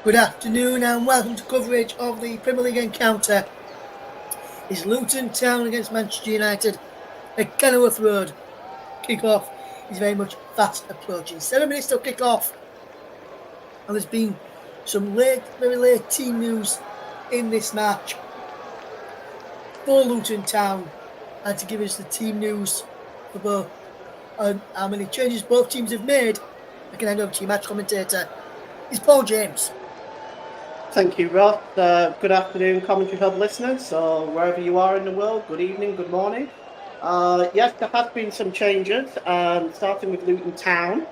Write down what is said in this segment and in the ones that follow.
Good afternoon and welcome to coverage of the Premier League encounter. It's Luton Town against Manchester United at Kenilworth Road. Kick-off is very much fast approaching. 7 minutes till kick-off. And there's been some very late team news in this match for Luton Town. And to give us the team news for both and how many changes both teams have made, I can hand over to your match commentator. It's Paul James. Thank you, Ross. Good afternoon, Commentary Hub listeners. So wherever you are in the world, good evening, good morning. Yes, there has been some changes, starting with Luton Town.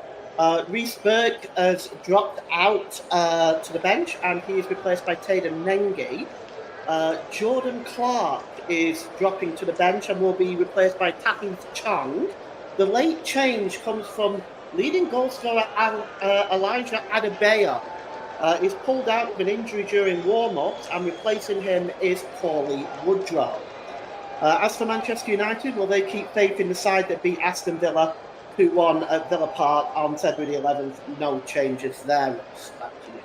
Reece Burke has dropped out to the bench, and he is replaced by Taden Nengi. Jordan Clark is dropping to the bench and will be replaced by Tahith Chong. The late change comes from leading goal scorer Elijah Adebayo. He's pulled out with an injury during warm-ups, and replacing him is Paulie Woodrow. As for Manchester United, will they keep faith in the side that beat Aston Villa 2-1 at Villa Park on February the 11th? No changes there. Back to you.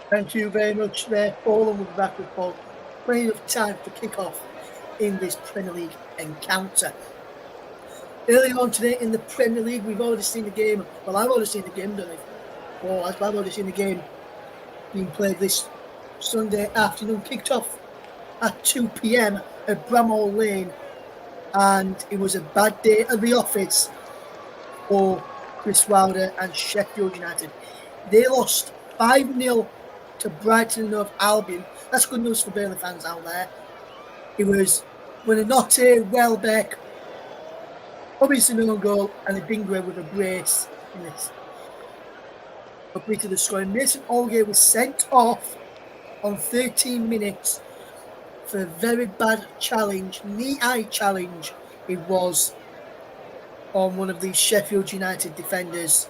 Thank you very much there, Paul, and we'll be back with Paul. Plenty of time for kick-off in this Premier League encounter. Earlier on today in the Premier League, we've already seen the game. Well, I've already seen the game, don't I? Well, I've already seen the game being played this Sunday afternoon. Kicked off at 2 p.m. at Bramhall Lane, and it was a bad day at the office for Chris Wilder and Sheffield United. They lost 5-0 to Brighton and Hove Albion. That's good news for Burnley fans out there. It was Buonanotte, Welbeck, obviously no goal, and a Dingray with a brace in this. Completed the scoring. Mason Holgate was sent off on 13 minutes for a very bad challenge, knee-eye challenge it was, on one of the Sheffield United defenders,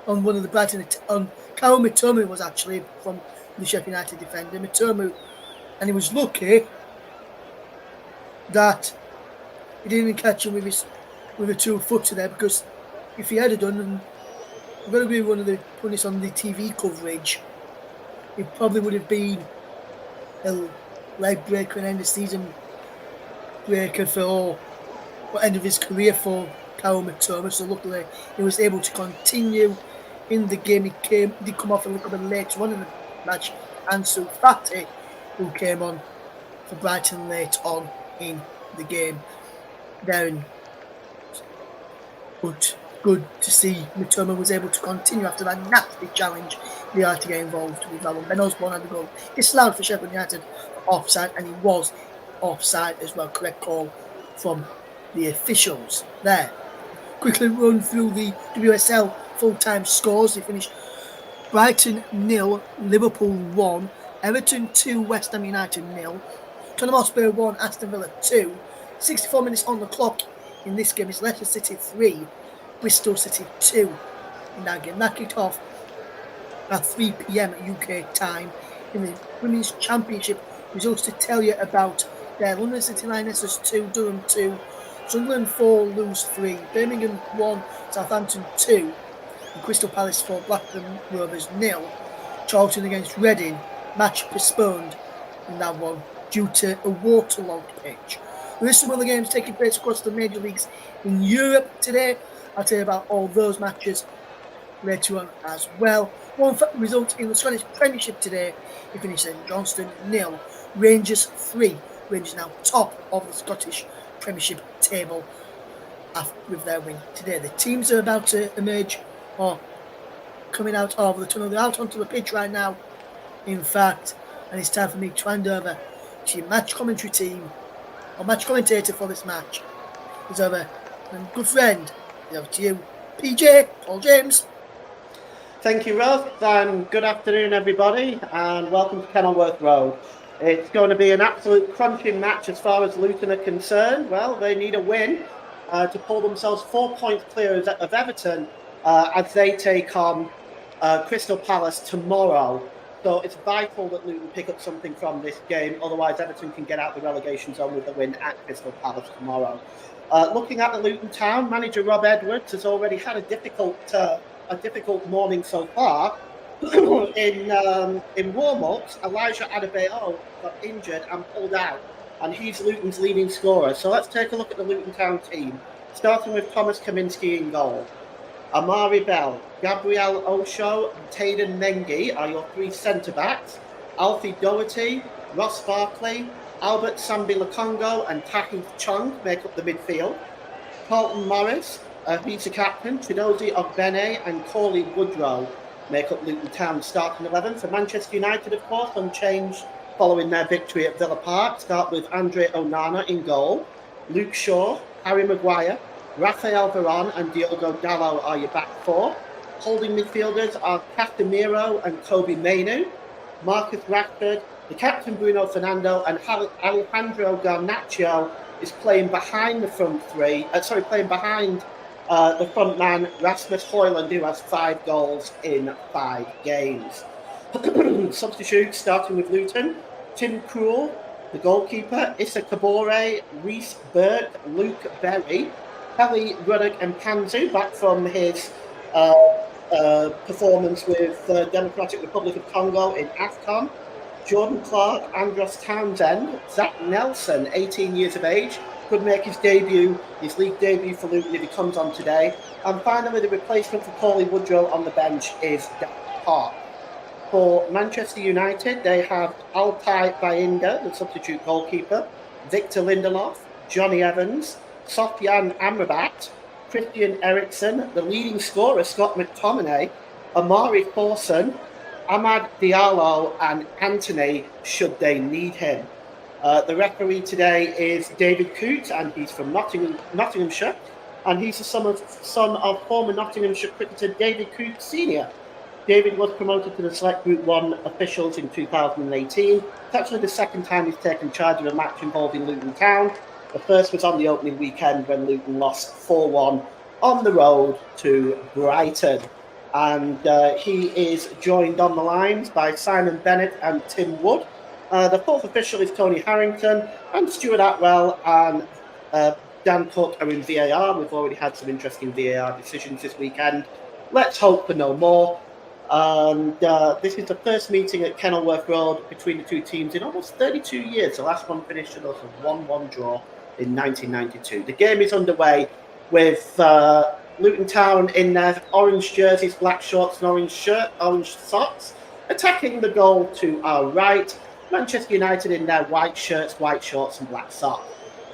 on one of the Brighton, on Kyle Mitomu was actually from the Sheffield United defender, Mitomu, and he was lucky that he didn't catch him with a 2-footer there, because if he had done, and I'm going to be one of the pundits on the TV coverage, it probably would have been a leg breaker and end of season breaker for end of his career for Kyle Mitoma. So luckily he was able to continue in the game. He did come off a little bit later on in the match, and Ansu Fati, who came on for Brighton late on in the game. But good to see Mitoma was able to continue after that nasty challenge they had to get involved with that one. Ben Osborne had the goal disallowed for Sheffield United offside, and he was offside as well. Correct call from the officials there. Quickly run through the WSL full-time scores. They finished Brighton 0, Liverpool 1, Everton 2, West Ham United 0, Tottenham Hotspur 1, Aston Villa 2. 64 minutes on the clock in this game is Leicester City 3, Bristol City 2 in that game. That kicked off at 3 p.m. UK time. In the Women's Championship, results to tell you about there. London City Lionesses 2, Durham 2, Sunderland 4, Lewes 3, Birmingham 1, Southampton 2, and Crystal Palace 4, Blackburn Rovers 0. Charlton against Reading, match postponed in that one due to a waterlogged pitch. There is some other games taking place across the major leagues in Europe today. I'll tell you about all those matches later on as well. One result in the Scottish Premiership today. We finished St Johnstone 0, Rangers 3. Rangers now top of the Scottish Premiership table with their win today. The teams are about to emerge, or coming out of the tunnel. They're out onto the pitch right now, in fact, and it's time for me to hand over to your match commentary team, or match commentator for this match. It's over, and good friend, it's over to you, PJ, Paul James. Thank you, Ross, and good afternoon, everybody, and welcome to Kenilworth Road. It's going to be an absolute crunching match as far as Luton are concerned. Well, they need a win to pull themselves 4 points clear of Everton as they take on Crystal Palace tomorrow. So it's vital that Luton pick up something from this game. Otherwise, Everton can get out the relegation zone with a win at Crystal Palace tomorrow. Looking at the Luton Town, manager Rob Edwards has already had a difficult morning so far. in warm-ups, Elijah Adebayo got injured and pulled out, and he's Luton's leading scorer. So let's take a look at the Luton Town team, starting with Thomas Kaminski in goal. Amari Bell, Gabriel Osho, and Tayden Mengi are your three centre-backs. Alfie Doherty, Ross Barkley, Albert Sambi-Lakongo and Tahith Chung make up the midfield. Carlton Morris, he's the captain. Chidozie Ogbene and Corley Woodrow make up Luton Town's starting 11. For Manchester United, of course, unchanged following their victory at Villa Park. Start with Andre Onana in goal. Luke Shaw, Harry Maguire, Rafael Varane and Diogo Dalot are your back four. Holding midfielders are Casemiro and Kobe Mainu. Marcus Rashford, the captain Bruno Fernando, and Alejandro Garnacho is playing behind the front three. Playing behind the front man Rasmus Højlund, who has 5 goals in 5 games. Substitutes starting with Luton: Tim Krul, the goalkeeper, Issa Kabore, Reece Burke, Luke Berry, Kelly Ruddock and Panzu back from his performance with the Democratic Republic of Congo in AFCON. Jordan Clark, Andros Townsend, Zach Nelson, 18 years of age, could make his league debut for Luton if he comes on today. And finally, the replacement for Corley Woodrow on the bench is Dan Hart. For Manchester United, they have Altai Bayinda, the substitute goalkeeper, Victor Lindelof, Johnny Evans, Sofyan Amrabat, Christian Eriksen, the leading scorer, Scott McTominay, Amari Thorson, Ahmad Diallo and Anthony, should they need him. The referee today is David Coote, and he's from Nottinghamshire, and he's the son of former Nottinghamshire cricketer David Coote Sr. David was promoted to the Select Group 1 officials in 2018. It's actually the second time he's taken charge of a match involving Luton Town. The first was on the opening weekend when Luton lost 4-1 on the road to Brighton. And he is joined on the lines by Simon Bennett and Tim Wood. The fourth official is Tony Harrington, and Stuart Atwell and Dan Cook are in VAR. We've already had some interesting VAR decisions this weekend. Let's hope for no more. And this is the first meeting at Kenilworth Road between the two teams in almost 32 years. The last one finished with us a 1-1 draw in 1992. The game is underway with Luton Town in their orange jerseys, black shorts and orange socks, attacking the goal to our right. Manchester United in their white shirts, white shorts and black socks.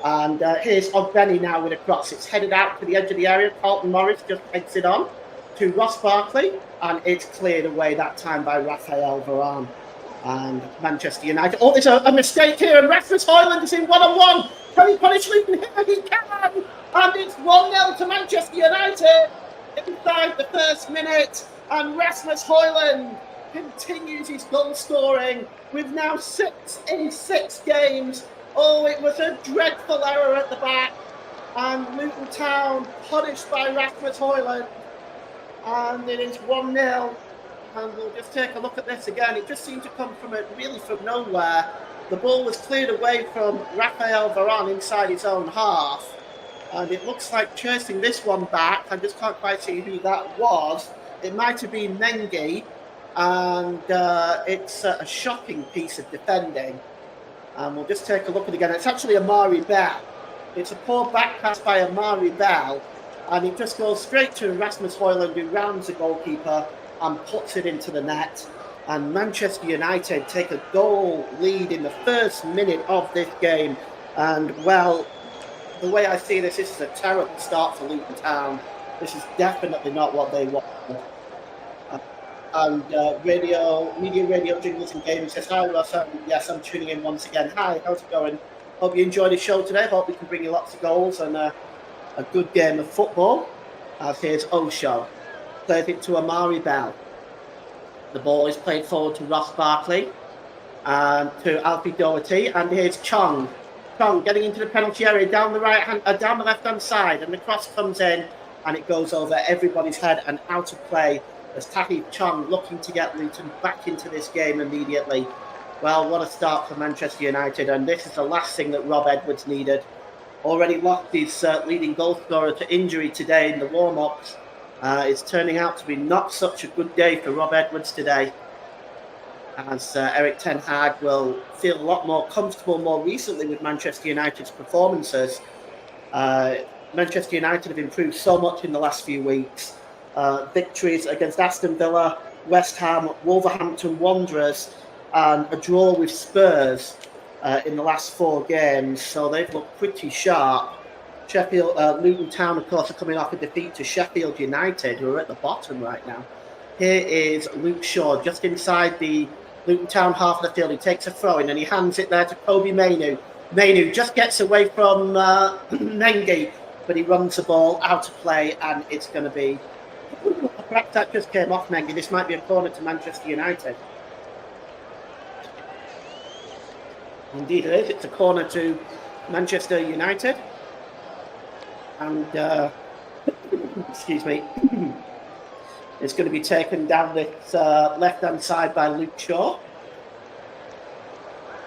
And here's Ogbeni now with a cross. It's headed out to the edge of the area. Carlton Morris just heads it on to Ross Barkley, and it's cleared away that time by Rafael Varane. And Manchester United. Oh, there's a mistake here, and Rasmus Højlund is in one-on-one. Can he punish Luton here? He can! And it's 1-0 to Manchester United inside the first minute. And Rasmus Højlund continues his goal scoring with now 6 in 6 games. Oh, it was a dreadful error at the back. And Luton Town punished by Rasmus Højlund. And it is 1-0. And we'll just take a look at this again. It just seemed to come from nowhere. The ball was cleared away from Rafael Varane inside his own half. And it looks like chasing this one back. I just can't quite see who that was. It might have been Mengi. And it's a shocking piece of defending. And we'll just take a look at it again. It's actually Amari Bell. It's a poor back pass by Amari Bell. And it just goes straight to Rasmus Højlund, who rounds the goalkeeper and puts it into the net. And Manchester United take a goal lead in the first minute of this game. And, well, the way I see this is a terrible start for Luton Town. This is definitely not what they want. And media radio jingles and games says, hi Ross, yes, I'm tuning in once again. Hi, how's it going? Hope you enjoyed the show today. Hope we can bring you lots of goals and a good game of football. As here's Osho. Plays it to Amari Bell. The ball is played forward to Ross Barkley and to Alfie Doherty. And here's Chong. Chong getting into the penalty area down the left-hand side. And the cross comes in and it goes over everybody's head and out of play as Tahith Chong looking to get Luton back into this game immediately. Well, what a start for Manchester United. And this is the last thing that Rob Edwards needed. Already lost his leading goal scorer to injury today in the warm-ups. It's turning out to be not such a good day for Rob Edwards today, as Erik ten Hag will feel a lot more comfortable more recently with Manchester United's performances. Manchester United have improved so much in the last few weeks. Victories against Aston Villa, West Ham, Wolverhampton Wanderers, and a draw with Spurs in the last 4 games. So they've looked pretty sharp. Luton Town, of course, are coming off a defeat to Sheffield United, who are at the bottom right now. Here is Luke Shaw, just inside the Luton Town half of the field. He takes a throw in and he hands it there to Kobe Mainoo. Mainoo just gets away from Mengi, but he runs the ball out of play, and it's going to be... Perhaps that just came off Mengi. This might be a corner to Manchester United. Indeed it is. It's a corner to Manchester United. And, excuse me, it's going to be taken down this left-hand side by Luke Shaw.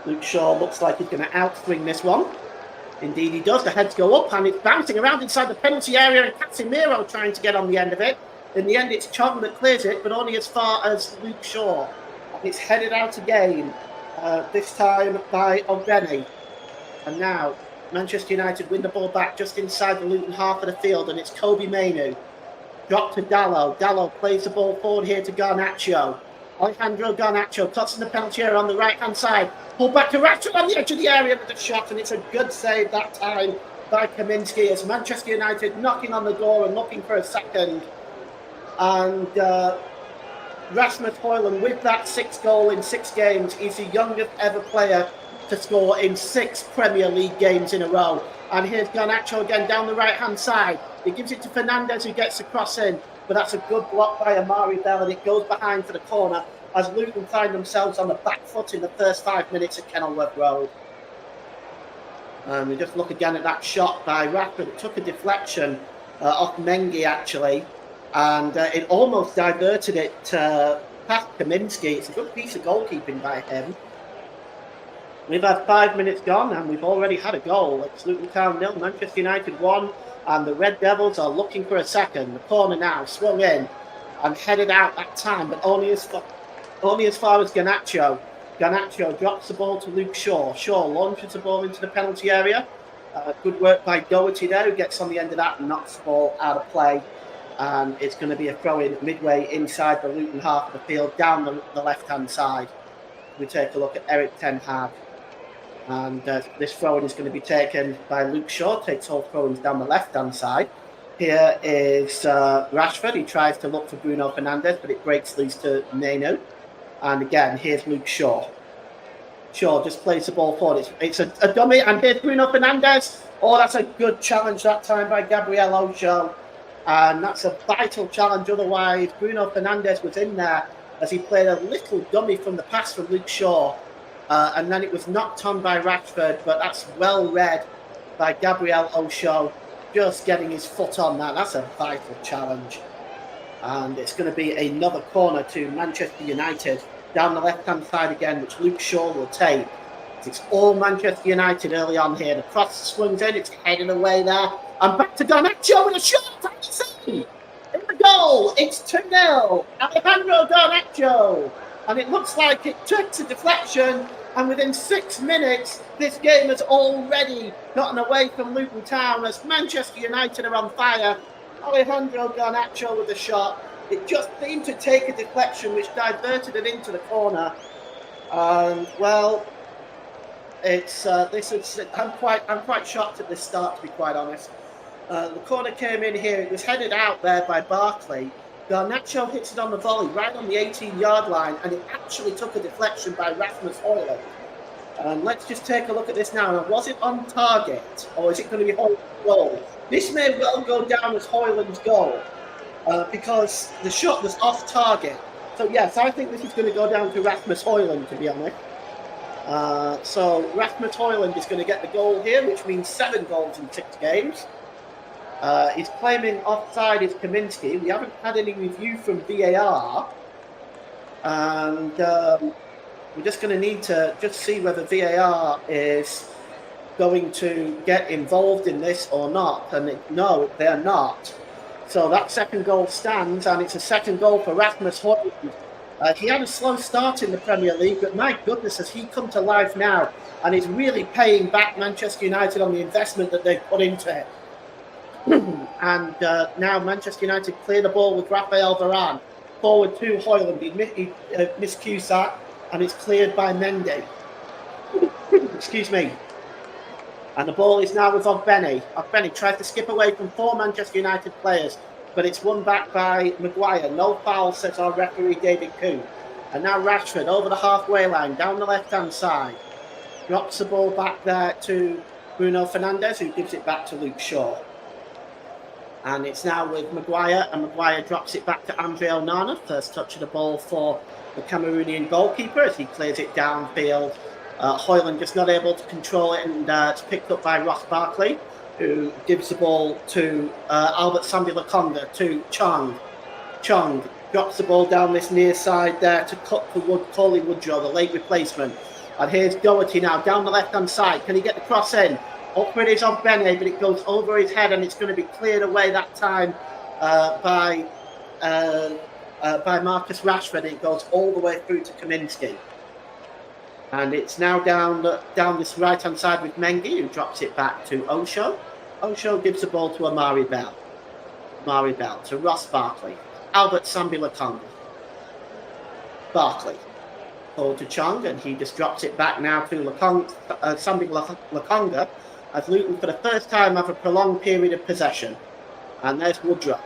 Luke Shaw looks like he's going to outswing this one. Indeed he does. The heads go up and it's bouncing around inside the penalty area, and Casemiro trying to get on the end of it. In the end, it's Chong that clears it, but only as far as Luke Shaw. And it's headed out again, this time by Ogbene. And now Manchester United win the ball back just inside the Luton half of the field, and it's Kobe Mainoo. Drop to Dalot. Dalot plays the ball forward here to Garnacho. Alejandro Garnacho cuts in the penalty area on the right-hand side. Pull back to Rashford on the edge of the area with a shot, and it's a good save that time by Kaminski, as Manchester United knocking on the door and looking for a second. And Rasmus Højlund, with that 6th goal in 6 games, is the youngest ever player to score in 6 Premier League games in a row. And here's Garnacho again down the right-hand side. He gives it to Fernandes, who gets the cross in, but that's a good block by Amari Bell, and it goes behind for the corner as Luton find themselves on the back foot in the first 5 minutes at Kenilworth Road. And we just look again at that shot by Rashford. It took a deflection off Mengi, actually, and it almost diverted it past Kaminski. It's a good piece of goalkeeping by him. We've had 5 minutes gone, and we've already had a goal. It's Luton Town 0, Manchester United 1, and the Red Devils are looking for a second. The corner now swung in and headed out that time, but only as far as Garnacho. Garnacho drops the ball to Luke Shaw. Shaw launches the ball into the penalty area. Good work by Doherty there, who gets on the end of that and knocks the ball out of play. And it's going to be a throw-in midway inside the Luton half of the field, down the left-hand side. We take a look at Erik ten Hag. And this throw-in is going to be taken by Luke Shaw. Takes all throw-ins down the left-hand side. Here is Rashford. He tries to look for Bruno Fernandes, but it breaks loose to Mainoo. And again, here's Luke Shaw. Shaw just plays the ball forward. It's a dummy, and here's Bruno Fernandes. Oh, that's a good challenge that time by Gabriel Osho. And that's a vital challenge. Otherwise, Bruno Fernandes was in there as he played a little dummy from the pass from Luke Shaw. And then it was knocked on by Rashford, but that's well read by Gabriel Osho, just getting his foot on that. That's a vital challenge. And it's going to be another corner to Manchester United down the left-hand side again, which Luke Shaw will take. It's all Manchester United early on here. The cross swings in, it's headed away there. And back to Garnacho with a shot. In the goal, it's 2-0. Alejandro Garnacho. And it looks like it took a deflection, and within 6 minutes, this game has already gotten away from Luton Town as Manchester United are on fire. Alejandro Garnacho with a shot. It just seemed to take a deflection which diverted it into the corner. And well, I'm quite shocked at this start, to be quite honest. The corner came in here. It was headed out there by Barkley. Garnacho hits it on the volley right on the 18-yard line, and it actually took a deflection by Rasmus Højlund. Let's just take a look at this now. Now, was it on target, or is it going to be Højlund's goal? This may well go down as Højlund's goal, because the shot was off target. So yes, I think this is going to go down to Rasmus Højlund, to be honest. So Rasmus Højlund is going to get the goal here, which means 7 goals in 6 games. He's claiming offside is Kaminski. We haven't had any review from VAR. And we're just going to need to just see whether VAR is going to get involved in this or not. And no, they're not. So that second goal stands, and it's a second goal for Rasmus Højlund. He had a slow start in the Premier League, but my goodness, has he come to life now, and he's really paying back Manchester United on the investment that they've put into it. And now Manchester United clear the ball with Raphael Varane. Forward to Højlund. He miscues that, and it's cleared by Mendy. Excuse me. And the ball is now with Ogbene. Ogbene tries to skip away from 4 Manchester United players, but it's won back by Maguire. No foul, says our referee David Kuhn. And now Rashford over the halfway line, down the left-hand side. Drops the ball back there to Bruno Fernandes, who gives it back to Luke Shaw. And it's now with Maguire, and Maguire drops it back to Andre Onana. First touch of the ball for the Cameroonian goalkeeper as he clears it downfield. Højlund just not able to control it, and it's picked up by Ross Barkley, who gives the ball to Albert Sambi-Lokonga to Chong. Chong drops the ball down this near side there to cut for Coley Woodrow, the late replacement. And here's Doherty now down the left-hand side. Can he get the cross in? Up it is on Bene, but it goes over his head, and it's going to be cleared away that time by Marcus Rashford. It goes all the way through to Kaminsky. And it's now down this right-hand side with Mengi, who drops it back to Osho. Osho gives the ball to Amari Bell. Amari Bell to Ross Barkley. Albert Sambi-Lokonga. Barkley. Forward to Chong, and he just drops it back now to Sambi-Lokonga, as Luton for the first time have a prolonged period of possession. And there's Woodrow.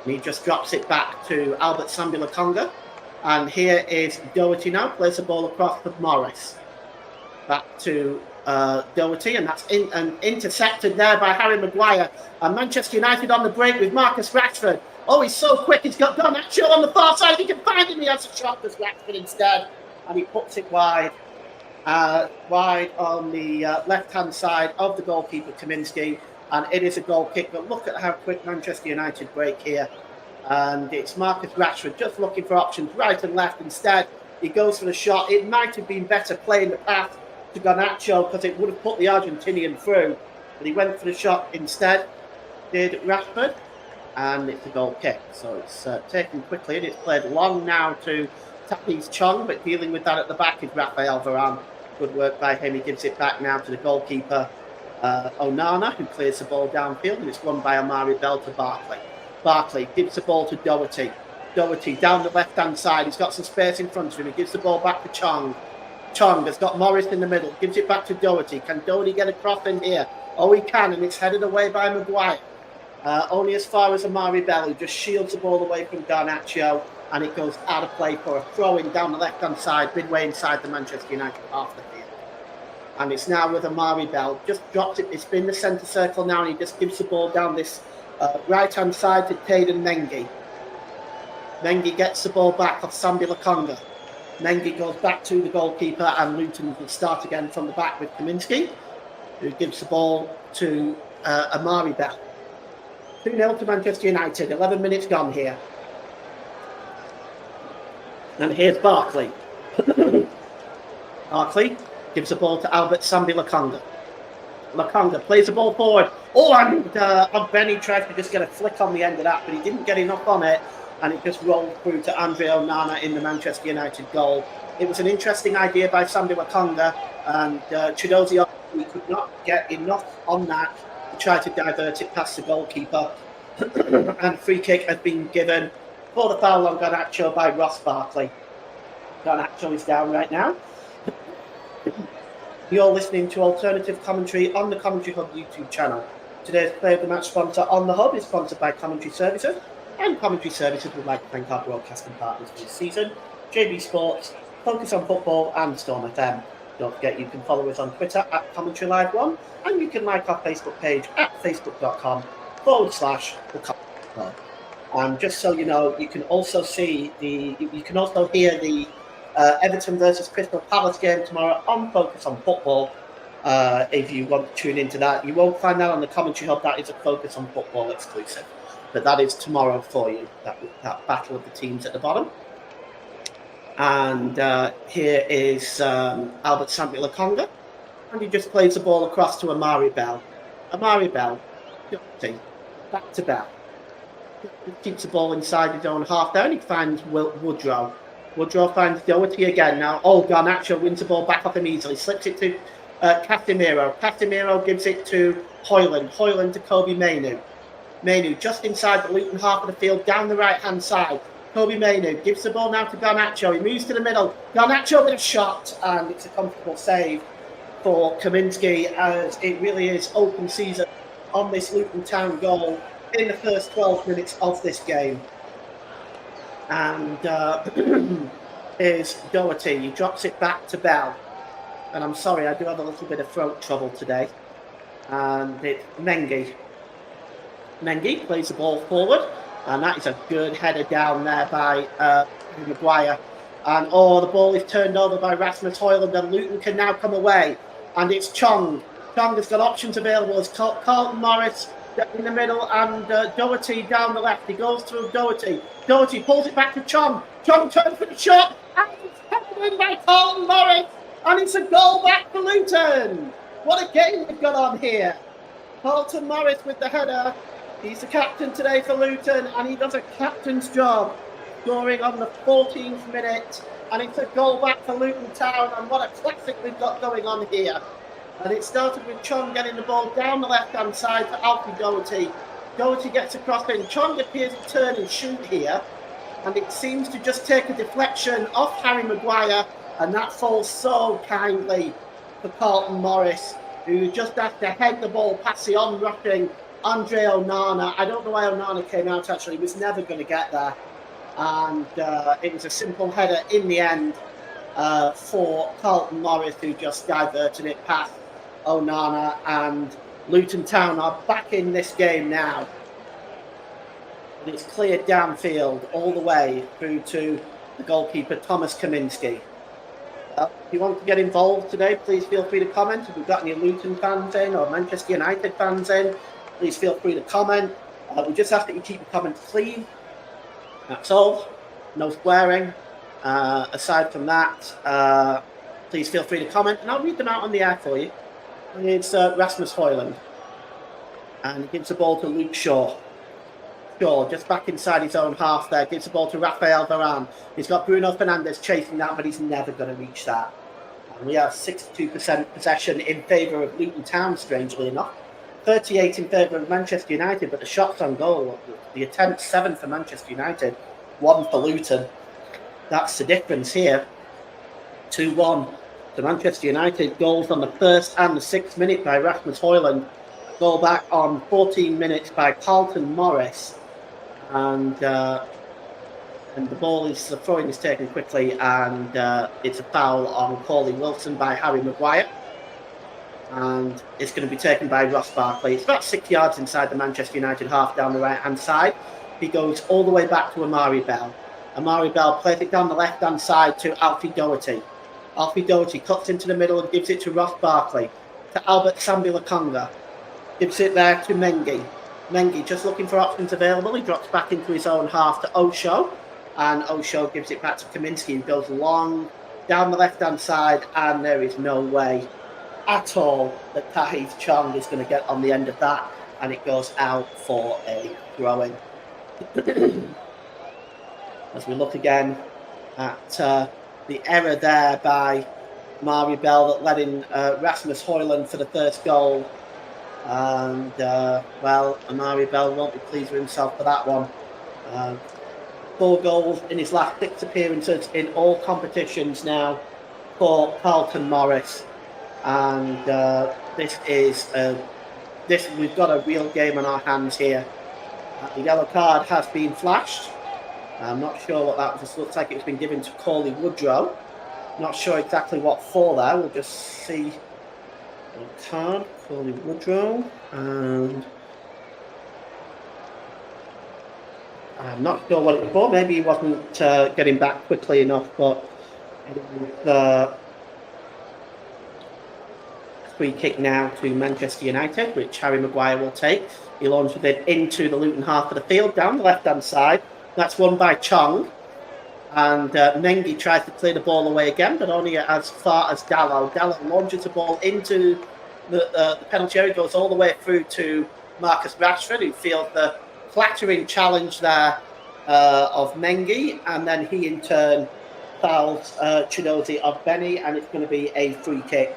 And he just drops it back to Albert Sambi-Lokonga. And here is Doherty now, plays the ball across to Morris. Back to Doherty, and that's intercepted there by Harry Maguire. And Manchester United on the break with Marcus Rashford. Oh, he's so quick, he's got Garnacho on the far side. If he can find him, he has a shot as Rashford instead. And he puts it wide on the left-hand side of the goalkeeper, Kaminsky. And it is a goal kick, but look at how quick Manchester United break here. And it's Marcus Rashford just looking for options right and left. Instead, he goes for the shot. It might have been better playing the pass to Garnacho because it would have put the Argentinian through. But he went for the shot instead, did Rashford. And it's a goal kick. So it's taken quickly, and it's played long now to Tapi's Chong, but dealing with that at the back is Raphael Varane. Good work by him. He gives it back now to the goalkeeper, Onana, who clears the ball downfield, and it's won by Amari Bell to Barkley. Barkley gives the ball to Doherty. Doherty down the left-hand side. He's got some space in front of him. He gives the ball back to Chong. Chong has got Morris in the middle. Gives it back to Doherty. Can Doherty get across in here? Oh, he can, and it's headed away by Maguire. Only as far as Amari Bell, who just shields the ball away from Garnacho, and it goes out of play for a throw-in down the left-hand side, midway inside the Manchester United half the field. And it's now with Amari Bell. Just drops it. It's been the centre circle now, and he just gives the ball down this right-hand side to Tayden Mengi. Mengi gets the ball back off Sambi-Lokonga. Mengi goes back to the goalkeeper, and Luton will start again from the back with Kaminsky, who gives the ball to Amari Bell. 2-0 to Manchester United. 11 minutes gone here. And here's Barkley. Barkley gives the ball to Albert Sambi-Lokonga. Lokonga plays the ball forward. Oh, and Ogbene tried to just get a flick on the end of that, but he didn't get enough on it, and it just rolled through to Andre Onana in the Manchester United goal. It was an interesting idea by Sambi-Lokonga, and Chidozie could not get enough on that to try to divert it past the goalkeeper. And a free kick has been given for the foul on Garnacho by Ross Barkley. Garnacho is down right now. You're listening to alternative commentary on the Commentary Hub YouTube channel. Today's Player of the Match sponsor on the Hub is sponsored by Commentary Services, and Commentary Services would like to thank our broadcasting partners for this season, JB Sports, Focus on Football, and Storm FM. Don't forget you can follow us on Twitter at Commentary Live 1, and you can like our Facebook page at facebook.com/the Commentary Club. And just so you know, you can also hear the Everton versus Crystal Palace game tomorrow on Focus on Football. If you want to tune into that, you won't find that on the Commentary Hub. That is a Focus on Football exclusive, but that is tomorrow for you. That battle of the teams at the bottom. And here is Albert Sambi-Lokonga, and he just plays the ball across to Amari Bell. Amari Bell, back to Bell. keeps the ball inside his own half there, and he finds Woodrow. Woodrow finds Doherty again now. Oh, Garnacho wins the ball back off him easily, slips it to Casemiro. Casemiro gives it to Hoyland. Hoyland to Kobe Mainu. Mainu just inside the Luton half of the field, down the right-hand side. Kobe Mainu gives the ball now to Garnacho. He moves to the middle. Garnacho with a shot, and it's a comfortable save for Kaminsky, as it really is open season on this Luton Town goal in the first 12 minutes of this game. And here's Doherty. He drops it back to Bell. And I'm sorry, I do have a little bit of throat trouble today. And it's Mengi. Mengi plays the ball forward, and that is a good header down there by Maguire. And the ball is turned over by Rasmus Hoyland, and Luton can now come away. And it's Chong. Chong has got options available. It's Carlton Morris in the middle, and Doherty down the left. He goes through Doherty. Doherty pulls it back to Chong. Chong turns for the shot, and it's headed in by Carlton Morris. And it's a goal back for Luton. What a game we've got on here. Carlton Morris with the header. He's the captain today for Luton, and he does a captain's job, scoring on the 14th minute. And it's a goal back for Luton Town, and what a classic we've got going on here. And it started with Chong getting the ball down the left-hand side to Alfie Doherty. Doherty gets across in. Chong appears to turn and shoot here, and it seems to just take a deflection off Harry Maguire, and that falls so kindly for Carlton Morris, who just has to head the ball past the on-rushing Andre Onana. I don't know why Onana came out, actually. He was never going to get there. And it was a simple header in the end for Carlton Morris, who just diverted it past Onana. And Luton Town are back in this game now. And it's cleared downfield all the way through to the goalkeeper, Thomas Kaminsky. If you want to get involved today, please feel free to comment. If we've got any Luton fans in or Manchester United fans in, please feel free to comment. We just ask that you keep your comments clean. That's all. No swearing. Aside from that, please feel free to comment, and I'll read them out on the air for you. It's Rasmus Hoyland. And he gives the ball to Luke Shaw. Shaw just back inside his own half there. Gives the ball to Rafael Varane. He's got Bruno Fernandes chasing that, but he's never going to reach that. And we have 62% possession in favour of Luton Town, strangely enough. 38 in favour of Manchester United, but the shots on goal, the attempts 7 for Manchester United, 1 for Luton. That's the difference here. 2-1 to Manchester United. Goals on the 1st and the 6th minute by Rasmus Hoyland. Goal back on 14 minutes by Carlton Morris. And the ball is, the throwing is taken quickly, and it's a foul on Corley Wilson by Harry Maguire. And it's going to be taken by Ross Barkley. It's about 6 yards inside the Manchester United half down the right-hand side. He goes all the way back to Amari Bell. Amari Bell plays it down the left-hand side to Alfie Doherty. Alfie Doherty cuts into the middle and gives it to Ross Barkley. To Albert Sambi-Lokonga. Gives it there to Mengi. Mengi just looking for options available. He drops back into his own half to Osho. And Osho gives it back to Kaminsky, who goes long down the left-hand side. And there is no way at all that Tahith Chong is going to get on the end of that, and it goes out for a throw-in. As we look again at the error there by Mari Bell that led in Rasmus Hoyland for the first goal, and well, Amari Bell won't be pleased with himself for that one. 4 goals in his last 6 appearances in all competitions now for Carlton Morris. And we've got a real game on our hands here. The yellow card has been flashed. I'm not sure what that was. It looks like it's been given to Corley Woodrow. Not sure exactly what for there. We'll just see. Card, Corley Woodrow, and I'm not sure what it was for. Maybe he wasn't getting back quickly enough, but it was free kick now to Manchester United, which Harry Maguire will take. He launches it into the Luton half of the field, down the left-hand side. That's won by Chong. And Mengi tries to clear the ball away again, but only as far as Dallow. Dallow launches the ball into the penalty area, goes all the way through to Marcus Rashford, who feels the clattering challenge there of Mengi, and then he in turn fouls Chidozie of Benny, and it's going to be a free kick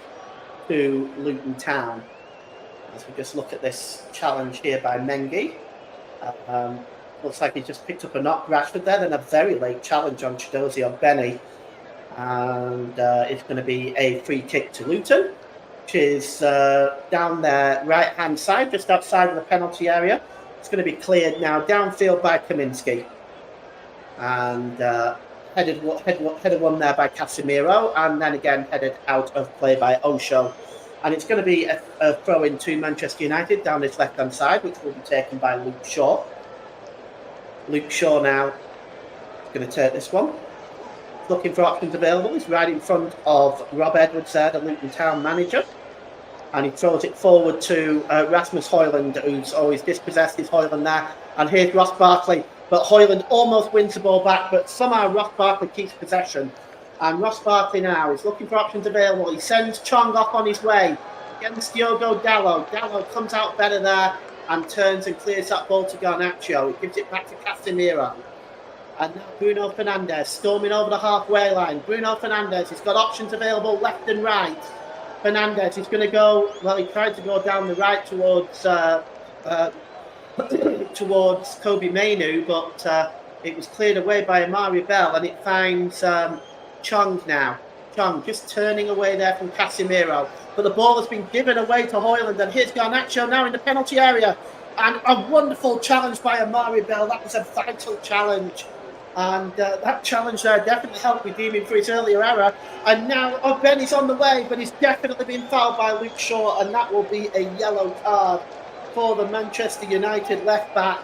to Luton Town. As we just look at this challenge here by Mengi. Looks like he just picked up a knock Rashford there, then a very late challenge on Chidozie of Benny. And it's going to be a free kick to Luton, which is down their right-hand side, just outside of the penalty area. It's going to be cleared now downfield by Kaminski. And headed one there by Casemiro, and then again headed out of play by Osho. And it's going to be a throw in to Manchester United down this left-hand side, which will be taken by Luke Shaw. Luke Shaw now is going to take this one. Looking for options available. He's right in front of Rob Edwards there, the Luton Town manager. And he throws it forward to Rasmus Højlund, who's always dispossessed. Is Højlund there. And here's Ross Barkley. But Højlund almost wins the ball back, but somehow Ross Barkley keeps possession. And Ross Barkley now is looking for options available. He sends Chong off on his way against Diogo Dalot. Dalot comes out better there and turns and clears that ball to Garnacho. He gives it back to Casemiro. And now Bruno Fernandes storming over the halfway line. Bruno Fernandes has got options available left and right. Fernandes is going to go, well, he tried to go down the right towards towards Kobe Mainu, but it was cleared away by Amari Bell, and it finds Chong now. Chong just turning away there from Casemiro. But the ball has been given away to Højlund, and here's Garnacho now in the penalty area. And a wonderful challenge by Amari Bell. That was a vital challenge. And that challenge there definitely helped redeem him for his earlier error. And now Benny's on the way, but he's definitely been fouled by Luke Shaw, and that will be a yellow card for the Manchester United left back.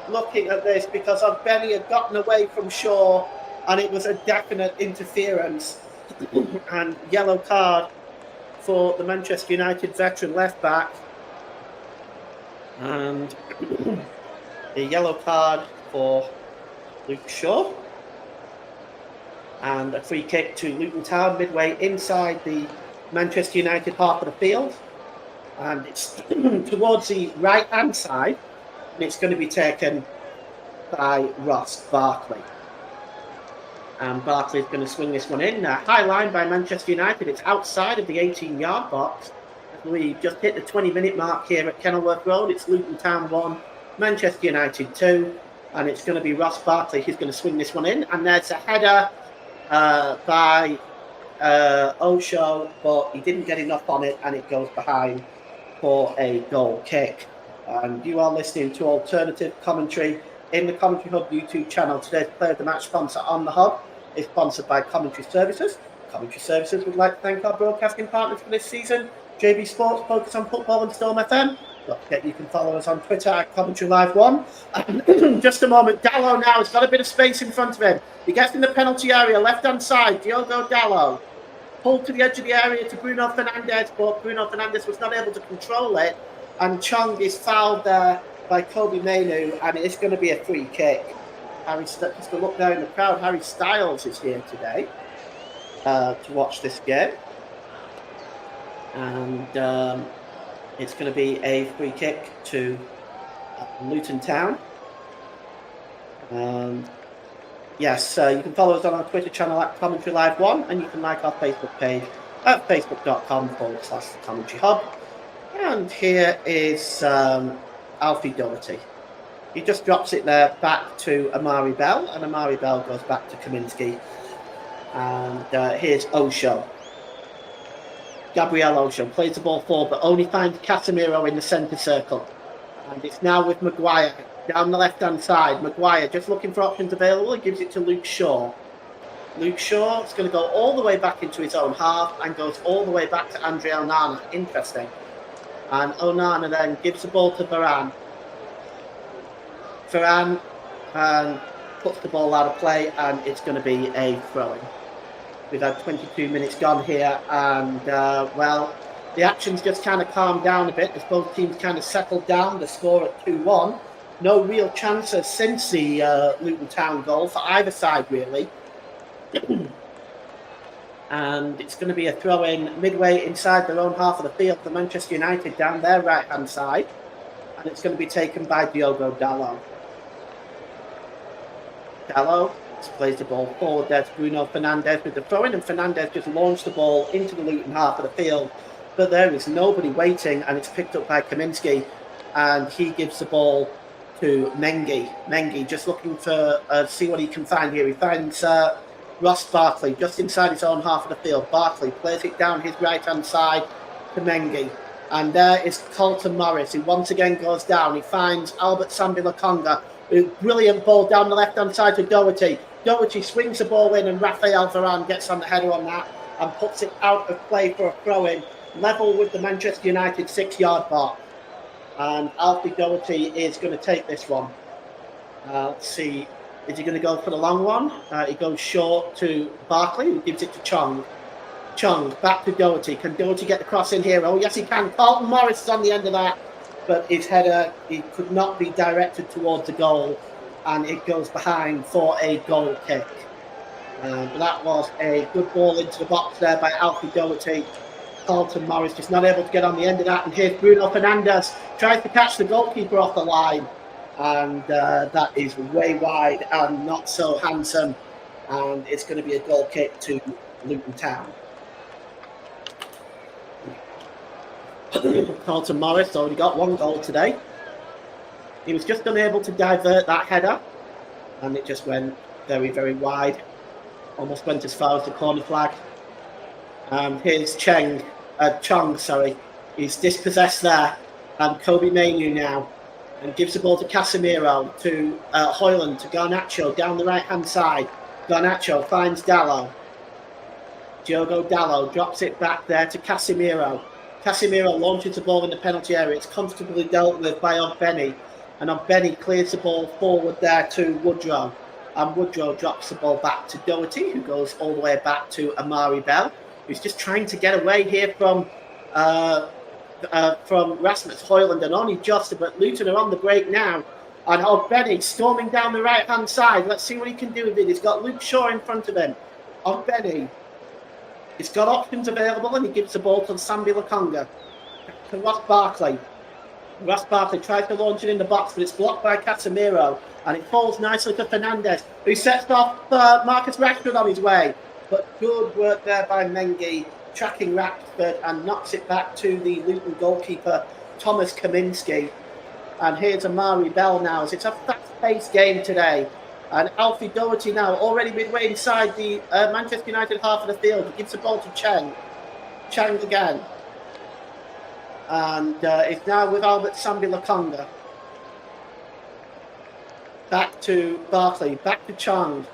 Looking at this, because Benny had gotten away from Shaw, and it was a definite interference. And yellow card for the Manchester United veteran left back. And a yellow card for Luke Shaw. And a free kick to Luton Town midway inside the Manchester United half of the field. And it's towards the right-hand side. And it's going to be taken by Ross Barkley. And Barkley's going to swing this one in. High line by Manchester United. It's outside of the 18-yard box. We just hit the 20-minute mark here at Kenilworth Road. It's Luton Town 1, Manchester United 2. And it's going to be Ross Barkley who's going to swing this one in. And there's a header by Osho, but he didn't get enough on it, and it goes behind for a goal kick. And you are listening to alternative commentary in the Commentary Hub YouTube channel. Today's Player of the Match sponsor on the Hub is sponsored by Commentary Services. Commentary Services would like to thank our broadcasting partners for this season. JB Sports, focus on football and Storm FM. Don't forget you can follow us on Twitter at Commentary Live 1. Just a moment, Dalot now has got a bit of space in front of him. He gets in the penalty area, left-hand side, Diogo Dalot. Pulled to the edge of the area to Bruno Fernandes, but Bruno Fernandes was not able to control it. And Chong is fouled there by Kobe Mainu, and it's going to be a free kick. Just to look there in the crowd, Harry Styles is here today to watch this game. And it's going to be a free kick to Luton Town. Yes, you can follow us on our Twitter channel at Commentary Live 1, and you can like our Facebook page at facebook.com/Commentary Hub. And here is Alfie Doherty. He just drops it there back to Amari Bell, and Amari Bell goes back to Kaminski. And here's Osho. Gabriel Osho plays the ball forward, but only finds Casemiro in the centre circle. And it's now with Maguire down the left-hand side. Maguire just looking for options available. He gives it to Luke Shaw. Luke Shaw is going to go all the way back into his own half and goes all the way back to Andre Onana. Interesting. And Onana then gives the ball to Varane. Varane puts the ball out of play, and it's going to be a throw-in. We've had 22 minutes gone here, and well, the action's just kind of calmed down a bit as both teams kind of settled down. The score at 2-1. No real chances since the Luton Town goal for either side, really. And it's going to be a throw-in midway inside their own half of the field for Manchester United down their right-hand side. And it's going to be taken by Diogo Dalot. Dallo plays the ball forward there to Bruno Fernandes with the throw-in, and Fernandes just launched the ball into the Luton half of the field. But there is nobody waiting, and it's picked up by Kaminsky, and he gives the ball to Mengi. Mengi just looking for see what he can find here. He finds Ross Barkley just inside his own half of the field. Barkley plays it down his right-hand side to Mengi. And there is Carlton Morris, who once again goes down. He finds Albert Sambi-Lokonga. Brilliant ball down the left-hand side to Doherty. Doherty swings the ball in, and Rafael Varane gets on the header on that and puts it out of play for a throw-in, level with the Manchester United 6-yard mark. And Alfie Doherty is going to take this one. Let's see. Is he going to go for the long one? He goes short to Barkley, who gives it to Chong. Chong, back to Doherty. Can Doherty get the cross in here? Oh, yes, he can. Carlton Morris is on the end of that. But his header, he could not be directed towards the goal. And it goes behind for a goal kick. But that was a good ball into the box there by Alfie Doherty. Carlton Morris just not able to get on the end of that. And here's Bruno Fernandes. Tries to catch the goalkeeper off the line. And that is way wide and not so handsome. And it's going to be a goal kick to Luton Town. Carlton Morris already got one goal today. He was just unable to divert that header. And it just went very, very wide. Almost went as far as the corner flag. Here's Chong, He's dispossessed there. And Kobe Mainu now. And gives the ball to Casemiro, to Højlund, to Garnacho down the right-hand side. Garnacho finds Dallo. Diogo Dallo drops it back there to Casemiro. Casemiro launches the ball in the penalty area. It's comfortably dealt with by Ogbeni. And Ogbeni clears the ball forward there to Woodrow. And Woodrow drops the ball back to Doherty, who goes all the way back to Amari Bell, who's just trying to get away here from Rasmus Højlund, and only just, but Luton are on the break now. And Ogbeni storming down the right-hand side. Let's see what he can do with it. He's got Luke Shaw in front of him. Ogbeni, he's got options available, and he gives the ball to Sambi-Lokonga. To Ross Barkley. Ross Barkley tries to launch it in the box, but it's blocked by Casemiro, and it falls nicely to Fernandes, who sets off Marcus Rashford on his way. But good work there by Mengi, tracking Rashford, and knocks it back to the Luton goalkeeper, Thomas Kaminsky. And here's Amari Bell now, as it's a fast-paced game today. And Alfie Doherty now, already midway inside the Manchester United half of the field. He gives the ball to Chang. Chang again. And it's now with Albert Sambi-Lokonga. Back to Barkley, back to Chong.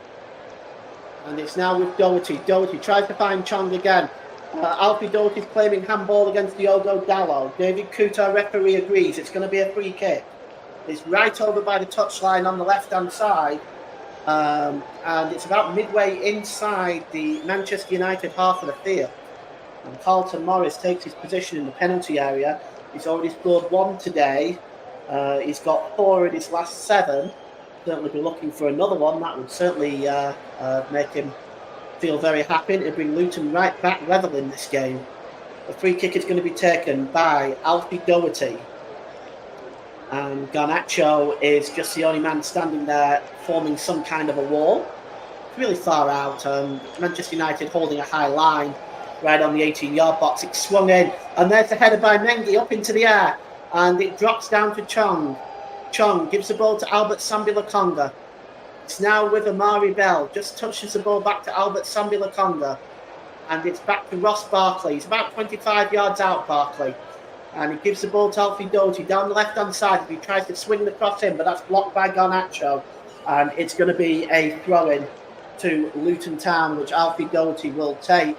And it's now with Doherty. Doherty tries to find Chong again. Alfie Doherty's claiming handball against Diogo Dallo. David Kuta, referee, agrees. It's going to be a free kick. It's right over by the touchline on the left-hand side. And it's about midway inside the Manchester United half of the field. And Carlton Morris takes his position in the penalty area. He's already scored one today. He's got 4 in his last 7. Certainly be looking for another one. That would certainly make him feel very happy. It'll bring Luton right back level in this game. The free kick is going to be taken by Alfie Doherty. And Garnacho is just the only man standing there forming some kind of a wall. It's really far out. Manchester United holding a high line right on the 18-yard box. It's swung in, and there's the header by Mengi up into the air, and it drops down to Chong. Chong gives the ball to Albert Sambi-Lokonga. It's now with Amari Bell, just touches the ball back to Albert Sambi-Lokonga, and it's back to Ross Barkley. He's about 25 yards out, Barkley, and he gives the ball to Alfie Doherty down the left-hand side. He tries to swing the cross in, but that's blocked by Garnacho, and it's going to be a throw-in to Luton Town, which Alfie Doherty will take.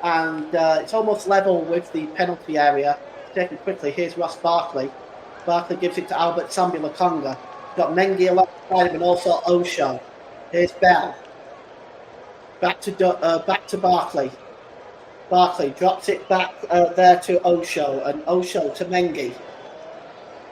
And it's almost level with the penalty area. Taken quickly. Here's Ross Barkley. Barkley gives it to Albert Sambi-Lokonga. Got Mengi alongside him and also Osho. Here's Bell. Back to Barkley. Barkley drops it back there to Osho, and Osho to Mengi.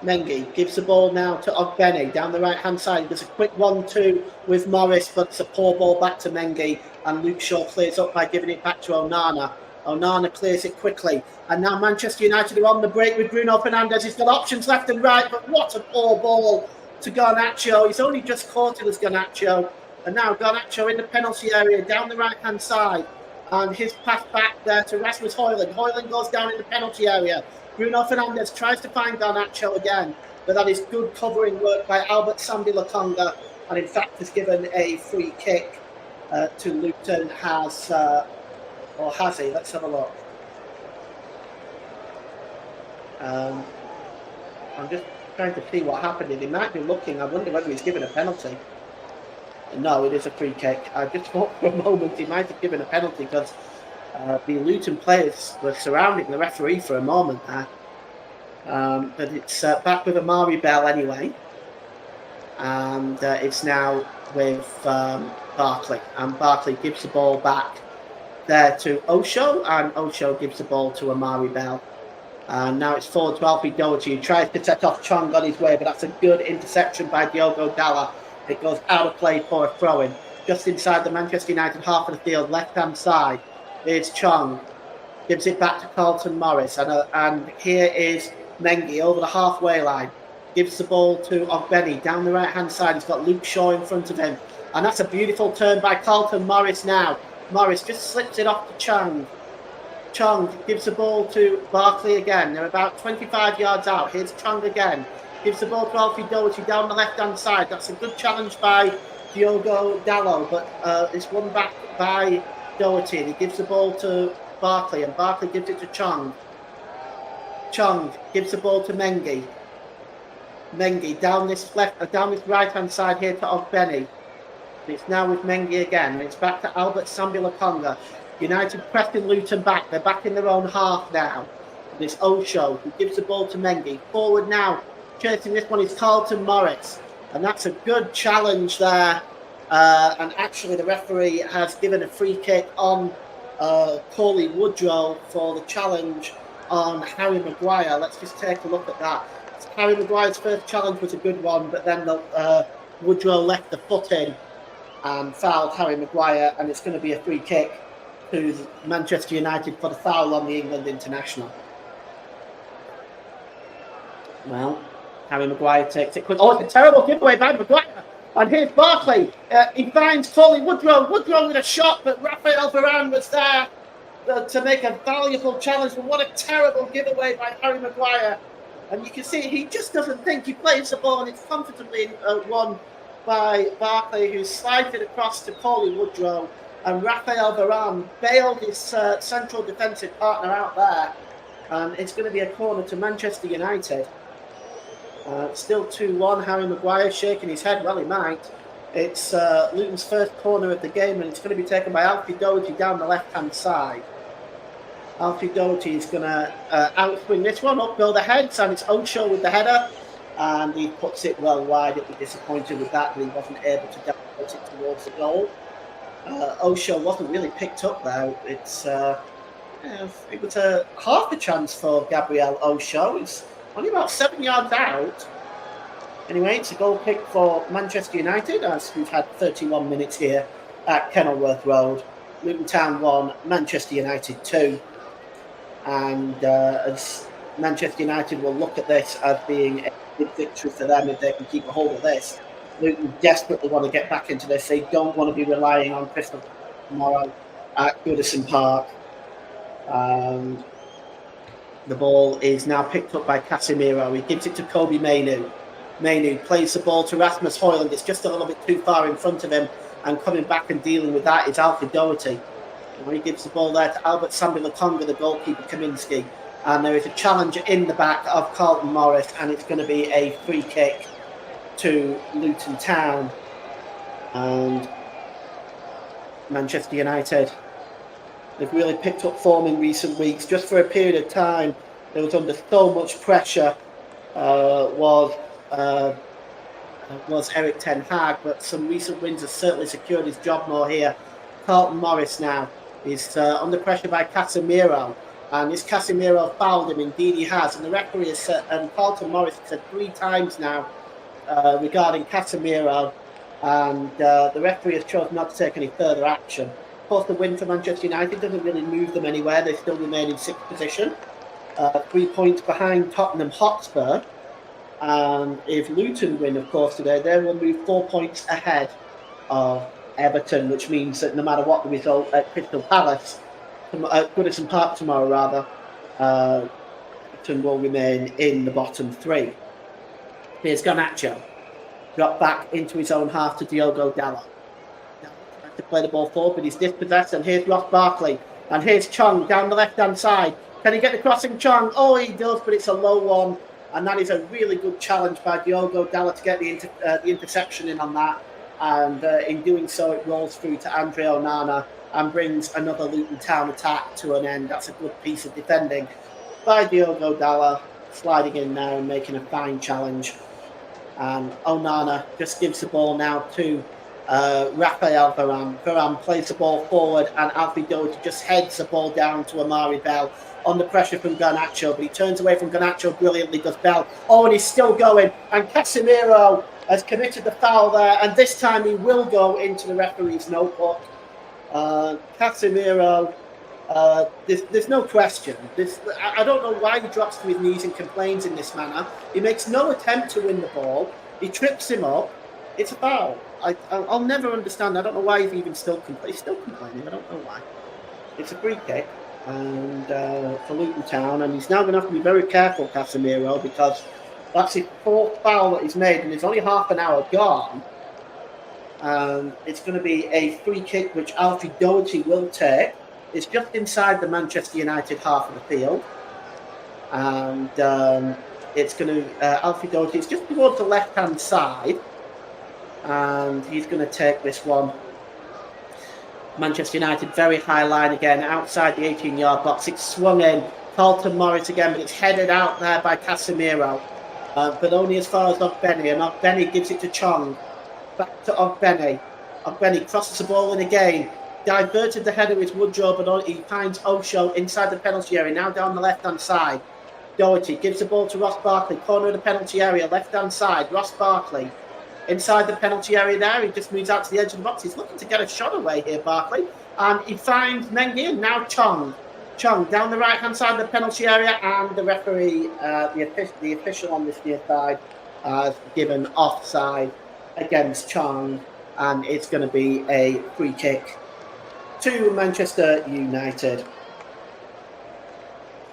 Mengi gives the ball now to Ogbeni down the right-hand side. There's a quick 1-2 with Morris, but it's a poor ball back to Mengi, and Luke Shaw clears up by giving it back to Onana. Onana clears it quickly, and now Manchester United are on the break with Bruno Fernandes. He's got options left and right, but what a poor ball to Garnacho. He's only just caught it as Garnacho. And now Garnacho in the penalty area down the right-hand side. And his pass back there to Rasmus Højlund. Højlund goes down in the penalty area. Bruno Fernandes tries to find Garnacho again. But that is good covering work by Albert Sambi Lokonga. And in fact has given a free kick to Luton. Or has he? Let's have a look. I'm just trying to see what happened. He might be looking. I wonder whether he's given a penalty. No, it is a free kick. I just thought for a moment he might have given a penalty because the Luton players were surrounding the referee for a moment there. But it's back with Amari Bell anyway. And it's now with Barkley. And Barkley gives the ball back there to Osho. And Osho gives the ball to Amari Bell. And now it's forward to Alfie Doherty, who tries to set off Chong on his way, but that's a good interception by Diogo Dalla. It goes out of play for a throw-in. Just inside the Manchester United half of the field, left-hand side, is Chong. Gives it back to Carlton Morris. And here is Mengi over the halfway line. Gives the ball to Ogbeni down the right-hand side. He's got Luke Shaw in front of him. And that's a beautiful turn by Carlton Morris now. Morris just slips it off to Chong. Chong gives the ball to Barkley again. They're about 25 yards out. Here's Chong again. Gives the ball to Alfie Doherty down the left-hand side. That's a good challenge by Diogo Dalot, but it's won back by Doherty. And he gives the ball to Barkley, and Barkley gives it to Chong. Chong gives the ball to Mengi. Mengi down this right-hand side here to Ogbeni. It's now with Mengi again. And it's back to Albert Sambi Lokonga. United pressing Luton back. They're back in their own half now. And it's Osho who gives the ball to Mengi. Forward now. Chasing this one is Carlton Morris. And that's a good challenge there. And actually the referee has given a free kick on Coley Woodrow for the challenge on Harry Maguire. Let's just take a look at that. Harry Maguire's first challenge was a good one, but then Woodrow left the foot in and fouled Harry Maguire, and it's going to be a free kick to Manchester United for the foul on the England international. Well, Harry Maguire takes it. Oh, it's a terrible giveaway by Maguire. And here's Barkley. He finds Coley Woodrow. Woodrow with a shot, but Raphael Varane was there to make a valuable challenge. But what a terrible giveaway by Harry Maguire. And you can see he just doesn't think. He plays the ball, and it's comfortably won by Barkley, who slides it across to Coley Woodrow. And Raphael Varane bailed his central defensive partner out there. And it's going to be a corner to Manchester United. Still 2-1. Harry Maguire shaking his head. Well, he might. It's Luton's first corner of the game, and it's going to be taken by Alfie Doherty down the left-hand side. Alfie Doherty is going to outswing this one, upbuild the heads, and it's Osho with the header. And he puts it well wide. He'll be disappointed with that, but he wasn't able to get it towards the goal. Osho wasn't really picked up there. It was a half a chance for Gabriel Osho. It's only about 7 yards out. Anyway, it's a goal kick for Manchester United, as we've had 31 minutes here at Kenilworth Road. Luton Town 1, Manchester United 2. And as Manchester United will look at this as being a big victory for them if they can keep a hold of this. Luton desperately want to get back into this. They don't want to be relying on Crystal tomorrow at Goodison Park. The ball is now picked up by Casemiro. He gives it to Kobe Mainoo. Mainoo plays the ball to Rasmus Højlund. It's just a little bit too far in front of him, and coming back and dealing with that is Alfie Doherty. And he gives the ball there to Albert Sambi Lokonga, the goalkeeper, Kaminsky. And there is a challenge in the back of Carlton Morris, and it's going to be a free kick to Luton Town. And Manchester United, they've really picked up form in recent weeks. Just for a period of time, they was under so much pressure, was Eric Ten Hag, but some recent wins have certainly secured his job more here. Carlton Morris now is under pressure by Casemiro, and is Casemiro fouled him? Indeed he has, and the referee has said, and Carlton Morris has said 3 times now regarding Casemiro, and the referee has chosen not to take any further action. Of course, the win for Manchester United doesn't really move them anywhere. They still remain in 6th position, 3 points behind Tottenham Hotspur. And if Luton win, of course, today, they will move 4 points ahead of Everton, which means that no matter what the result at Crystal Palace, at Goodison Park tomorrow, rather, Everton will remain in the bottom three. Here's Garnacho. Dropped back into his own half to Diogo Dalot. Tries to play the ball forward, but he's dispossessed. And here's Ross Barkley. And here's Chong down the left-hand side. Can he get the crossing, Chong? Oh, he does, but it's a low one. And that is a really good challenge by Diogo Dalot to get the interception in on that. And in doing so, it rolls through to Andre Onana and brings another Luton Town attack to an end. That's a good piece of defending by Diogo Dalot, sliding in now and making a fine challenge. And Onana just gives the ball now to Raphael Varane. Varane plays the ball forward, and Alfie Doherty just heads the ball down to Amari Bell under pressure from Garnacho, but he turns away from Garnacho brilliantly, does Bell. Oh, and he's still going, and Casemiro has committed the foul there, and this time he will go into the referee's notebook. Casemiro, there's no question. I don't know why he drops to his knees and complains in this manner. He makes no attempt to win the ball. He trips him up. It's a foul. I'll never understand. I don't know why he's even still complaining. He's still complaining. I don't know why. It's a free kick and for Luton Town, and he's now going to have to be very careful, Casemiro, because that's his fourth foul that he's made, and there's only half an hour gone. It's going to be a free kick which Alfie Doherty will take. It's just inside the Manchester United half of the field, and it's going to Alfie Doherty. It's just towards the left-hand side, and he's going to take this one. Manchester United very high line again outside the 18-yard box. It's swung in. Carlton Morris again, but it's headed out there by Casemiro, but only as far as Ogbeni, and Ogbeni gives it to Chong. Back to Ogbeni. Ogbeni crosses the ball in again. Diverted the header with Woodrow, but he finds Osho inside the penalty area, now down the left-hand side. Doherty gives the ball to Ross Barkley, corner of the penalty area, left-hand side. Ross Barkley inside the penalty area there. He just moves out to the edge of the box. He's looking to get a shot away here, Barkley. And he finds Mengi, and now Chong. Chong down the right-hand side of the penalty area, and the referee, the official on this near side, has given offside against Chong, and it's going to be a free kick to Manchester United.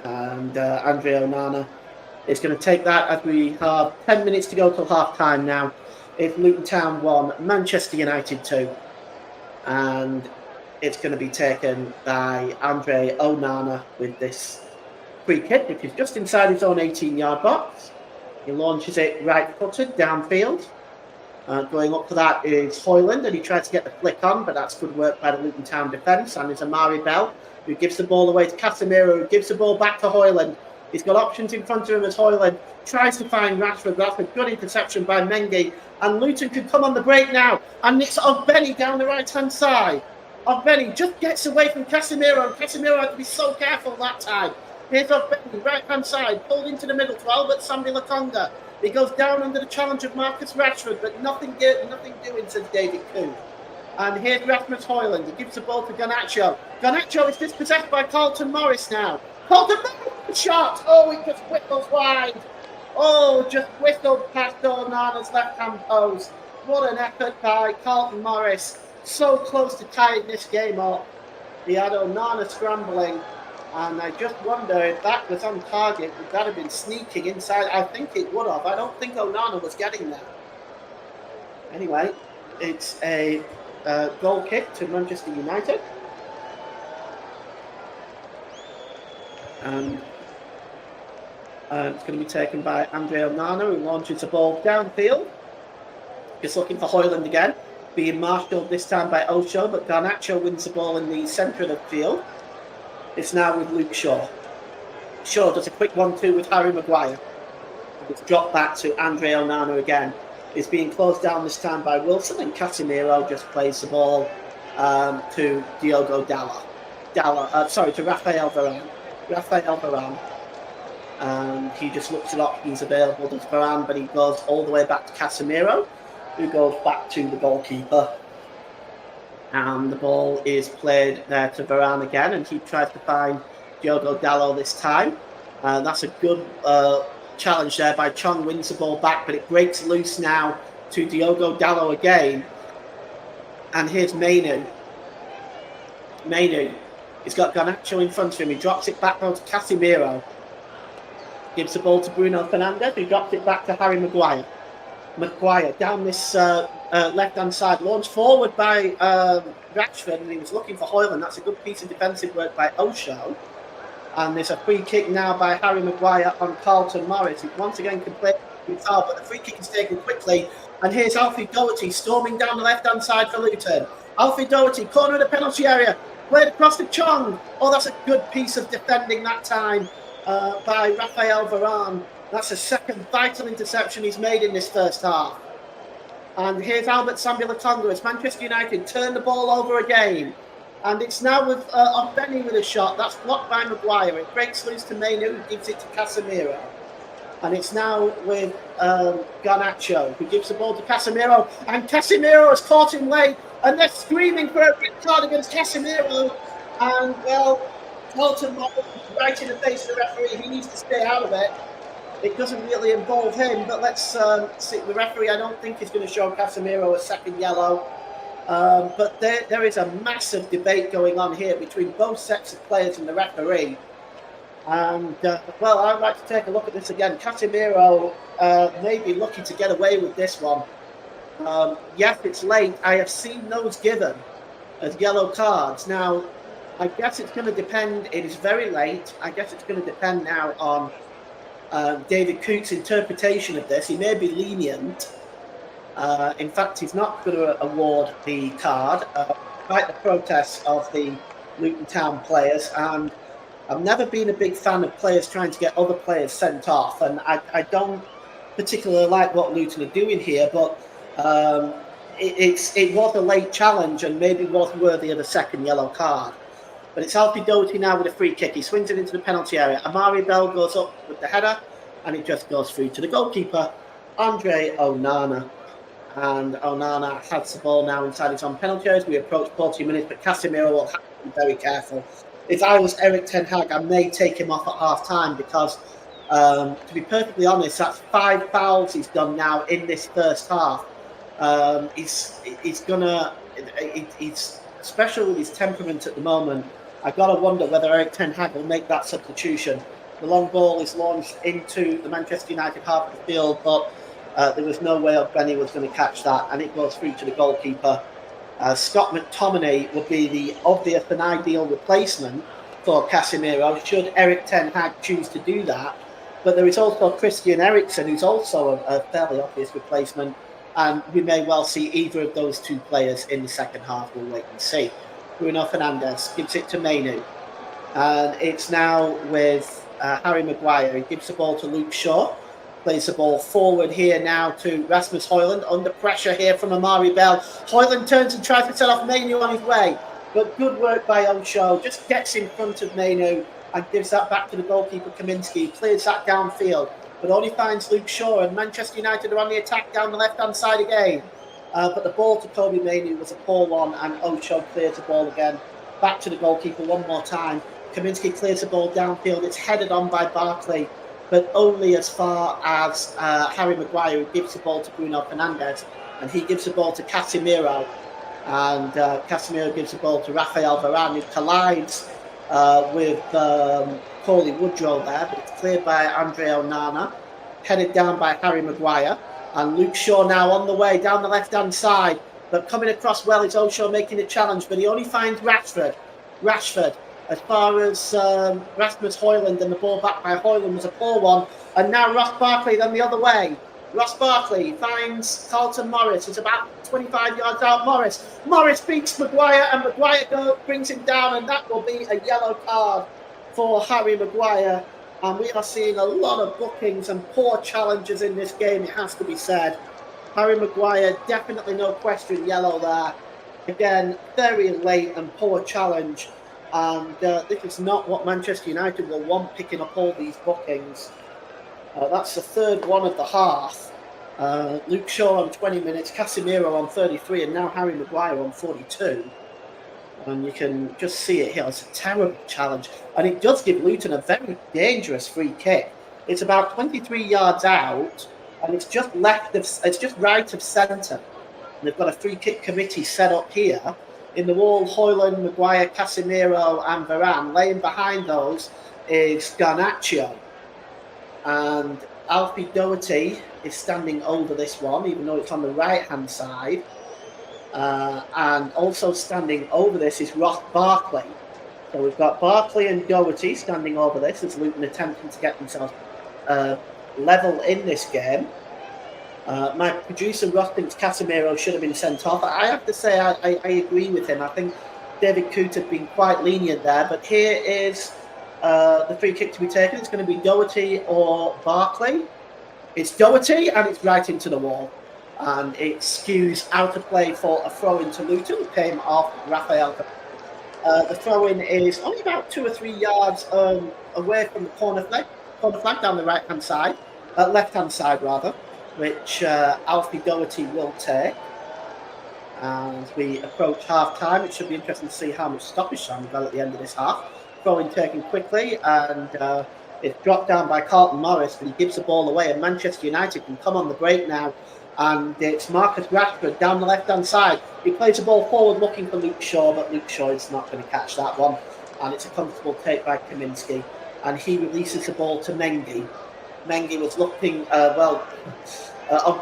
And Andre Onana is going to take that as we have 10 minutes to go till half-time now. It's Luton Town 1, Manchester United 2. And it's going to be taken by Andre Onana with this free kick, which is just inside his own 18-yard box. He launches it right-footed downfield. Going up to that is Hoyland, and he tries to get the flick on, but that's good work by the Luton Town defence. And it's Amari Bell, who gives the ball away to Casemiro, who gives the ball back to Hoyland. He's got options in front of him as Hoyland tries to find Rashford. That's a good interception by Mengi. And Luton could come on the break now. And it's Ogbeni down the right-hand side. Ogbeni just gets away from Casemiro, and Casemiro had to be so careful that time. Here's Ogbeni, right-hand side, pulled into the middle to Albert Sambi Lokonga. He goes down under the challenge of Marcus Rashford, but nothing doing, says David Coon. And here's Rasmus Hoyland. He gives the ball to Garnacho. Garnacho is dispossessed by Carlton Morris now. Carlton Morris shot. Oh, it just whistles wide. Oh, just whistled past Onana's left-hand post. What an effort by Carlton Morris. So close to tying this game up. He had Onana scrambling. And I just wonder if that was on target, would that have been sneaking inside? I think it would have. I don't think Onana was getting there. Anyway, it's a goal kick to Manchester United. And it's going to be taken by Andre Onana, who launches the ball downfield. Just looking for Hoyland again. Being marshalled this time by Osho, but Garnacho wins the ball in the centre of the field. It's now with Luke Shaw. Shaw does a quick 1-2 with Harry Maguire. It's dropped back to Andre Onana again. It's being closed down this time by Wilson, and Casemiro just plays the ball to Diogo Dalot. To Raphael Varane. And he just looks at options available to Varane, but he goes all the way back to Casemiro, who goes back to the goalkeeper. And the ball is played there to Varane again, and he tries to find Diogo Dalot this time. That's a good challenge there by Chong, wins the ball back, but it breaks loose now to Diogo Dallo again. And here's Mainu. He's got Garnacho in front of him. He drops it back down to Casemiro. Gives the ball to Bruno Fernandes, who drops it back to Harry Maguire. Maguire down this left-hand side, launched forward by Rashford, and he was looking for Højlund. That's a good piece of defensive work by Osho. And there's a free kick now by Harry Maguire on Carlton Morris. He once again can play with foul, but the free kick is taken quickly. And here's Alfie Doherty storming down the left-hand side for Luton. Alfie Doherty, corner of the penalty area, played across to Chong. Oh, that's a good piece of defending that time by Rafael Varane. That's the second vital interception he's made in this first half. And here's Albert Sambi-Lokonga as Manchester United turn the ball over again. And it's now with Benny with a shot. That's blocked by Maguire. It breaks loose to Mainu, who gives it to Casemiro. And it's now with Garnacho, who gives the ball to Casemiro. And Casemiro has caught him late. And they're screaming for a red card against Casemiro. And, well, Carlton Morris is right in the face of the referee. He needs to stay out of it. It doesn't really involve him, but let's see. The referee, I don't think, is going to show Casemiro a second yellow. But there is a massive debate going on here between both sets of players and the referee. And, well, I'd like to take a look at this again. Casemiro may be lucky to get away with this one. Yes, it's late. I have seen those given as yellow cards. Now, I guess it's going to depend. It is very late. I guess it's going to depend now on David Coote's interpretation of this. He may be lenient. In fact, he's not going to award the card, despite the protests of the Luton Town players. And I've never been a big fan of players trying to get other players sent off. And I don't particularly like what Luton are doing here, but it was a late challenge and maybe was worthy of a second yellow card. But it's Alfie Doherty now with a free kick. He swings it into the penalty area. Amari Bell goes up with the header, and it just goes through to the goalkeeper, Andre Onana. And Onana has the ball now inside his own penalty area as we approach 40 minutes, but Casemiro will have to be very careful. If I was Eric Ten Hag, I may take him off at half-time because, to be perfectly honest, that's 5 fouls he's done now in this first half. He's especially with his temperament at the moment, I've got to wonder whether Eric Ten Hag will make that substitution. The long ball is launched into the Manchester United half of the field, but there was no way Benny was going to catch that, and it goes through to the goalkeeper. Scott McTominay would be the obvious and ideal replacement for Casemiro, should Eric Ten Hag choose to do that. But there is also Christian Eriksen, who's also a fairly obvious replacement, and we may well see either of those two players in the second half. We'll wait and see. Bruno Fernandes gives it to Mainu. And it's now with Harry Maguire. He gives the ball to Luke Shaw. Plays the ball forward here now to Rasmus Højlund. Under pressure here from Amari Bell. Højlund turns and tries to set off Mainu on his way. But good work by Osho. Just gets in front of Mainu and gives that back to the goalkeeper, Kaminski. Clears that downfield. But only finds Luke Shaw, and Manchester United are on the attack down the left-hand side again. But the ball to Kobe Mainu was a poor one, and Osho clears the ball again. Back to the goalkeeper one more time. Kaminski clears the ball downfield. It's headed on by Barkley, but only as far as Harry Maguire, who gives the ball to Bruno Fernandes, and he gives the ball to Casemiro. And Casemiro gives the ball to Rafael Varane, who collides with Paulie Woodrow there, but it's cleared by Andre Onana, headed down by Harry Maguire, and Luke Shaw now on the way down the left-hand side, but coming across well is Osho making a challenge, but he only finds Rashford. As far as Rasmus Højlund, and the ball back by Højlund was a poor one, and now Ross Barkley then the other way. Ross Barkley finds Carlton Morris. It's about 25 yards out. Morris beats Maguire, and Maguire brings him down, and that will be a yellow card for Harry Maguire. And we are seeing a lot of bookings and poor challenges in this game, it has to be said. Harry Maguire, definitely no question, yellow there. Again, very late and poor challenge. And this is not what Manchester United will want, picking up all these bookings. That's the third one of the half. Luke Shaw on 20 minutes, Casemiro on 33, and now Harry Maguire on 42. And you can just see it here. It's a terrible challenge. And it does give Luton a very dangerous free kick. It's about 23 yards out, and it's just right of centre. And they've got a free kick committee set up here. In the wall, Hoyland, Maguire, Casemiro, and Varane. Laying behind those is Garnacho. And Alfie Doherty is standing over this one, even though it's on the right-hand side. And also standing over this is Ross Barkley. So we've got Barkley and Doherty standing over this as Luton attempting to get themselves level in this game. My producer Ross thinks Casemiro should have been sent off. I have to say I agree with him. I think David Coote had been quite lenient there. But here is the free kick to be taken. It's going to be Doherty or Barkley. It's Doherty, and it's right into the wall. And it skews out of play for a throw into Luton. It came off Raphael. The throw-in is only about 2 or 3 yards away from the corner flag down the right-hand side, left-hand side rather, which Alfie Doherty will take. As we approach half-time, it should be interesting to see how much stoppage time we've got at the end of this half. Throw-in taken quickly, and it's dropped down by Carlton Morris, but he gives the ball away, and Manchester United can come on the break now. And it's Marcus Rashford down the left-hand side. He plays the ball forward looking for Luke Shaw, but Luke Shaw is not going to catch that one. And it's a comfortable take by Kaminski. And he releases the ball to Mengi. Mengi was looking,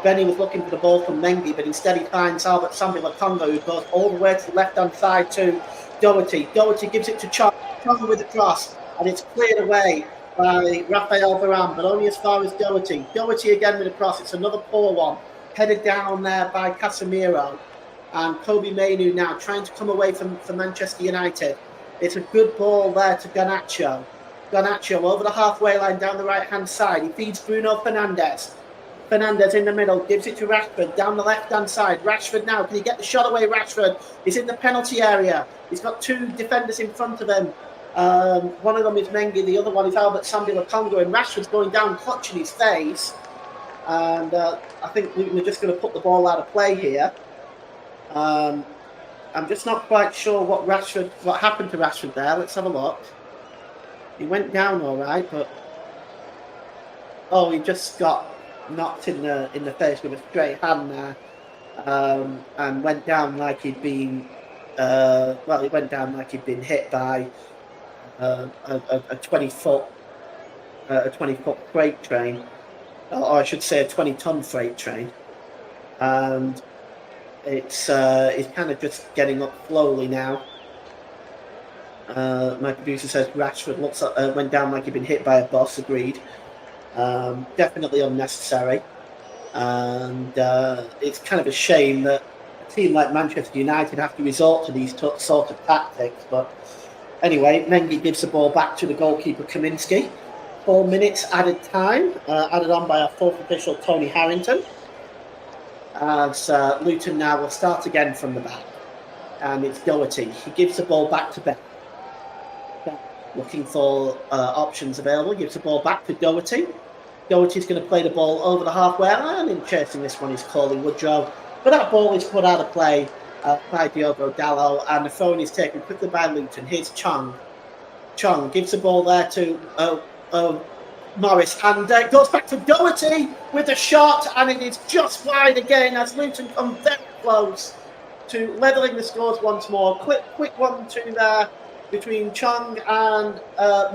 Benny was looking for the ball from Mengi, but instead he finds Albert Sambi Congo, who goes all the way to the left-hand side to Doherty. Doherty gives it to Chong. Chong with the cross, and it's cleared away by Raphael Varane, but only as far as Doherty. Doherty again with a cross. It's another poor one. Headed down there by Casemiro, and Kobe Mainu now trying to come away from Manchester United. It's a good ball there to Garnacho. Garnacho over the halfway line down the right-hand side. He feeds Bruno Fernandes. Fernandes in the middle, gives it to Rashford down the left-hand side. Rashford now, can he get the shot away? Rashford is in the penalty area. He's got 2 defenders in front of him. One of them is Mengi, the other one is Albert Sambi Congo, and Rashford's going down, clutching his face. And I think we're just going to put the ball out of play here. I'm just not quite sure what happened to Rashford there. Let's have a look. He went down all right, but he just got knocked in the face with a straight hand there, and went down like he'd been. He went down like he'd been hit by a 20-foot freight train. Or I should say a 20-ton freight train, and it's kind of just getting up slowly now. My producer says Rashford went down like he'd been hit by a bus. Agreed. Definitely unnecessary, and it's kind of a shame that a team like Manchester United have to resort to these sort of tactics. But anyway, Mengi gives the ball back to the goalkeeper Kaminski. 4 minutes added time, added on by our 4th official, Tony Harrington. As Luton now will start again from the back. And it's Doherty. He gives the ball back to Ben. Looking for options available. Gives the ball back to Doherty. Doherty's going to play the ball over the halfway line. And chasing this one is Coley Woodrow. But that ball is put out of play by Diogo Dalot. And the throw is taken quickly by Luton. Here's Chong. Chong gives the ball there to Morris, and goes back to Doherty with a shot, and it is just wide again as Luton come very close to levelling the scores once more. Quick 1-2 there between Chong and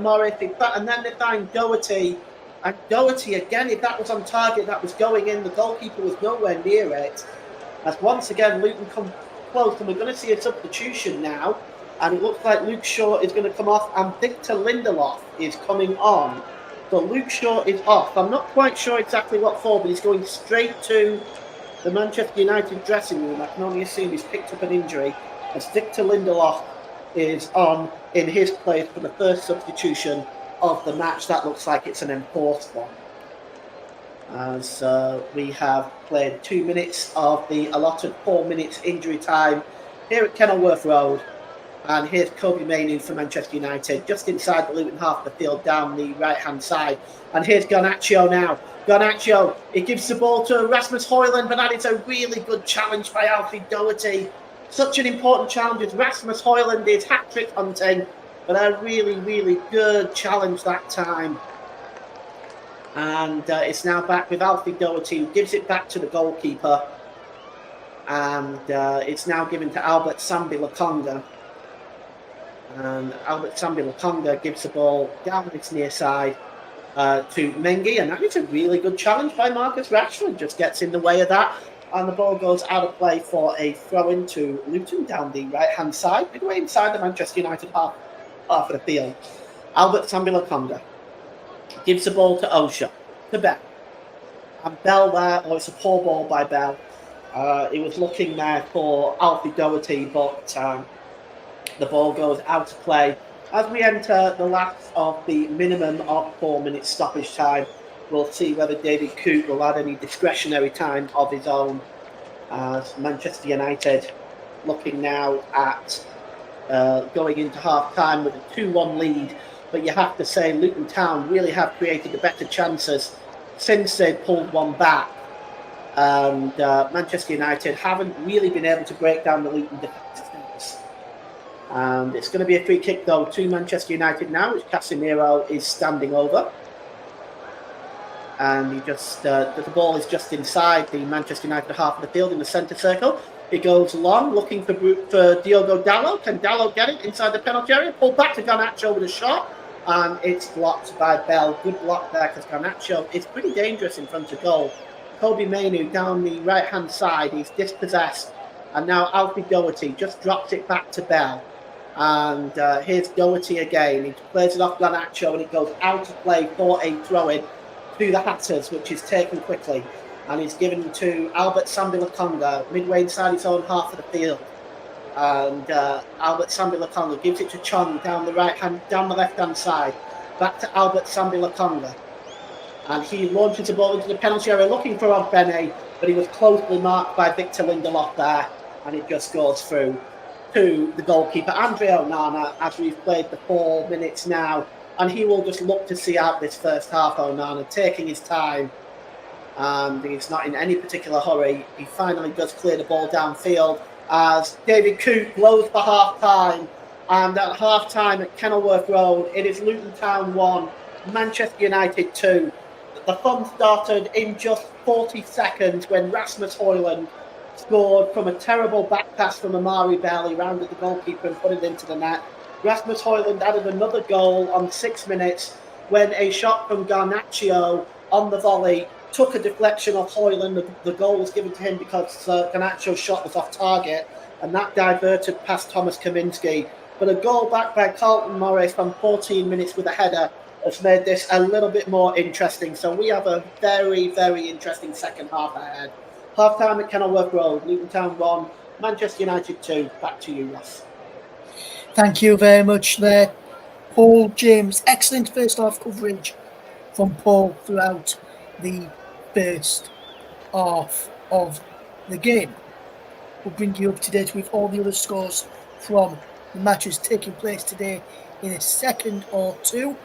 Morris, and then they find Doherty, and Doherty again, if that was on target, that was going in. The goalkeeper was nowhere near it. As once again Luton come close, and we're going to see a substitution now. And it looks like Luke Shaw is going to come off, and Victor Lindelof is coming on. So Luke Shaw is off. I'm not quite sure exactly what for, but he's going straight to the Manchester United dressing room. I can only assume he's picked up an injury, as Victor Lindelof is on in his place for the first substitution of the match. That looks like it's an enforced one. As we have played 2 minutes of the allotted 4 minutes injury time here at Kenilworth Road. And here's Kobe Mainu for Manchester United, just inside the Luton half of the field, down the right-hand side. And here's Garnacho now. Garnacho, he gives the ball to Rasmus Højlund, but that is a really good challenge by Alfie Doherty. Such an important challenge as Rasmus Højlund is hat-trick hunting, but a really, really good challenge that time. And it's now back with Alfie Doherty, who gives it back to the goalkeeper. And it's now given to Albert Sambi-Lokonga. And Albert Sambi-Lokonga gives the ball down its near side to Mengi. And that is a really good challenge by Marcus Rashford. Just gets in the way of that. And the ball goes out of play for a throw-in to Luton down the right-hand side, midway inside the Manchester United half of the field. Albert Sambi-Lokonga gives the ball to Osha, to Bell. And Bell there, it's a poor ball by Bell. He was looking there for Alfie Doherty, but the ball goes out of play. As we enter the last of the minimum of 4 minutes stoppage time, we'll see whether David Coote will add any discretionary time of his own, as Manchester United looking now at going into half-time with a 2-1 lead. But you have to say Luton Town really have created the better chances since they pulled one back. And Manchester United haven't really been able to break down the Luton defence. And it's going to be a free kick, though, to Manchester United now, which Casemiro is standing over. And he just the ball is just inside the Manchester United half of the field in the centre circle. He goes long, looking for Diogo Dalot. Can Dalot get it inside the penalty area? Pulled back to Garnacho with a shot. And it's blocked by Bell. Good block there, because Garnacho is pretty dangerous in front of goal. Kobe Mainu down the right-hand side. He's dispossessed. And now Alfie Doherty just drops it back to Bell. And here's Doherty again. He plays it off Garnacho, and it goes out of play for a throw-in to the Hatters, which is taken quickly. And he's given to Albert Sambi-Lokonga, midway inside his own half of the field. And Albert Sambi-Lokonga gives it to Chong down the left-hand side. Back to Albert Sambi-Lokonga. And he launches the ball into the penalty area looking for Ogbene, but he was closely marked by Victor Lindelof there. And it just goes through to the goalkeeper, Andre Onana, as we've played the 4 minutes now. And he will just look to see out this first half, Onana, taking his time. And he's not in any particular hurry. He finally does clear the ball downfield as David Coote blows for half-time. And at half-time at Kenilworth Road, it is Luton Town 1, Manchester United 2. The fun started in just 40 seconds when Rasmus Højlund scored from a terrible back pass from Amari Bell. He rounded the goalkeeper and put it into the net. Rasmus Højlund added another goal on 6 minutes when a shot from Garnacho on the volley took a deflection off Højlund. The goal was given to him because Garnacho's shot was off target, and that diverted past Thomas Kaminski. But a goal back by Carlton Morris from 14 minutes with a header has made this a little bit more interesting. So we have a very, very interesting second half ahead. Half-time at Kenilworth Road, Luton Town 1, Manchester United 2. Back to you, Ross. Thank you very much there, Paul James. Excellent first half coverage from Paul throughout the first half of the game. We'll bring you up to date with all the other scores from the matches taking place today in a second or two.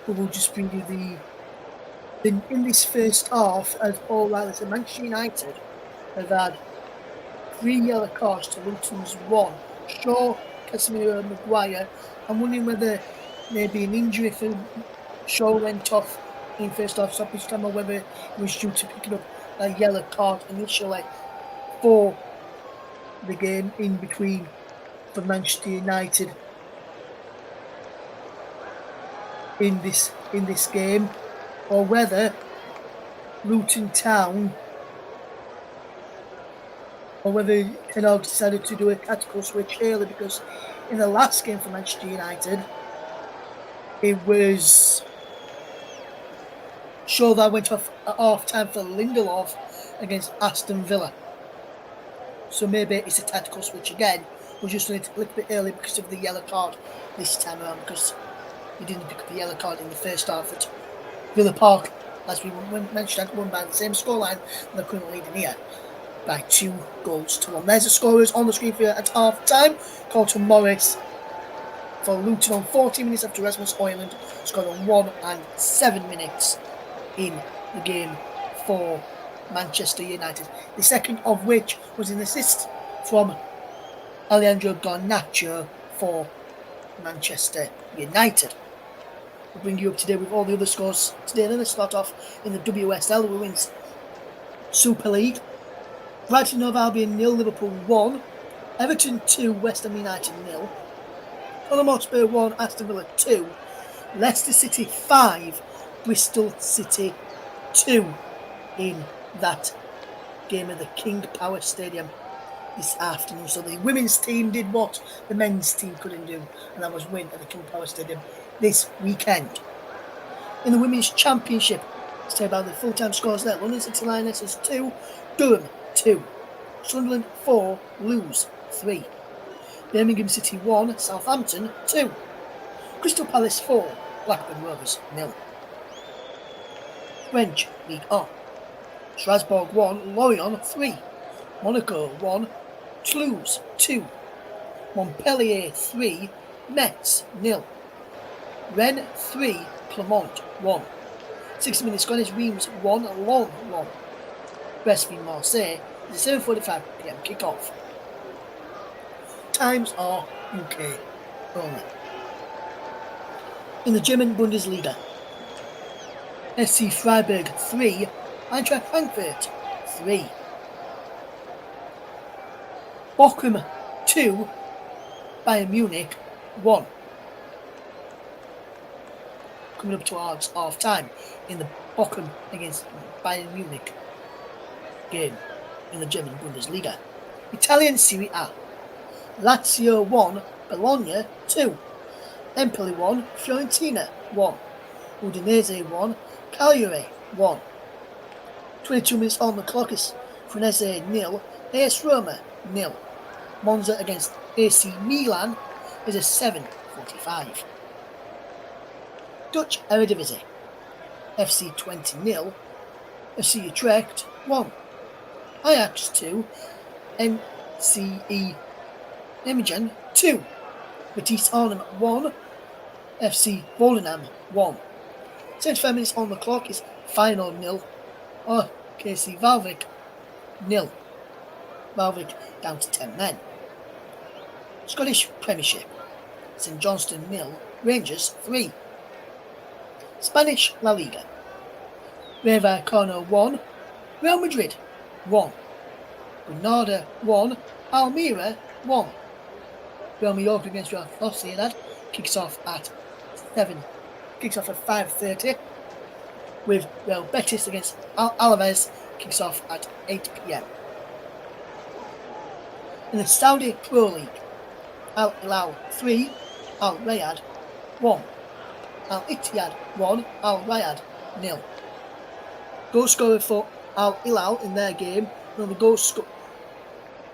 But we'll just bring you in this first half, as Paul rightly said, Manchester United have had 3 yellow cards to Luton's 1. Shaw, Casemiro and Maguire. I'm wondering whether maybe an injury for Shaw went off in first half stoppage time, or whether he was due to picking up a yellow card initially for the game in between for Manchester United in this game, or whether Luton Town, or whether Tenag decided to do a tactical switch early, because in the last game for Manchester United, it was Shaw that went off at half-time for Lindelof against Aston Villa. So maybe it's a tactical switch again. We're just doing it a little bit early because of the yellow card this time around, because we didn't pick up the yellow card in the first half at Villa Park, as we mentioned, won by the same scoreline, and they're currently leading here by 2-1. There's the scorers on the screen for you at half-time. Carlton Morris for Luton on 14 minutes after Rasmus Højlund scored on 1 and 7 minutes in the game for Manchester United. The second of which was an assist from Alejandro Garnacho for Manchester United. We'll bring you up to date with all the other scores today. Then let's start off in the WSL Women's Super League. Brighton Hove Albion 0, Liverpool 1, Everton 2, West Ham United 0, Tottenham Hotspur 1, Aston Villa 2, Leicester City 5, Bristol City 2 in that game at the King Power Stadium this afternoon. So the women's team did what the men's team couldn't do, and that was win at the King Power Stadium this weekend. In the Women's Championship, let's tell about the full-time scores there. London City Lionesses 2, Durham 2, Sunderland 4, Lewes 3, Birmingham City 1, Southampton 2, Crystal Palace 4, Blackburn Rovers 0. French League 1, Strasbourg 1, Lorient 3, Monaco 1, Toulouse 2, Montpellier 3, Metz 0, Rennes 3, Clermont 1. 60 minutes gone is Reims 1, Lyon 1. Brest v Marseille is a 7:45 p.m. kickoff. Times are UK only. In the German Bundesliga, SC Freiburg 3, Eintracht Frankfurt 3. Bochum 2, Bayern Munich 1. Coming up towards half time in the Bochum against Bayern Munich game in the German Bundesliga. Italian Serie A, Lazio 1, Bologna 2, Empoli 1, Fiorentina 1, Udinese 1, Cagliari 1. 22 minutes on the clock is Frenese 0, AS Roma 0. Monza against AC Milan is a 7:45. Dutch Eredivisie, FC Twente 0, FC Utrecht 1, Ajax 2, NCE Nijmegen 2, Betis Arnhem 1, FC Volendam 1. 75 minutes on the clock is Feyenoord 0, KC Valvik 0. Valvik down to 10 men. Scottish Premiership, St Johnstone 0, Rangers 3. Spanish La Liga, Rayo Vallecano 1, Real Madrid 1, Granada 1, Almeria 1. Real Mallorca against Real Sociedad kicks off at 5:30, with Real Betis against Alaves kicks off at 8 p.m. In the Saudi Pro League, Al Hilal 3, Al Riyadh 1. Al Ittihad 1, Al Riyadh 0. Goal scorer for Al Hilal in their game, one of the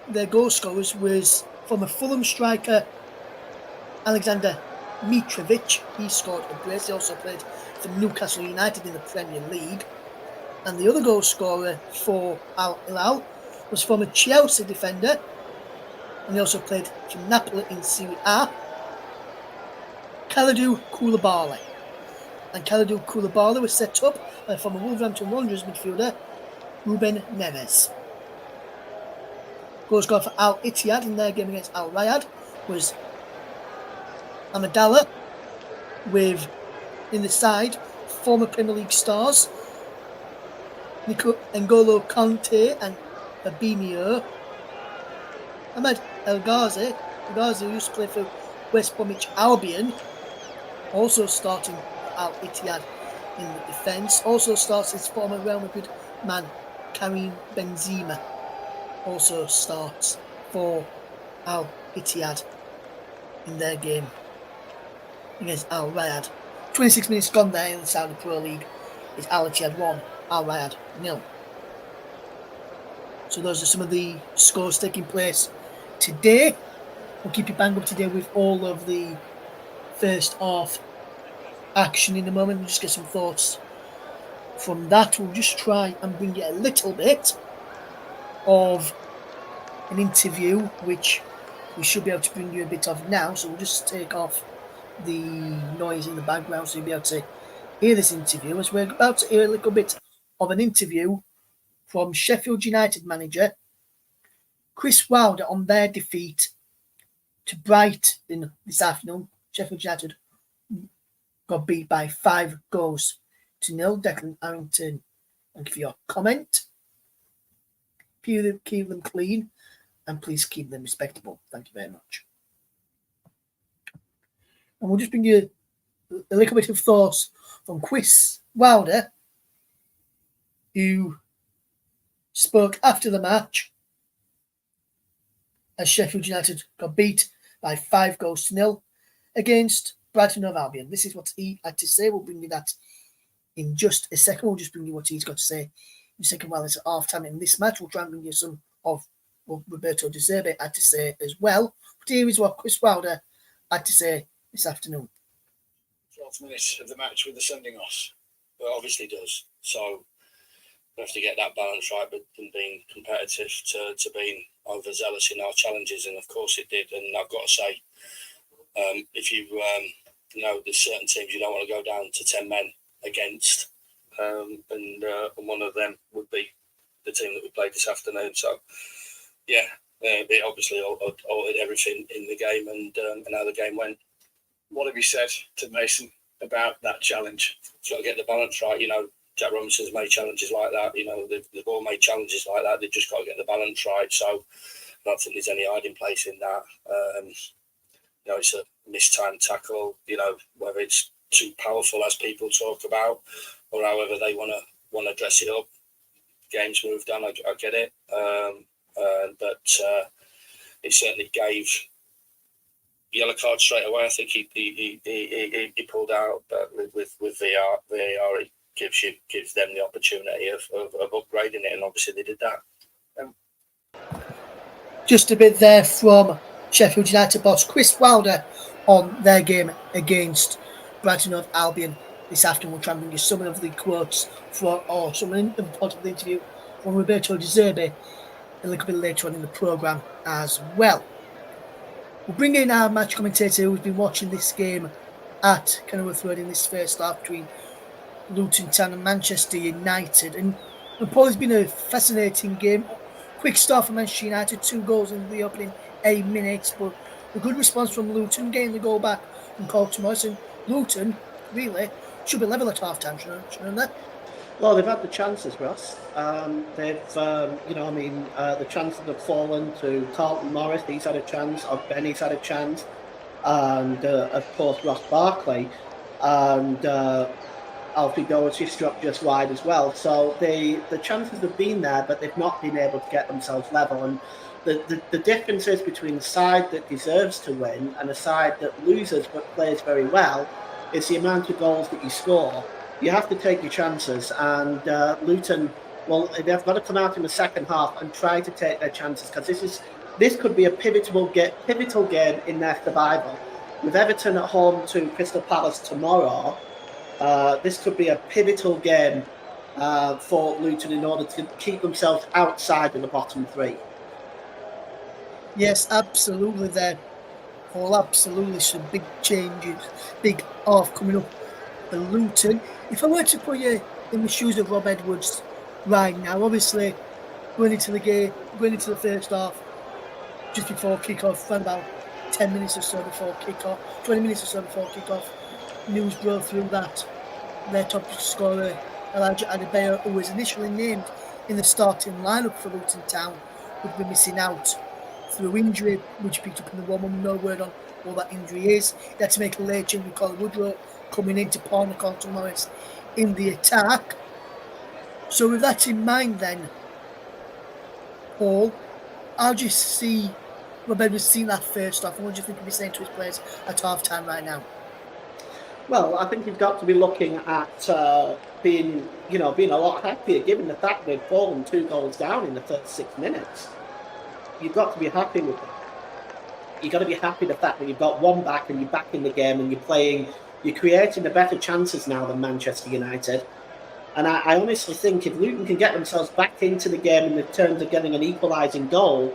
their goal scorers was former Fulham striker Alexander Mitrovic. He scored a brace. He also played for Newcastle United in the Premier League. And the other goal scorer for Al Hilal was former Chelsea defender, and he also played for Napoli in Serie A, Kalidou Koulibaly. And Kalidou Koulibaly was set up by former Wolverhampton Wanderers midfielder Ruben Neves. Goal scorer for Al Ittihad in their game against Al Riyadh was Amadallah, with in the side former Premier League stars N'Golo Kante and Fabinho. Ahmed El Ghazi, who used to play for West Bromwich Albion, also starting for Al Ittihad in the defence. Also starts his former Real Madrid man Karim Benzema. Also starts for Al Ittihad in their game against Al Riyadh. 26 minutes gone there in the Saudi Pro League. It's Al Ittihad 1, Al Riyadh 0. So those are some of the scores taking place today. We'll keep you bang up to date with all of the first half action in a moment. We'll just get some thoughts from that. We'll just try and bring you a little bit of an interview, which we should be able to bring you a bit of now. So we'll just take off the noise in the background so you'll be able to hear this interview, as we're about to hear a little bit of an interview from Sheffield United manager Chris Wilder on their defeat to Brighton this afternoon. Sheffield United got beat by 5 goals to nil. Declan Arrington, thank you for your comment. Keep them clean, and please keep them respectable. Thank you very much. And we'll just bring you a little bit of thoughts from Chris Wilder, who spoke after the match as Sheffield United got beat by 5 goals to nil against Brighton of Albion. This is what he had to say. We'll bring you that in just a second. We'll just bring you what he's got to say in a second while it's at half time in this match. We'll try and bring you some of what Roberto De Zerbi had to say as well. But here is what Chris Wilder had to say this afternoon. 12 minutes of the match with the sending off. It obviously does. So we have to get that balance right, but from being competitive to being overzealous in our challenges, and of course it did. And I've got to say, if you there's certain teams you don't want to go down to 10 men against, and one of them would be the team that we played this afternoon. So yeah, it obviously altered everything in the game and how the game went. What have you said to Mason about that challenge? You've got to get the balance right. Jack Robinson's made challenges like that. They've all made challenges like that. They've just got to get the balance right. So I don't think there's any hiding place in that. It's a mistimed tackle. Whether it's too powerful as people talk about, or however they want to dress it up. Game's moved on. I get it, but it certainly gave yellow card straight away. I think he pulled out, but with VAR, it gives them the opportunity of upgrading it, and obviously they did that. Just a bit there from Sheffield United boss Chris Wilder on their game against Brighton of Albion this afternoon. We'll try and bring you some of the quotes or some important of the interview from Roberto De Zerbi a little bit later on in the programme as well. We'll bring in our match commentator who's been watching this game at Kenilworth Road in this first half between Luton Town and Manchester United. And Paul, it's been a fascinating game. Quick start for Manchester United, 2 goals in the opening 8 minutes, but a good response from Luton, getting the goal back from Colton Morris. And Luton, really, should be level at half time, shouldn't they? Well, they've had the chances, Ross. The chances have fallen to Carlton Morris. He's had a chance. Benny's had a chance. And, of course, Ross Barkley. And Alfie Doherty struck just wide as well. So the chances have been there, but they've not been able to get themselves level. And the difference is between the side that deserves to win and a side that loses but plays very well is the amount of goals that you score. You have to take your chances, and Luton, well, they've got to come out in the second half and try to take their chances, because this could be a pivotal game in their survival. With Everton at home to Crystal Palace tomorrow, this could be a pivotal game for Luton in order to keep themselves outside of the bottom 3. Yes, absolutely there. Paul, absolutely some big changes, big off coming up for Luton. If I were to put you in the shoes of Rob Edwards right now, obviously going into the first half, just before kick-off, around about 10 minutes or so before kick-off, 20 minutes or so before kick-off, news broke through that their top scorer, Elijah Adebayo, who was initially named in the starting lineup for Luton Town, would be missing out through injury, which picked up in the warm-up. No word on what that injury is. They had to make a late change with Colin Woodrow coming in to pawn Colton Morris in the attack. So with that in mind then, Paul, how do you see Rob Edwards seeing that first off, and what do you think he'll be saying to his players at half-time right now? Well, I think you've got to be looking at being a lot happier, given the fact they've fallen 2 goals down in the first 6 minutes. You've got to be happy with that. You've got to be happy with the fact that you've got 1 back and you're back in the game and you're creating the better chances now than Manchester United. And I honestly think if Luton can get themselves back into the game in terms of getting an equalising goal,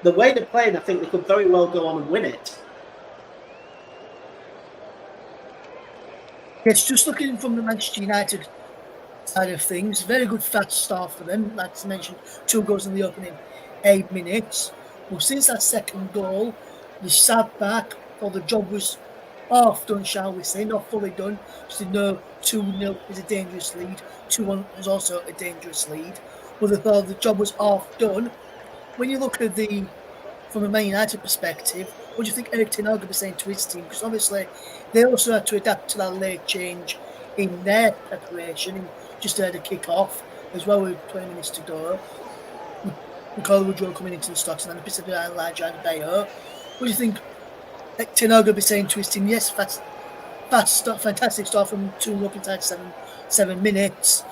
the way they're playing, I think they could very well go on and win it. Yes, just looking from the Manchester United side of things, very good fast start for them. Like I mentioned, 2 goals in the opening 8 minutes. Well, since that second goal, they sat back, or the job was half done, shall we say, not fully done. Just to know 2-0 is a dangerous lead, 2-1 is also a dangerous lead. But I thought the job was half done. When you look at from a Man United perspective, what do you think Eric Ten Hag will be saying to his team? Because obviously they also had to adapt to that late change in their preparation, and just had a kick off as well with 20 minutes to go. Nicola Woodrow coming into the stocks and then the Pacific Island Elijah and Bayo. What do you think Ten Hag will be saying to his team? Yes, fantastic start from 2 up inside 7 minutes.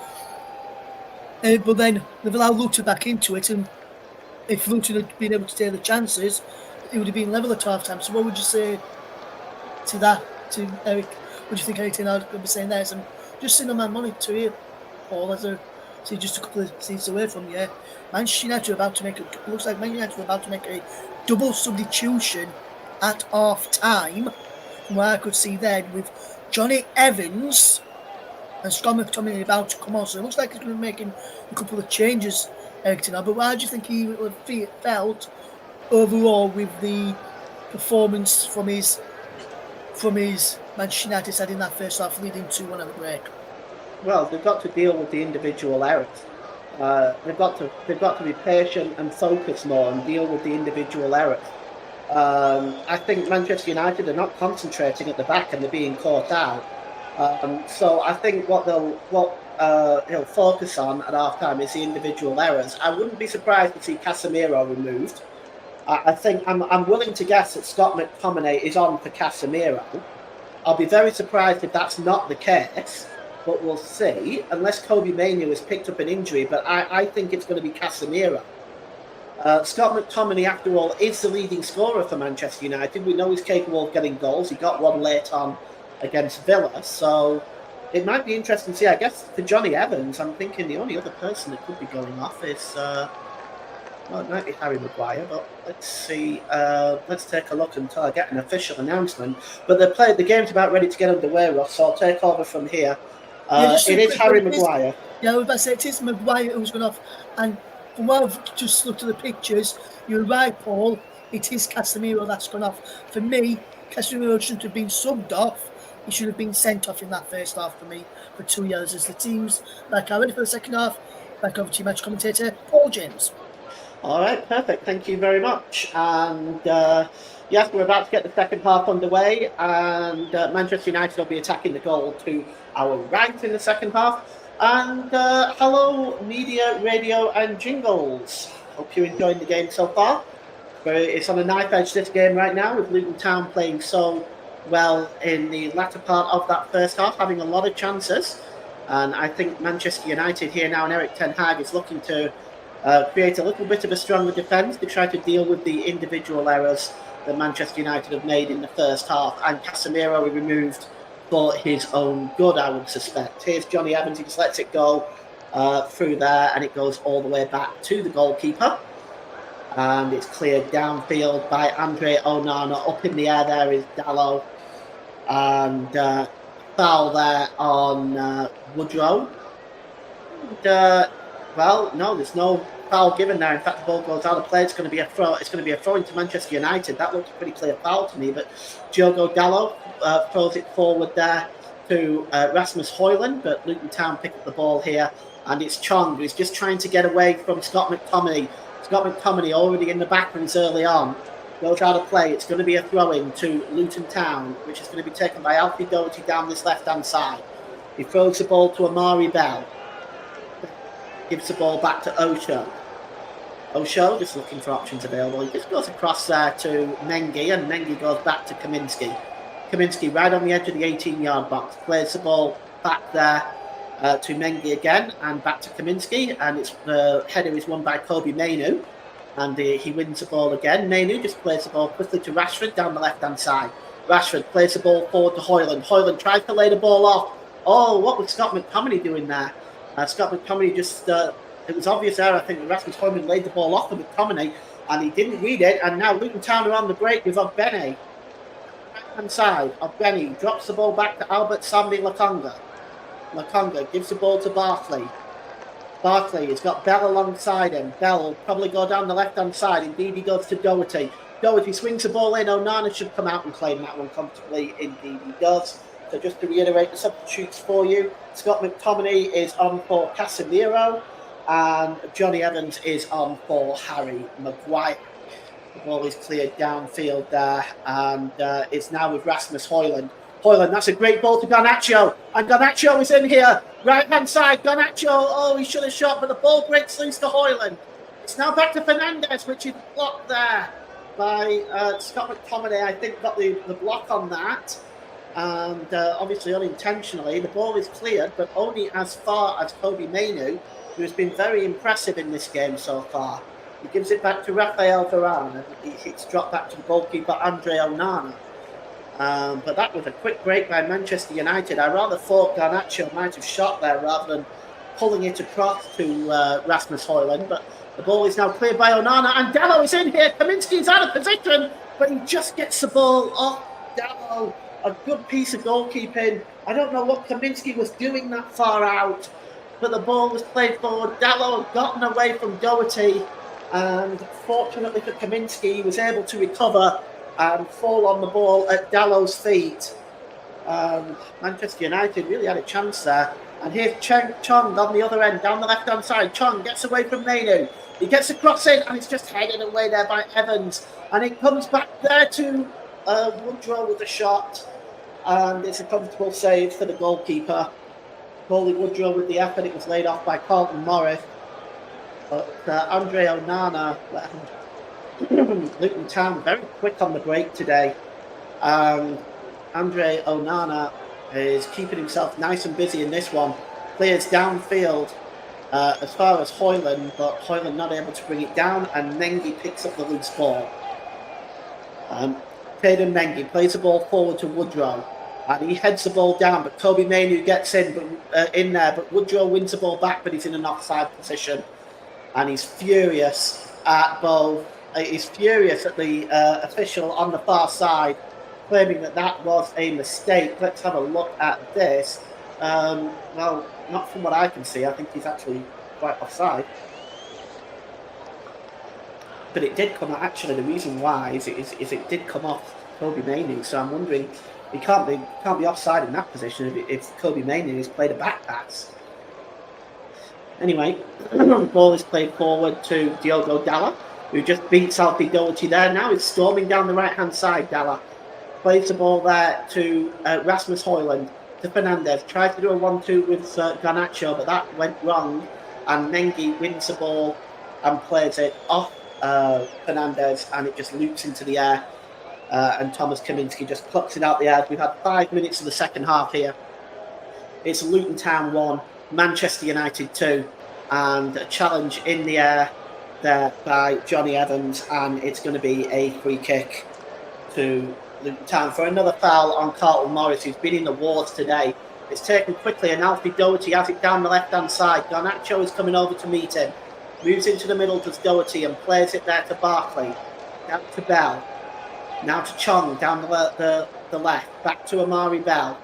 But then they've allowed Luton back into it, and if Luton had been able to take the chances, it would have been level at half time. So what would you say to that, to Eric? What do you think Eric Ten Hag will be saying there? So I'm just sitting on my monitor here, Paul, as just a couple of seats away from you. Manchester United are about to make looks like Man United are about to make a double substitution at half time, from what I could see there, with Johnny Evans and Scott McTominay about to come on. So it looks like he's going to be making a couple of changes, Eric Ten Hag. But how do you think he would have felt overall with the performance from his Manchester United side in that first half, leading to 1 at the break? Well, they've got to deal with the individual errors. They've got to be patient and focus more and deal with the individual errors. I think Manchester United are not concentrating at the back and they're being caught out. So I think what he'll focus on at half time is the individual errors. I wouldn't be surprised to see Casemiro removed. I think I'm willing to guess that Scott McTominay is on for Casemiro. I'll be very surprised if that's not the case, but we'll see. Unless Kobe Mainoo has picked up an injury, but I think it's going to be Casemiro. Scott McTominay, after all, is the leading scorer for Manchester United. We know he's capable of getting goals. He got one late on against Villa, so it might be interesting to see. I guess for Johnny Evans, I'm thinking the only other person that could be going off is, well, it might be Harry Maguire, but let's see. Let's take a look until I get an official announcement. But the game's about ready to get underway, Ross, so I'll take over from here. It is Harry Maguire. Yeah, I was about to say, it is Maguire who's gone off, and from what I've just looked at the pictures, you're right, Paul, it is Casemiro that's gone off. For me, Casemiro shouldn't have been subbed off. He should have been sent off in that first half for me for 2 years. As the teams are ready for the second half, back over to your match commentator, Paul James. All right, perfect. Thank you very much. And yes, we're about to get the second half underway, and Manchester United will be attacking the goal to our right in the second half. And hello, media, radio, and jingles. Hope you're enjoying the game so far. It's on a knife edge, this game right now, with Luton Town playing so well in the latter part of that first half, having a lot of chances. And I think Manchester United here now, and Eric Ten Hag is looking to create a little bit of a stronger defence to try to deal with the individual errors that Manchester United have made in the first half. And Casemiro we removed for his own good, I would suspect. Here's Johnny Evans, he just lets it go through there, and it goes all the way back to the goalkeeper. And it's cleared downfield by Andre Onana. Up in the air there is Dalot. And foul there on Woodrow. And, well, no, there's no foul given there. In fact, the ball goes out of play. It's going to be a throw. It's going to be a throw into Manchester United. That looks a pretty clear foul to me. But Diogo Dalot throws it forward there to Rasmus Højlund. But Luton Town pick up the ball here, and it's Chong who's just trying to get away from Scott McTominay. Scott McTominay already in the backrooms early on. Goes out of play. It's going to be a throw-in to Luton Town, which is going to be taken by Alfie Doherty down this left-hand side. He throws the ball to Amari Bell. Gives the ball back to Osho. Osho just looking for options available. He just goes across there to Mengi, and Mengi goes back to Kaminsky. Kaminsky right on the edge of the 18-yard box. Plays the ball back there to Mengi again, and back to Kaminsky, and the header is won by Kobe Mainoo, and he wins the ball again. Mainoo just plays the ball quickly to Rashford down the left-hand side. Rashford plays the ball forward to Højlund. Højlund tries to lay the ball off. Oh, what was Scott McTominay doing there? Scott McTominay just, it was obvious there, I think, that Rasmus Højlund laid the ball off to McTominay, and he didn't read it, and now Luton Town are on the break with Ogbene. Right-hand side, Ogbene drops the ball back to Albert Sambi Lokonga. Lokonga gives the ball to Barkley. Barkley has got Bell alongside him. Bell will probably go down the left-hand side. Indeed, he goes to Doherty. Doherty swings the ball in. Onana should come out and claim that one comfortably. Indeed, he does. So just to reiterate the substitutes for you, Scott McTominay is on for Casemiro, and Johnny Evans is on for Harry Maguire. The ball is cleared downfield there, and it's now with Rasmus Højlund. Højlund, that's a great ball to Garnacho, and Garnacho is in here, right-hand side. Garnacho, oh, he should have shot, but the ball breaks loose to Højlund. It's now back to Fernandes, which is blocked there by Scott McTominay. I think got the block on that, and obviously unintentionally. The ball is cleared, but only as far as Kobbie Mainoo, who has been very impressive in this game so far. He gives it back to Raphael Varane, and it's dropped back to the goalkeeper, Andre Onana. But that was a quick break by Manchester United. I rather thought Garnacho might have shot there rather than pulling it across to Rasmus Højlund. But the ball is now cleared by Onana, and Dalot is in here. Kaminski is out of position, but he just gets the ball off Dalot. A good piece of goalkeeping. I don't know what Kaminski was doing that far out, but the ball was played forward. Dalot had gotten away from Doherty, and fortunately for Kaminski, he was able to recover and fall on the ball at Dalot's feet. Manchester United really had a chance there. And here's Chong on the other end, down the left-hand side. Chong gets away from Mainoo. He gets a cross in, and it's just headed away there by Evans. And it comes back there to Woodrow with a shot. And it's a comfortable save for the goalkeeper. Paulie Woodrow with the effort. It was laid off by Carlton Morris. But Andre Onana, Luton Town, very quick on the break today. Andre Onana is keeping himself nice and busy in this one. Clears downfield as far as Højlund, but Højlund not able to bring it down, and Mengi picks up the loose ball. Caden Mengi plays the ball forward to Woodrow, and he heads the ball down, but Kobbie Mainoo gets in there, but Woodrow wins the ball back, but he's in an offside position. And he's furious at both. He's furious at the official on the far side, claiming that was a mistake. Let's have a look at this. Well, not from what I can see. I think he's actually quite offside. But it did come. Actually, the reason why is it did come off Kobbie Mainoo. So I'm wondering, he can't be offside in that position if Kobbie Mainoo has played a back pass. Anyway, the ball is played forward to Diogo Dalot, who just beats Alfie Doherty there. Now he's storming down the right-hand side, Dalot. Plays the ball there to Rasmus Højlund, to Fernandes. Tries to do a 1-2 with Garnacho, but that went wrong. And Mengi wins the ball and plays it off Fernandes, and it just loops into the air. And Thomas Kaminski just plucks it out the air. We've had 5 minutes of the second half here. It's Luton Town 1. Manchester United 2, and a challenge in the air there by Johnny Evans, and it's going to be a free kick to Luton Town for another foul on Carlton Morris, who's been in the wars today. It's taken quickly, and Alfie Doherty has it down the left-hand side. Garnacho is coming over to meet him, moves into the middle to Doherty and plays it there to Barkley, down to Bell, now to Chong down the left, back to Amari Bell.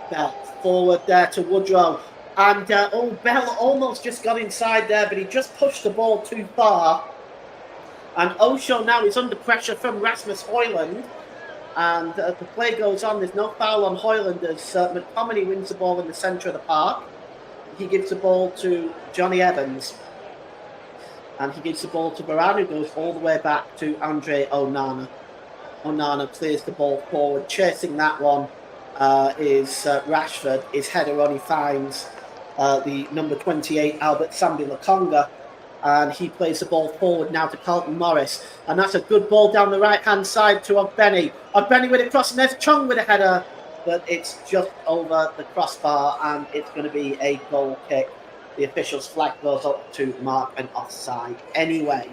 Bell forward there to Woodrow. And Bell almost just got inside there, but he just pushed the ball too far. And Osho now is under pressure from Rasmus Højlund. And the play goes on. There's no foul on Højlund as McTominay wins the ball in the centre of the park. He gives the ball to Johnny Evans. And he gives the ball to Varane, who goes all the way back to Andre Onana. Onana clears the ball forward. Chasing that one is Rashford. His header only finds the number 28, Albert Sambi Lokonga, and he plays the ball forward now to Carlton Morris, and that's a good ball down the right-hand side to Ogbeni. Ogbeni with a cross, and there's Chong with a header, but it's just over the crossbar, and it's going to be a goal kick. The official's flag goes up to mark an offside anyway.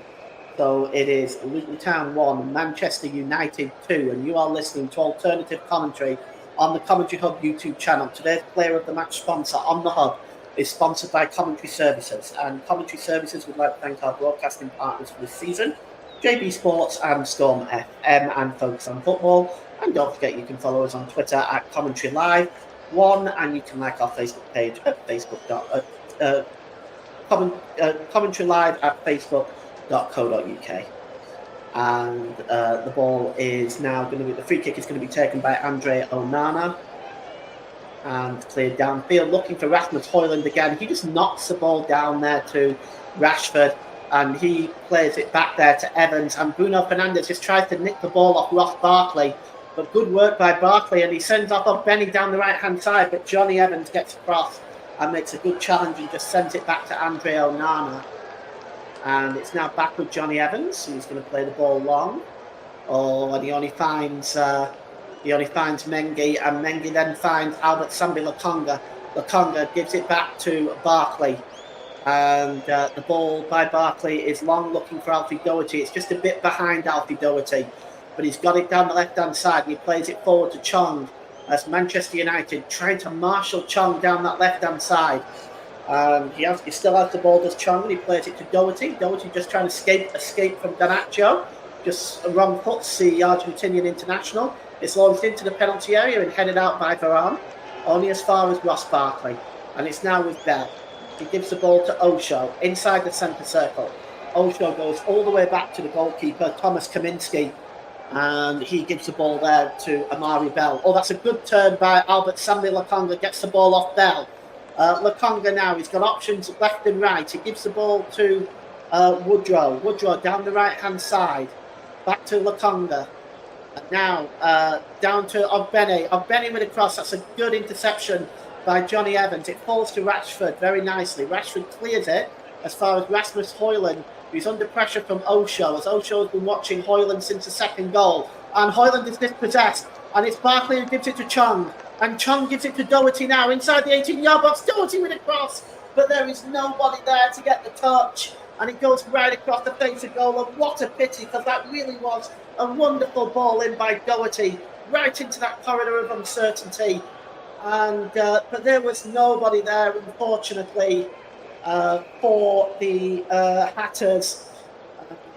So it is Luton Town 1, Manchester United 2, and you are listening to Alternative Commentary on the Commentary Hub YouTube channel. Today's player of the match sponsor on the Hub is sponsored by Commentary Services, and Commentary Services would like to thank our broadcasting partners for this season, JB Sports and Storm FM and Focus on Football. And don't forget, you can follow us on Twitter at Commentary Live 1, and you can like our Facebook page at Commentary Live at facebook.co.uk. And the ball is now going to be, the free kick is going to be taken by Andre Onana and cleared downfield, looking for Rasmus Højlund again. He just knocks the ball down there to Rashford, and he plays it back there to Evans, and Bruno Fernandes just tries to nick the ball off Ross Barkley, but good work by Barkley, and he sends off Benny down the right-hand side, but Johnny Evans gets across and makes a good challenge and just sends it back to Andre Onana. And it's now back with Johnny Evans, who's going to play the ball long. And he only finds Mengi, and Mengi then finds Albert Sambi Lokonga. Lokonga gives it back to Barkley. And the ball by Barkley is long, looking for Alfie Doherty. It's just a bit behind Alfie Doherty, but he's got it down the left-hand side, and he plays it forward to Chong, as Manchester United trying to marshal Chong down that left-hand side. He still has the ball, does Chong, and he plays it to Doherty. Doherty just trying to escape from Garnacho. Just a wrong foot, the Argentinian international. It's launched into the penalty area and headed out by Varane, only as far as Ross Barkley. And it's now with Bell. He gives the ball to Osho inside the centre circle. Osho goes all the way back to the goalkeeper, Thomas Kaminski, and he gives the ball there to Amari Bell. Oh, that's a good turn by Albert Sambi Lokonga, gets the ball off Bell. Lokonga now, he's got options left and right. He gives the ball to Woodrow. Woodrow down the right-hand side. Back to Lokonga. And now down to Ogbene. Ogbene with a cross. That's a good interception by Johnny Evans. It falls to Rashford very nicely. Rashford clears it as far as Rasmus Højlund, who's under pressure from Osho, as Osho has been watching Højlund since the second goal. And Højlund is dispossessed. And it's Barkley who gives it to Chong. And Chong gives it to Doherty now inside the 18-yard box. Doherty with a cross, but there is nobody there to get the touch. And it goes right across the face of goal. And what a pity, because that really was a wonderful ball in by Doherty, right into that corridor of uncertainty. And but there was nobody there, unfortunately, for the Hatters.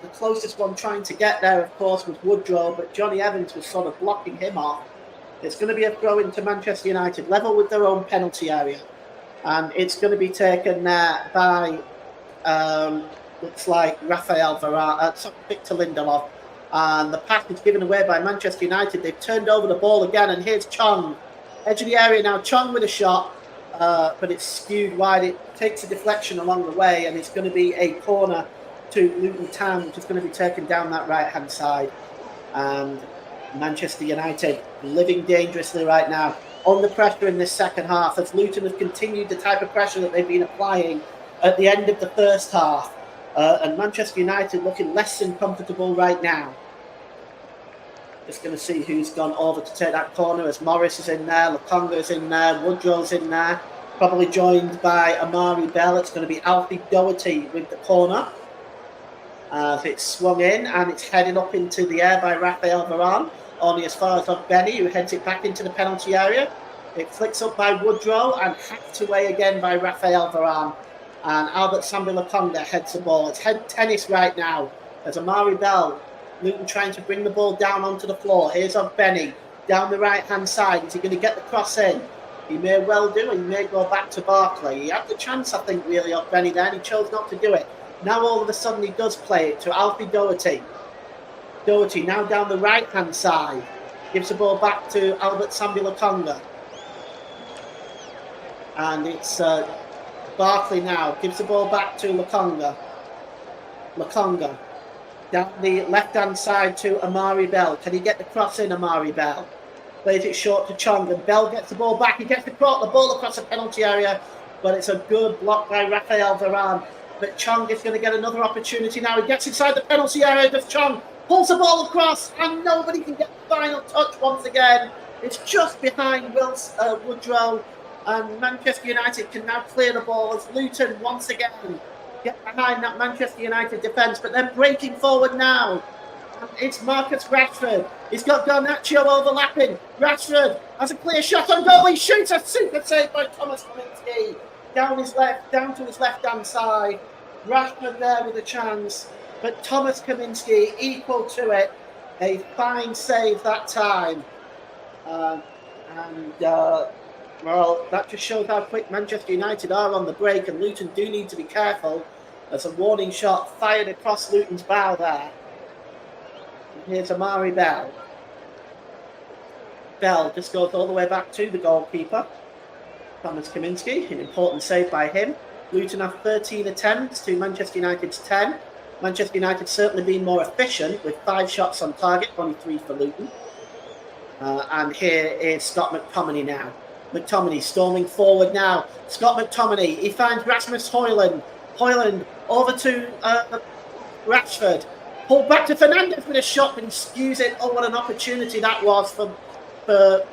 The closest one trying to get there, of course, was Woodrow, but Johnny Evans was sort of blocking him off. It's going to be a throw into Manchester United, level with their own penalty area. And it's going to be taken there by, looks like Rafael Varane, Victor Lindelof. And the pass is given away by Manchester United. They've turned over the ball again, and here's Chong. Edge of the area now, Chong with a shot, but it's skewed wide. It takes a deflection along the way, and it's going to be a corner to Luton Town, which is going to be taken down that right-hand side. And Manchester United living dangerously right now, under pressure in this second half, as Luton have continued the type of pressure that they've been applying at the end of the first half. And Manchester United looking less than comfortable right now. Just going to see who's gone over to take that corner, as Morris is in there, Lokonga is in there, Woodrow's in there, probably joined by Amari Bell. It's going to be Alfie Doherty with the corner. As it's swung in and it's headed up into the air by Rafael Varane, only as far as Benny, who heads it back into the penalty area. It flicks up by Woodrow and hacked away again by Rafael Varane. And Albert Sambi Lokonga heads the ball. It's head tennis right now as Amari Bell, Luton trying to bring the ball down onto the floor. Here's Benny down the right-hand side. Is he going to get the cross in? He may well do, and he may go back to Barkley. He had the chance, I think, really, of Benny there, and he chose not to do it. Now all of a sudden he does play it to Alfie Doherty. Doherty now down the right-hand side. Gives the ball back to Albert Sambi Lokonga. And it's Barkley now. Gives the ball back to Lokonga. Lokonga. Down the left-hand side to Amari Bell. Can he get the cross in, Amari Bell? Plays it short to Chong, and Bell gets the ball back. He gets the ball across the penalty area, but it's a good block by Rafael Varane. But Chong is going to get another opportunity now. He gets inside the penalty area, does Chong, pulls the ball across, and nobody can get the final touch once again. It's just behind Woodrow, and Manchester United can now clear the ball as Luton once again get behind that Manchester United defence, but they're breaking forward now. And it's Marcus Rashford. He's got Garnacho overlapping. Rashford has a clear shot on goal. He shoots a super save by Thomas Kaminski. Down to his left-hand side. Rashford there with a chance, but Thomas Kaminski equal to it. A fine save that time. Well, that just shows how quick Manchester United are on the break, and Luton do need to be careful. There's a warning shot fired across Luton's bow there. Here's Amari Bell. Bell just goes all the way back to the goalkeeper, Thomas Kaminski. An important save by him. Luton have 13 attempts to Manchester United's 10. Manchester United certainly been more efficient with 5 shots on target, only 3 for Luton. And here is Scott McTominay now. McTominay storming forward now. Scott McTominay, he finds Rasmus Højlund. Højlund over to Rashford. Pulled back to Fernandes with a shot, but he skews it. Oh, what an opportunity that was for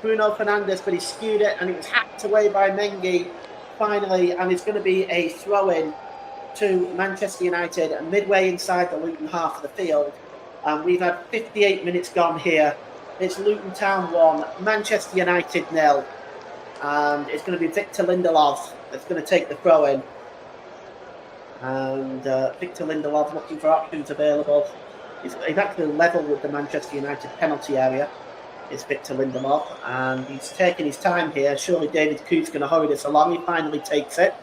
Bruno Fernandes, but he skewed it, and it was hacked away by Mengi finally, and it's going to be a throw-in to Manchester United midway inside the Luton half of the field. And we've had 58 minutes gone here. It's Luton Town 1, Manchester United 0. And it's going to be Victor Lindelof that's going to take the throw-in. And Victor Lindelof looking for options available. He's actually level with the Manchester United penalty area. Is Victor Lindelof, and he's taking his time here. Surely David Coote's going to hurry this along. He finally takes it.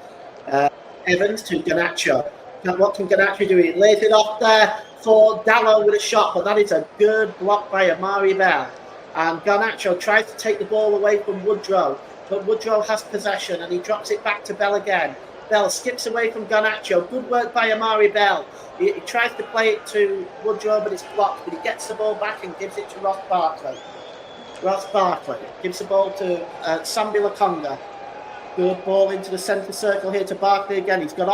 Evans to Garnacho. What can Garnacho do? He lays it off there for Dallo with a shot, but that is a good block by Amari Bell. And Garnacho tries to take the ball away from Woodrow, but Woodrow has possession, and he drops it back to Bell again. Bell skips away from Garnacho. Good work by Amari Bell. He tries to play it to Woodrow, but it's blocked. But he gets the ball back and gives it to Ross Barkley. Ross Barkley gives the ball to Sambi Lokonga. Good ball into the centre circle here to Barkley again. He's got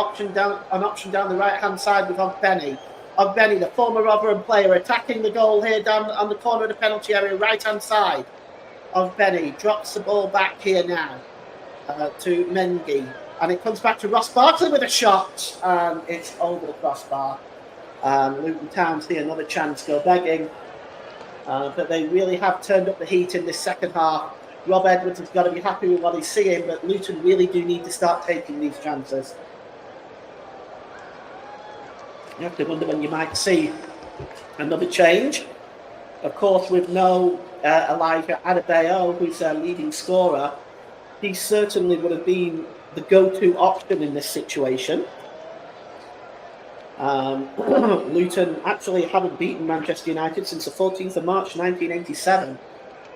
an option down the right-hand side with Ogbenny. Ogbenny, the former Rotherham player, attacking the goal here down on the corner of the penalty area, right-hand side. Ogbenny drops the ball back here now to Mengi. And it comes back to Ross Barkley with a shot. And it's over the crossbar. Luton Town see another chance go begging. But they really have turned up the heat in this second half. Rob Edwards has got to be happy with what he's seeing, but Luton really do need to start taking these chances. You have to wonder when you might see another change. Of course, with no Elijah Adebayo, who's their leading scorer, he certainly would have been the go-to option in this situation. Luton actually haven't beaten Manchester United since the 14th of March 1987.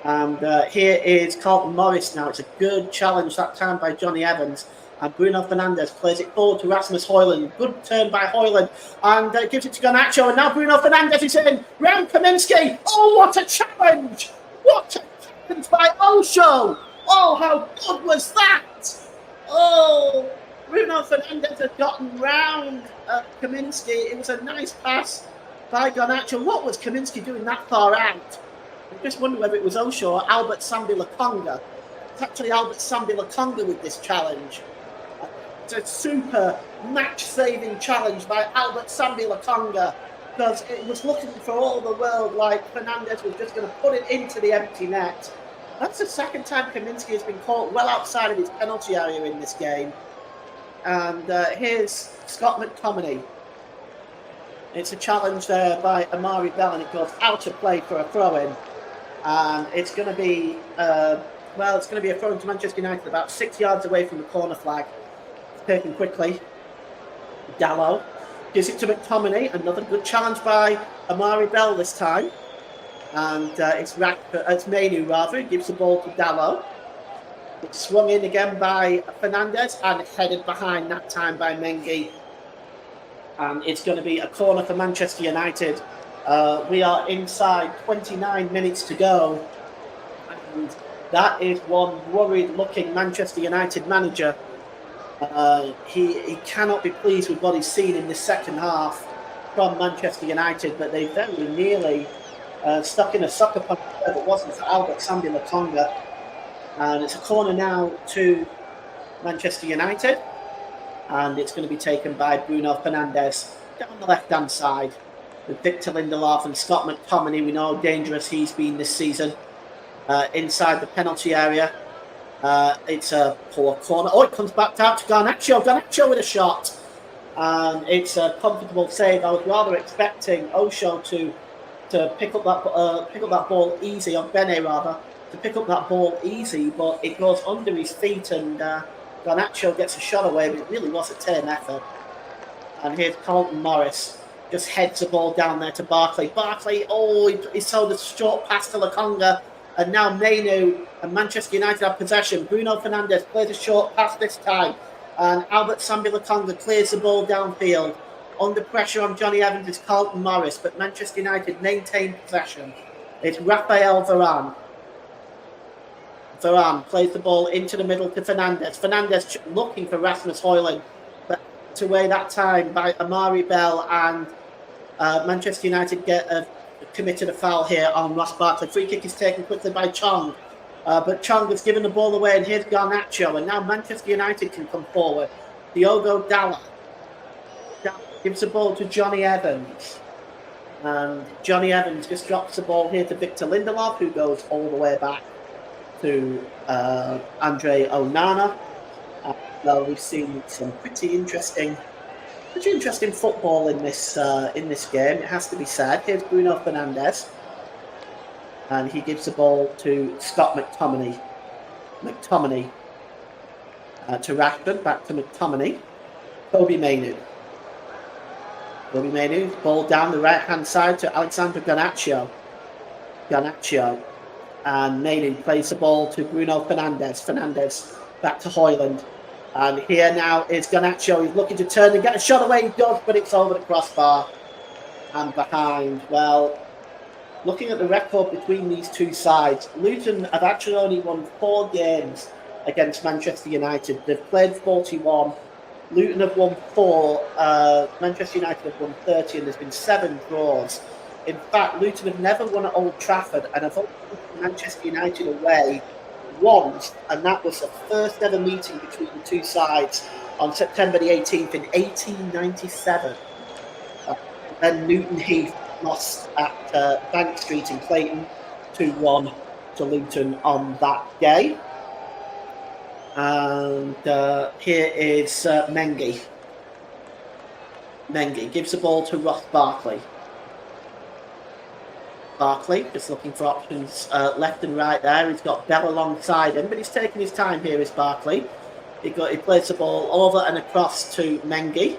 And here is Carlton Morris now. It's a good challenge that time by Johnny Evans. And Bruno Fernandes plays it forward to Rasmus Højlund. Good turn by Højlund. And gives it to Garnacho. And now Bruno Fernandes is in. Round Kaminski. Oh, what a challenge! What a challenge by Osho! Oh, how good was that? Oh, Bruno Fernandes had gotten round Kaminski. It was a nice pass by Garnacho. What was Kaminski doing that far out? I just wonder whether it was Osho or Albert Sambi Lokonga. It's actually Albert Sambi Lokonga with this challenge. It's a super match-saving challenge by Albert Sambi Lokonga, because it was looking for all the world like Fernandes was just going to put it into the empty net. That's the second time Kaminski has been caught well outside of his penalty area in this game. And here's Scott McTominay. It's a challenge there by Amari Bell, and it goes out of play for a throw-in. And it's going to be, it's going to be a throw-in to Manchester United about 6 yards away from the corner flag. It's taken quickly. Dallo gives it to McTominay. Another good challenge by Amari Bell this time. And it's Mainu rather, who gives the ball to Dallo. It's swung in again by Fernandes and headed behind that time by Mengi. And it's going to be a corner for Manchester United. We are inside 29 minutes to go. And that is one worried-looking Manchester United manager. He cannot be pleased with what he's seen in the second half from Manchester United, but they very nearly stuck in a sucker punch if it wasn't for Albert Sambi Lokonga. And it's a corner now to Manchester United. And it's going to be taken by Bruno Fernandes down the left-hand side with Victor Lindelof and Scott McTominay. We know how dangerous he's been this season inside the penalty area. It's a poor corner. Oh, it comes back out to Garnacho. Garnacho with a shot. And it's a comfortable save. I was rather expecting Osho to pick up that ball easy, or Bene rather, to pick up that ball easy, but it goes under his feet, and Garnacho gets a shot away, but it really was a turn effort. And here's Carlton Morris. just heads the ball down there to Barkley. Barkley, he sold a short pass to Lokonga, and now Mainu and Manchester United have possession. Bruno Fernandes plays a short pass this time, and Albert Sambi Lokonga clears the ball downfield. Under pressure on Johnny Evans is Carlton Morris, but Manchester United maintain possession. It's Raphael Varane. Varane plays the ball into the middle to Fernandes. Fernandes looking for Rasmus Højlund, but away that time by Amari Bell, and Manchester United committed a foul here on Ross Barkley. Free kick is taken quickly by Chong, but Chong has given the ball away, and here's Garnacho, and now Manchester United can come forward. Diogo Dalot gives the ball to Johnny Evans, and Johnny Evans just drops the ball here to Victor Lindelof, who goes all the way back to Andre Onana. Well, we've seen some pretty interesting football in this game. It has to be said. Here's Bruno Fernandes, and he gives the ball to Scott McTominay. To Rashford, back to McTominay. Kobe Mainu, ball down the right-hand side to Alexander Garnacho, and Mainu plays the ball to Bruno Fernandes. Fernandes back to Højlund. And here now is Garnacho. He's looking to turn and get a shot away. He does, but it's over the crossbar and behind. Well, looking at the record between these two sides, Luton have actually only won 4 games against Manchester United. They've played 41. Luton have won 4. Manchester United have won 30, and there's been 7 draws. In fact, Luton have never won at Old Trafford, and have only beaten Manchester United away once, and that was the first ever meeting between the two sides on September the 18th in 1897. Then Newton Heath lost at Bank Street in Clayton 2-1 to Luton on that day. And here is Mengi. Mengi gives the ball to Ross Barkley. Barkley just looking for options left and right there. He's got Bell alongside him, but he's taking his time here, is Barkley. He plays the ball over and across to Mengi.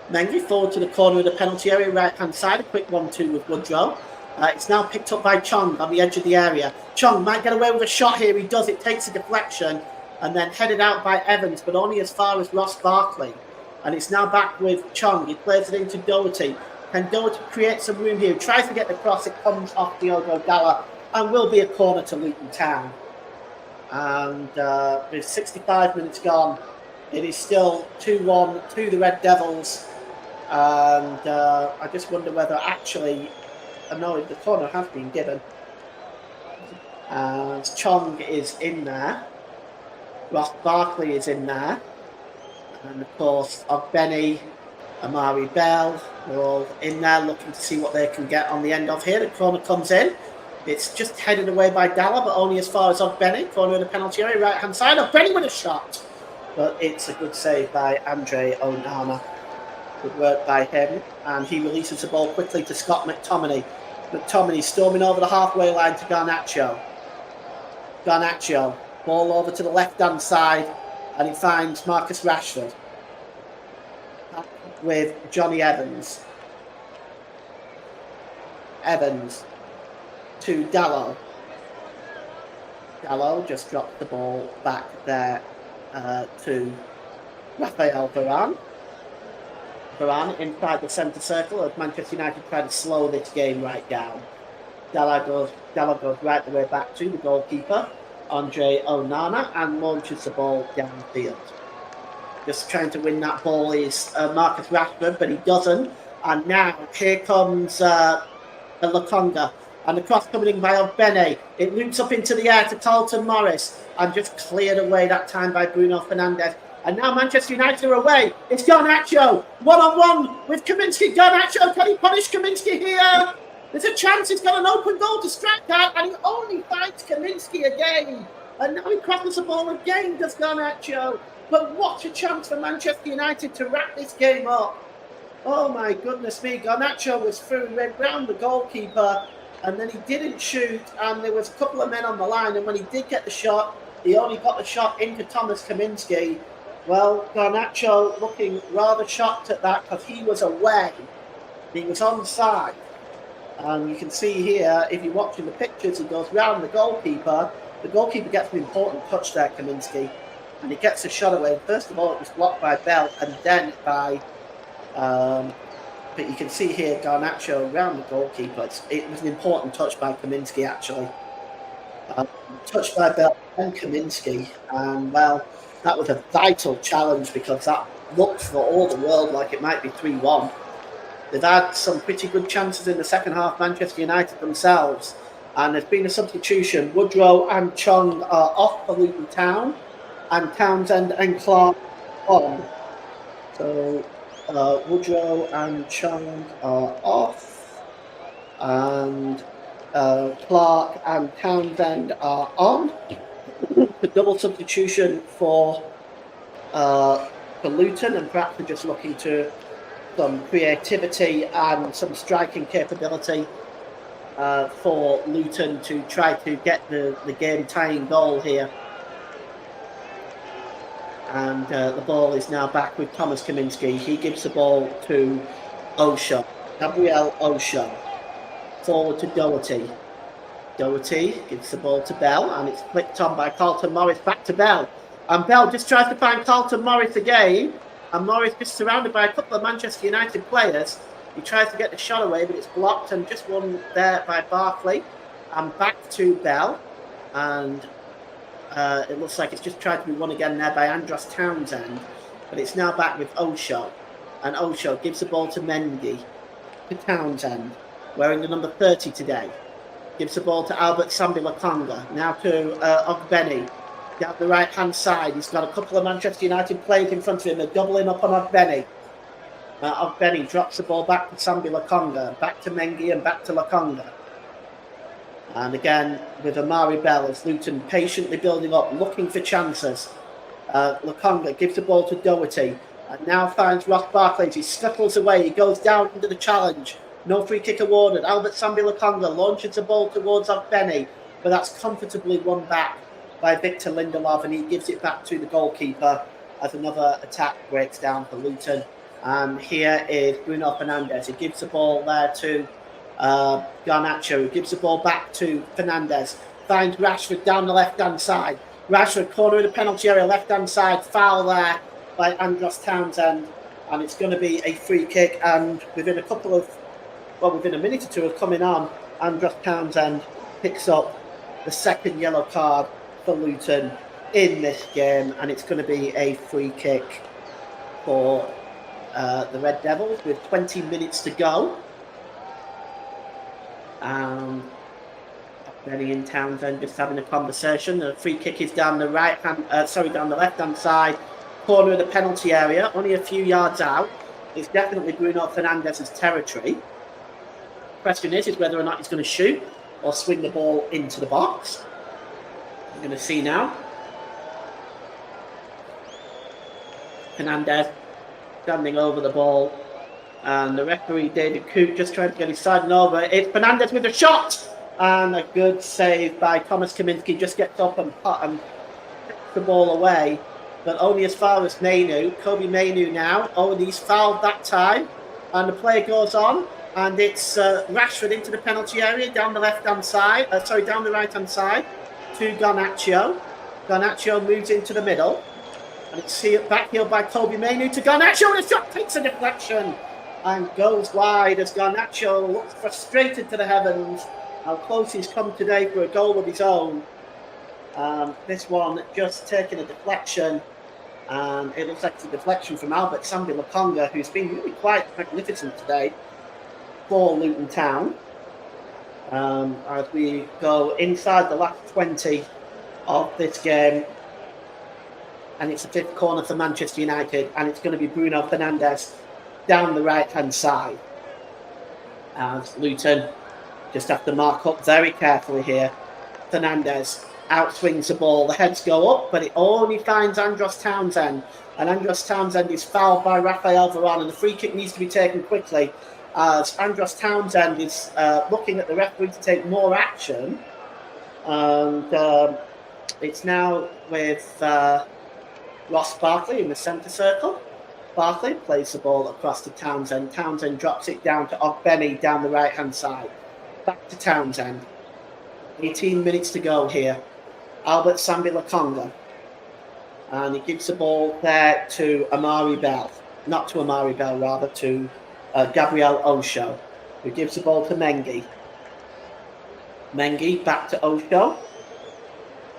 Mengi forward to the corner of the penalty area, right-hand side. A quick 1-2 with Woodrow. It's now picked up by Chong on the edge of the area. Chong might get away with a shot here. He does. It takes a deflection and then headed out by Evans, but only as far as Ross Barkley. And it's now back with Chong. He plays it into Doherty. Can Doherty create some room here? He tries to get the cross. It comes off Diogo Dalot and will be a corner to Luton Town. And with 65 minutes gone, it is still 2-1 to the Red Devils. And I just wonder whether actually, no, the corner has been given. And Chong is in there. Ross Barkley is in there. And of course, Ogbeni, Amari Bell, they're all in there looking to see what they can get on the end of here. The corner comes in. It's just headed away by Dalla, but only as far as Ogbeni. Corner of the penalty area, right-hand side. Ogbeni with a shot. But it's a good save by Andre Onana. Good work by him. And he releases the ball quickly to Scott McTominay. McTominay storming over the halfway line to Garnacho. Garnacho. Ball over to the left-hand side. And he finds Marcus Rashford with Johnny Evans. Evans to Dalot. Dalot just dropped the ball back there to Raphael Varane. Varane inside the centre circle as Manchester United try to slow this game right down. Dalot goes right the way back to the goalkeeper, Andre Onana, and launches the ball downfield. Just trying to win that ball is Marcus Rashford, but he doesn't. And now here comes Lokonga. And the cross coming in by Ogbeni. It loops up into the air to Carlton Morris and just cleared away that time by Bruno Fernandes. And now Manchester United are away. It's Garnacho. 1-on-1 with Kaminsky. Garnacho, can he punish Kaminsky here? There's a chance he's got an open goal to strike at, and he only finds Kaminsky again. And now he crosses the ball again, does Garnacho. But what a chance for Manchester United to wrap this game up. Oh my goodness me. Garnacho was through and went round the goalkeeper, and then he didn't shoot, and there was a couple of men on the line, and when he did get the shot, he only got the shot into Thomas Kaminsky. Well, Garnacho looking rather shocked at that because he was away. He was onside. And you can see here, if you're watching the pictures, he goes round the goalkeeper. The goalkeeper gets an important touch there, Kaminsky, and he gets a shot away. First of all, it was blocked by Bell, and then by, but you can see here Garnacho around the goalkeeper. It was an important touch by Kaminsky, actually. Touched by Bell and Kaminsky, and well, that was a vital challenge because that looked for all the world like it might be 3-1. They've had some pretty good chances in the second half, Manchester United themselves, and there's been a substitution. Woodrow and Chong are off for Luton Town, and Townsend and Clark on. So Woodrow and Chong are off, and Clark and Townsend are on. The double substitution for Luton, and perhaps they're just looking to some creativity and some striking capability for Luton to try to get the game-tying goal here. And the ball is now back with Thomas Kaminsky. He gives the ball to Osho, Gabriel Osho. Forward to Doherty. Doherty gives the ball to Bell, and it's flicked on by Carlton Morris back to Bell. And Bell just tries to find Carlton Morris again. And Morris is surrounded by a couple of Manchester United players. He tries to get the shot away, but it's blocked and just won there by Barkley. And back to Bell. And it looks like it's just tried to be won again there by Andros Townsend. But it's now back with Osho. And Osho gives the ball to Mendy. To Townsend, wearing the number 30 today. Gives the ball to Albert Sambi Lokonga. Now to Ogbeni. Down the right-hand side, he's got a couple of Manchester United players in front of him. They're doubling up on Ogbeni. Ogbeni drops the ball back to Sambi Lokonga, back to Mengi, and back to Lokonga. And again, with Amari Bell, as Luton patiently building up, looking for chances. Lokonga gives the ball to Doherty, and now finds Ross Barkley. He scuttles away, he goes down into the challenge. No free kick awarded. Albert Sambi Lokonga launches the ball towards Ogbeni, but that's comfortably won back by Victor Lindelof, and he gives it back to the goalkeeper as another attack breaks down for Luton. And here is Bruno Fernandes. He gives the ball there to Garnacho. He gives the ball back to Fernandes. Finds Rashford down the left-hand side. Rashford, corner of the penalty area, left-hand side. Foul there by Andros Townsend. And it's going to be a free kick. And within a minute or two of coming on, Andros Townsend picks up the second yellow card for Luton in this game, and it's going to be a free kick for the Red Devils with 20 minutes to go. Benny and Townsend just having a conversation. The free kick is down the down the left-hand side corner of the penalty area, only a few yards out. It's definitely Bruno Fernandes' territory. Question is whether or not he's going to shoot or swing the ball into the box. We're going to see now. Fernandes standing over the ball, and the referee David Coote just trying to get his side over. It's Fernandes with a shot, and a good save by Thomas Kaminsky. Just gets up and takes the ball away, but only as far as Mainu. Kobe Mainu now. Oh, and he's fouled that time, and the play goes on, and it's Rashford into the penalty area down the left-hand side. Down the right-hand side to Garnacho. Garnacho moves into the middle. And it's backheeled by Kobe Mainu to Garnacho, and the shot takes a deflection and goes wide as Garnacho looks frustrated to the heavens. How close he's come today for a goal of his own. This one just taking a deflection, and it looks like it's a deflection from Albert Sambi Lokonga, who's been really quite magnificent today for Luton Town. As we go inside the last 20 of this game. And it's a fifth corner for Manchester United, and it's going to be Bruno Fernandes down the right-hand side. As Luton just have to mark up very carefully here. Fernandes outswings the ball. The heads go up, but it only finds Andros Townsend. And Andros Townsend is fouled by Rafael Varane, and the free kick needs to be taken quickly as Andros Townsend is looking at the referee to take more action. And it's now with Ross Barkley in the centre circle. Barkley plays the ball across to Townsend. Townsend drops it down to Ogbeni down the right-hand side. Back to Townsend. 18 minutes to go here. Albert Sambi Lakonga. And he gives the ball there to Amari Bell. Not to Amari Bell, rather to Gabriel Osho, who gives the ball to Mengi. Mengi back to Osho.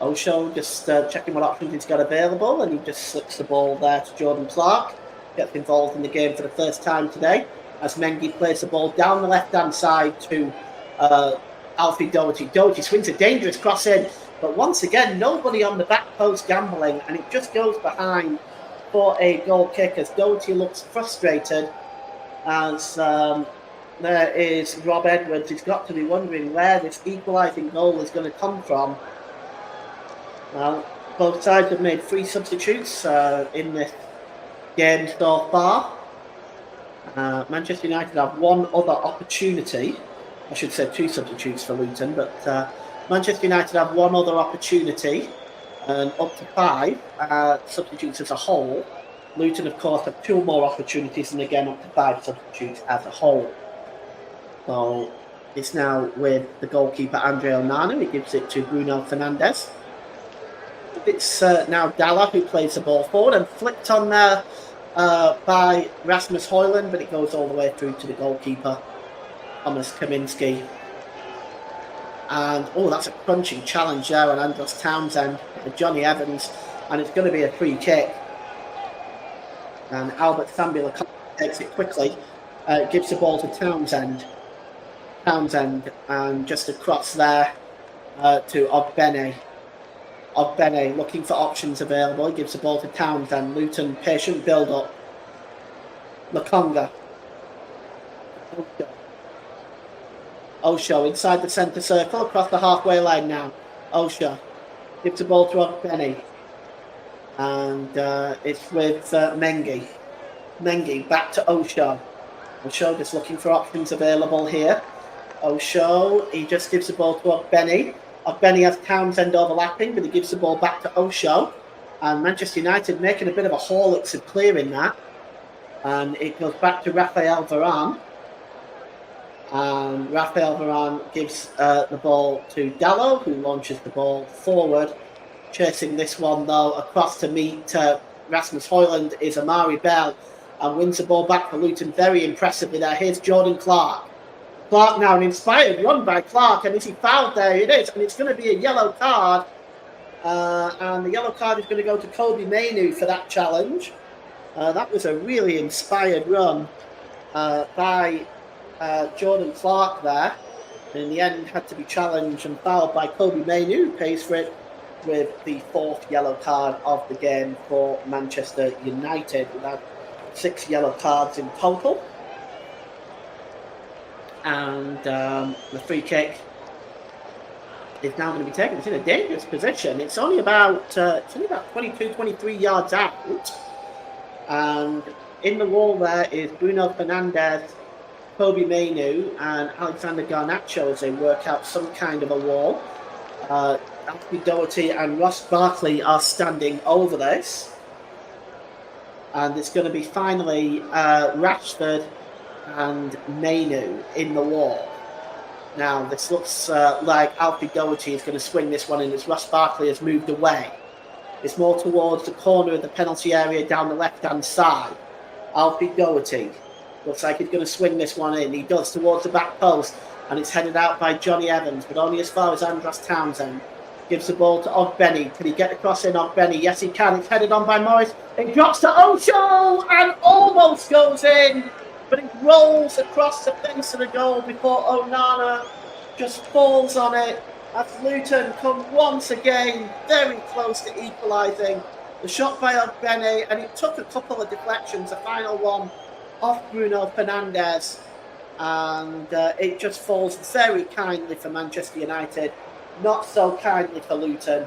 Osho just checking what options he's got available, and he just slips the ball there to Jordan Clark. Gets involved in the game for the first time today, as Mengi plays the ball down the left-hand side to Alfie Doherty. Doherty swings a dangerous cross in, but once again, nobody on the back post gambling, and it just goes behind for a goal kick as Doherty looks frustrated, as there is Rob Edwards. He's got to be wondering where this equalising goal is going to come from. Well, both sides have made 3 substitutes in this game so far. Manchester United have one other opportunity. I should say 2 substitutes for Luton, but Manchester United have one other opportunity, and up to 5 substitutes as a whole. Luton, of course, have 2 more opportunities, and again up to 5 substitutes as a whole. So it's now with the goalkeeper Andre Onana. He gives it to Bruno Fernandes. It's now Dalla who plays the ball forward, and flicked on there by Rasmus Højlund, but it goes all the way through to the goalkeeper, Thomas Kaminski. And, that's a crunching challenge there on Andros Townsend, Johnny Evans, and it's going to be a free kick. And Albert Sambila takes it quickly, gives the ball to Townsend. And just across there to Ogbene. Ogbene looking for options available. He gives the ball to Townsend. Luton, patient build-up. Lakonga. Osho inside the centre circle, across the halfway line now. Osho gives the ball to Ogbene. And it's with Mengi. Mengi back to Osho. Osho just looking for options available here. Osho, he just gives the ball to Ogbene. Ogbene has Townsend overlapping, but he gives the ball back to Osho. And Manchester United making a bit of a haulix of clearing that. And it goes back to Raphael Varane. And Raphael Varane gives the ball to Dallo, who launches the ball forward. Chasing this one, though, across to meet Rasmus Højlund is Amari Bell, and wins the ball back for Luton very impressively there. Here's Jordan Clark. Clark now, an inspired run by Clark, and is he fouled there? It is, and it's going to be a yellow card. And the yellow card is going to go to Kobe Mainu for that challenge. That was a really inspired run by Jordan Clark there. And in the end, had to be challenged and fouled by Kobe Mainu, who pays for it with the 4th yellow card of the game for Manchester United. We've had 6 yellow cards in total. And the free kick is now going to be taken. It's in a dangerous position. It's only about 22, 23 yards out. And in the wall there is Bruno Fernandes, Kobe Mainu, and Alexander Garnacho as they work out some kind of a wall. Alfie Doherty and Ross Barkley are standing over this. And it's going to be finally Rashford and Mainu in the wall. Now, this looks like Alfie Doherty is going to swing this one in as Ross Barkley has moved away. It's more towards the corner of the penalty area down the left-hand side. Alfie Doherty looks like he's going to swing this one in. He does towards the back post, and it's headed out by Johnny Evans, but only as far as Andros Townsend. Gives the ball to Ogbene. Can he get the cross in, Ogbene? Yes, he can. It's headed on by Morris. It drops to Osho and almost goes in, but it rolls across the face of the goal before Onana just falls on it. As Luton come once again very close to equalising. The shot by Ogbene, and it took a couple of deflections. The final one off Bruno Fernandes, and it just falls very kindly for Manchester United. Not so kindly for Luton,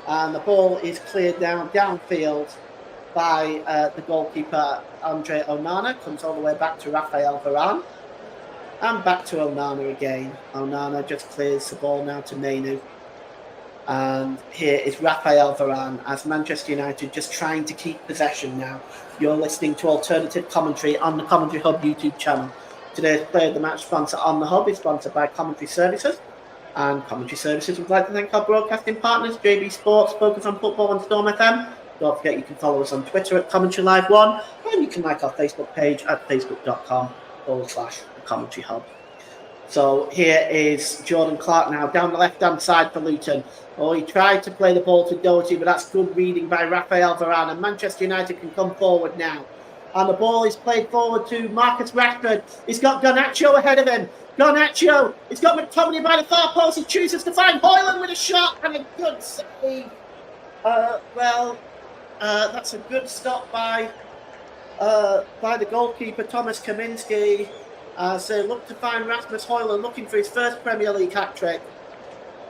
and the ball is cleared downfield by the goalkeeper Andre Onana. Comes all the way back to Raphael Varane, and back to Onana again. Onana just clears the ball now to Mainu. And here is Raphael Varane as Manchester United just trying to keep possession now. You're listening to alternative commentary on the Commentary Hub YouTube channel. Today's Player of the Match sponsor on the Hub is sponsored by Commentary Services. And Commentary Services would like to thank our broadcasting partners, JB Sports, Focus on Football and Storm FM. Don't forget you can follow us on Twitter at Commentary Live 1, and you can like our Facebook page at facebook.com/The Commentary Hub. So here is Jordan Clark now down the left-hand side for Luton. Oh, he tried to play the ball to Doherty, but that's good reading by Raphael Varane. And Manchester United can come forward now. And the ball is played forward to Marcus Rashford. He's got Garnacho ahead of him. Garnacho, he's got McTominay by the far post. He chooses to find Højlund with a shot and a good save. That's a good stop by the goalkeeper, Thomas Kaminski, as they look to find Rasmus Højlund looking for his first Premier League hat-trick.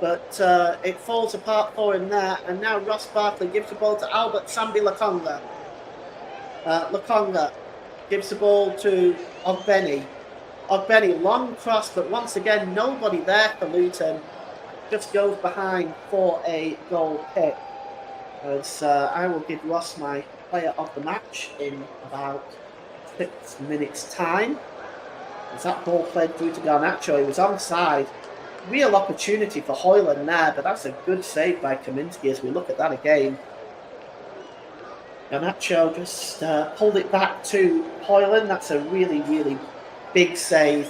But it falls apart for him there. And now Ross Barkley gives the ball to Albert Sambi Lokonga. Lokonga gives the ball to Ogbeni. Ogbeni, long cross, but once again, nobody there for Luton. Just goes behind for a goal kick. As I will give Ross my player of the match in about 6 minutes' time. As that ball played through to Garnacho, he was onside. Real opportunity for Højlund there, but that's a good save by Kaminski as we look at that again. Garnacho just pulled it back to Højlund. That's a really, really big save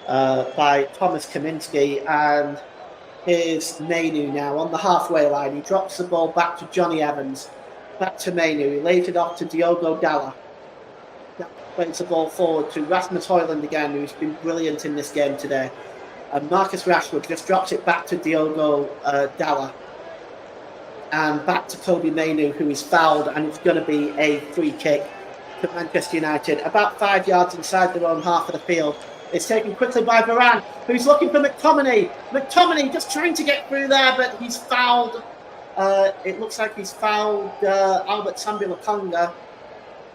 by Thomas Kaminski. And here's Mainu now on the halfway line. He drops the ball back to Johnny Evans. Back to Mainu. He lays it off to Diogo Dalla. Plays the ball forward to Rasmus Højlund again, who's been brilliant in this game today. And Marcus Rashford just drops it back to Diogo Dalla. And back to Kobbie Mainoo, who is fouled, and it's going to be a free kick to Manchester United, about 5 yards inside their own half of the field. It's taken quickly by Varane, who's looking for McTominay. McTominay just trying to get through there, but he's fouled. It looks like he's fouled Albert Sambi Lokonga.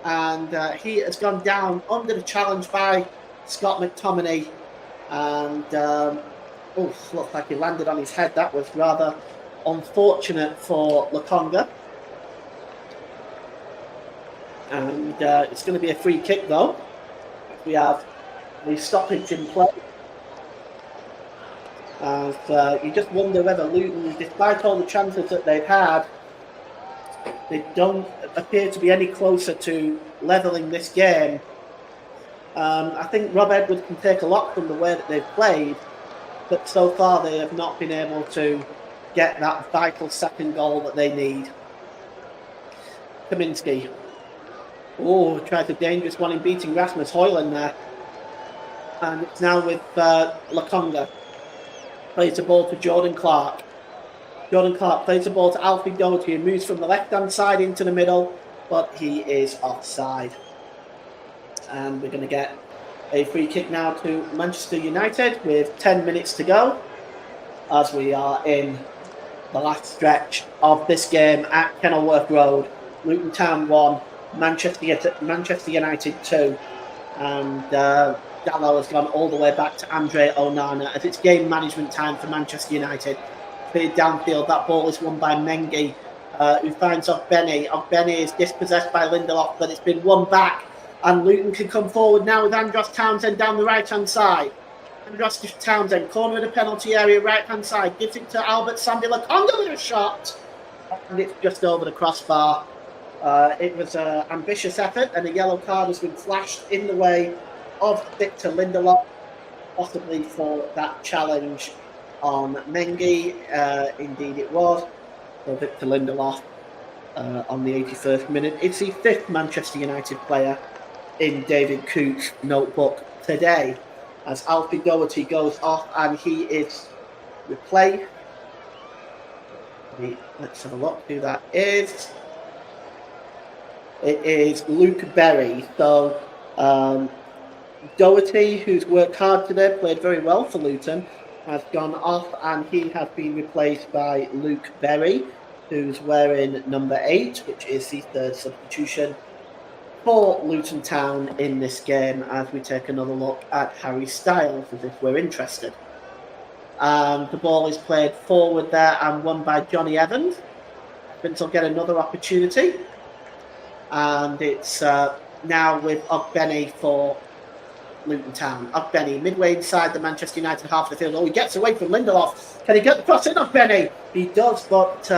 And he has gone down under the challenge by Scott McTominay. And looked like he landed on his head. That was rather unfortunate for Lokonga. And it's going to be a free kick though. We have the stoppage in play. As you just wonder whether Luton, despite all the chances that they've had, they don't appear to be any closer to levelling this game. I think Rob Edwards can take a lot from the way that they've played, but so far they have not been able to get that vital second goal that they need. Kaminski. Oh, tried a dangerous one in beating Rasmus Højlund there. And it's now with Lokonga. Plays the ball to Jordan Clark. Jordan Clark plays the ball to Alfie Doherty and moves from the left-hand side into the middle, but he is offside. And we're going to get a free kick now to Manchester United with 10 minutes to go as we are in the last stretch of this game at Kenilworth Road. Luton Town 1, Manchester United 2. And Dallo has gone all the way back to Andre Onana as it's game management time for Manchester United. Cleared downfield, that ball is won by Mengi, who finds Ogbeni. Ogbeni is dispossessed by Lindelof, but it's been won back. And Luton can come forward now with Andros Townsend down the right-hand side. Andros Townsend, corner of the penalty area, right-hand side, gives it to Albert Sambi Lokonga with a shot. And it's just over the crossbar. It was an ambitious effort, and a yellow card has been flashed in the way of Victor Lindelof, possibly for that challenge on Mengi. Indeed it was. So Victor Lindelof on the 81st minute. It's the 5th Manchester United player in David Coote's notebook today as Alfie Doherty goes off and he is replaced. Let's have a look who that is. It is Luke Berry. So Doherty, who's worked hard today, played very well for Luton, has gone off and he has been replaced by Luke Berry, who's wearing number 8, which is the 3rd substitution for Luton Town in this game as we take another look at Harry Styles as if we're interested. The ball is played forward there and won by Johnny Evans. Evans will get another opportunity. And it's now with Ogbeni for Luton Town. Ogbeni, midway inside the Manchester United half of the field. Oh, he gets away from Lindelof. Can he get the cross in, Ogbeni? He does, but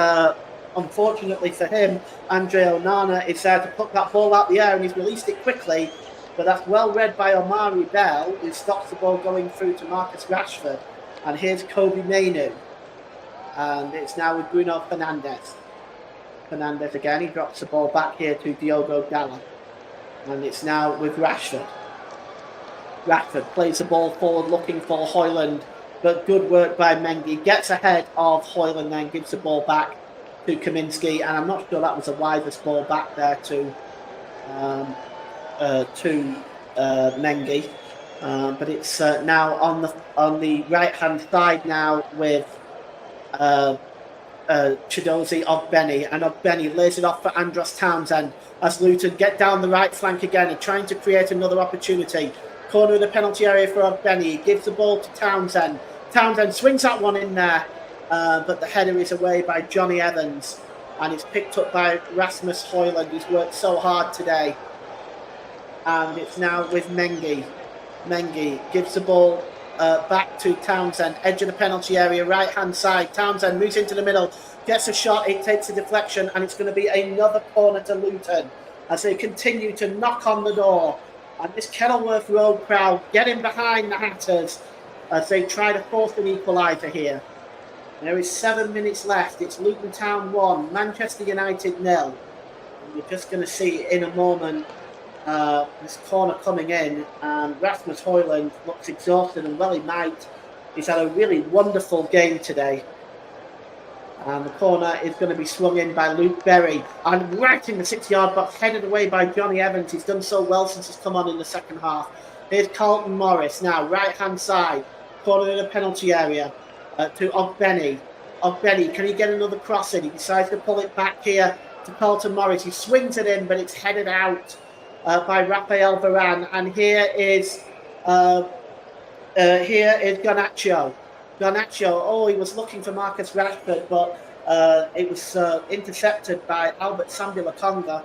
unfortunately for him, Andre Onana is there to put that ball out the air, and he's released it quickly. But that's well read by Omari Bell, who stops the ball going through to Marcus Rashford. And here's Kobe Mainoo. And it's now with Bruno Fernandes. Fernandes again, he drops the ball back here to Diogo Dalot. And it's now with Rashford. Rashford plays the ball forward looking for Højlund, but good work by Mengi. Gets ahead of Højlund, then gives the ball back to Kaminski, and I'm not sure that was the wisest ball back there to Mengi. But it's now on the right hand side now with Chidozie Ogbeni, and Ogbeni lays it off for Andros Townsend as Luton get down the right flank again and trying to create another opportunity. Corner of the penalty area for Ogbeni. He gives the ball to Townsend. Townsend swings that one in there, but the header is away by Johnny Evans, and it's picked up by Rasmus Højlund, who's worked so hard today. And it's now with Mengi. Mengi gives the ball back to Townsend, edge of the penalty area, right hand side. Townsend moves into the middle, gets a shot, it takes a deflection, and it's going to be another corner to Luton as they continue to knock on the door. And this Kenilworth Road crowd getting behind the Hatters as they try to force an equaliser here. There is 7 minutes left. It's Luton Town 1, Manchester United 0. And you're just going to see in a moment this corner coming in, and Rasmus Højlund looks exhausted, and well he might. He's had a really wonderful game today. And the corner is going to be swung in by Luke Berry, and right in the 6-yard box, headed away by Johnny Evans. He's done so well since he's come on in the second half. Here's Carlton Morris now, right hand side, corner in the penalty area to Ogbeni. Ogbeni, can he get another cross in? He decides to pull it back here to Carlton Morris. He swings it in, but it's headed out by Rafael Varane. And here is Garnacho. Garnacho, oh, he was looking for Marcus Rashford, but it was intercepted by Albert Sambula Conga,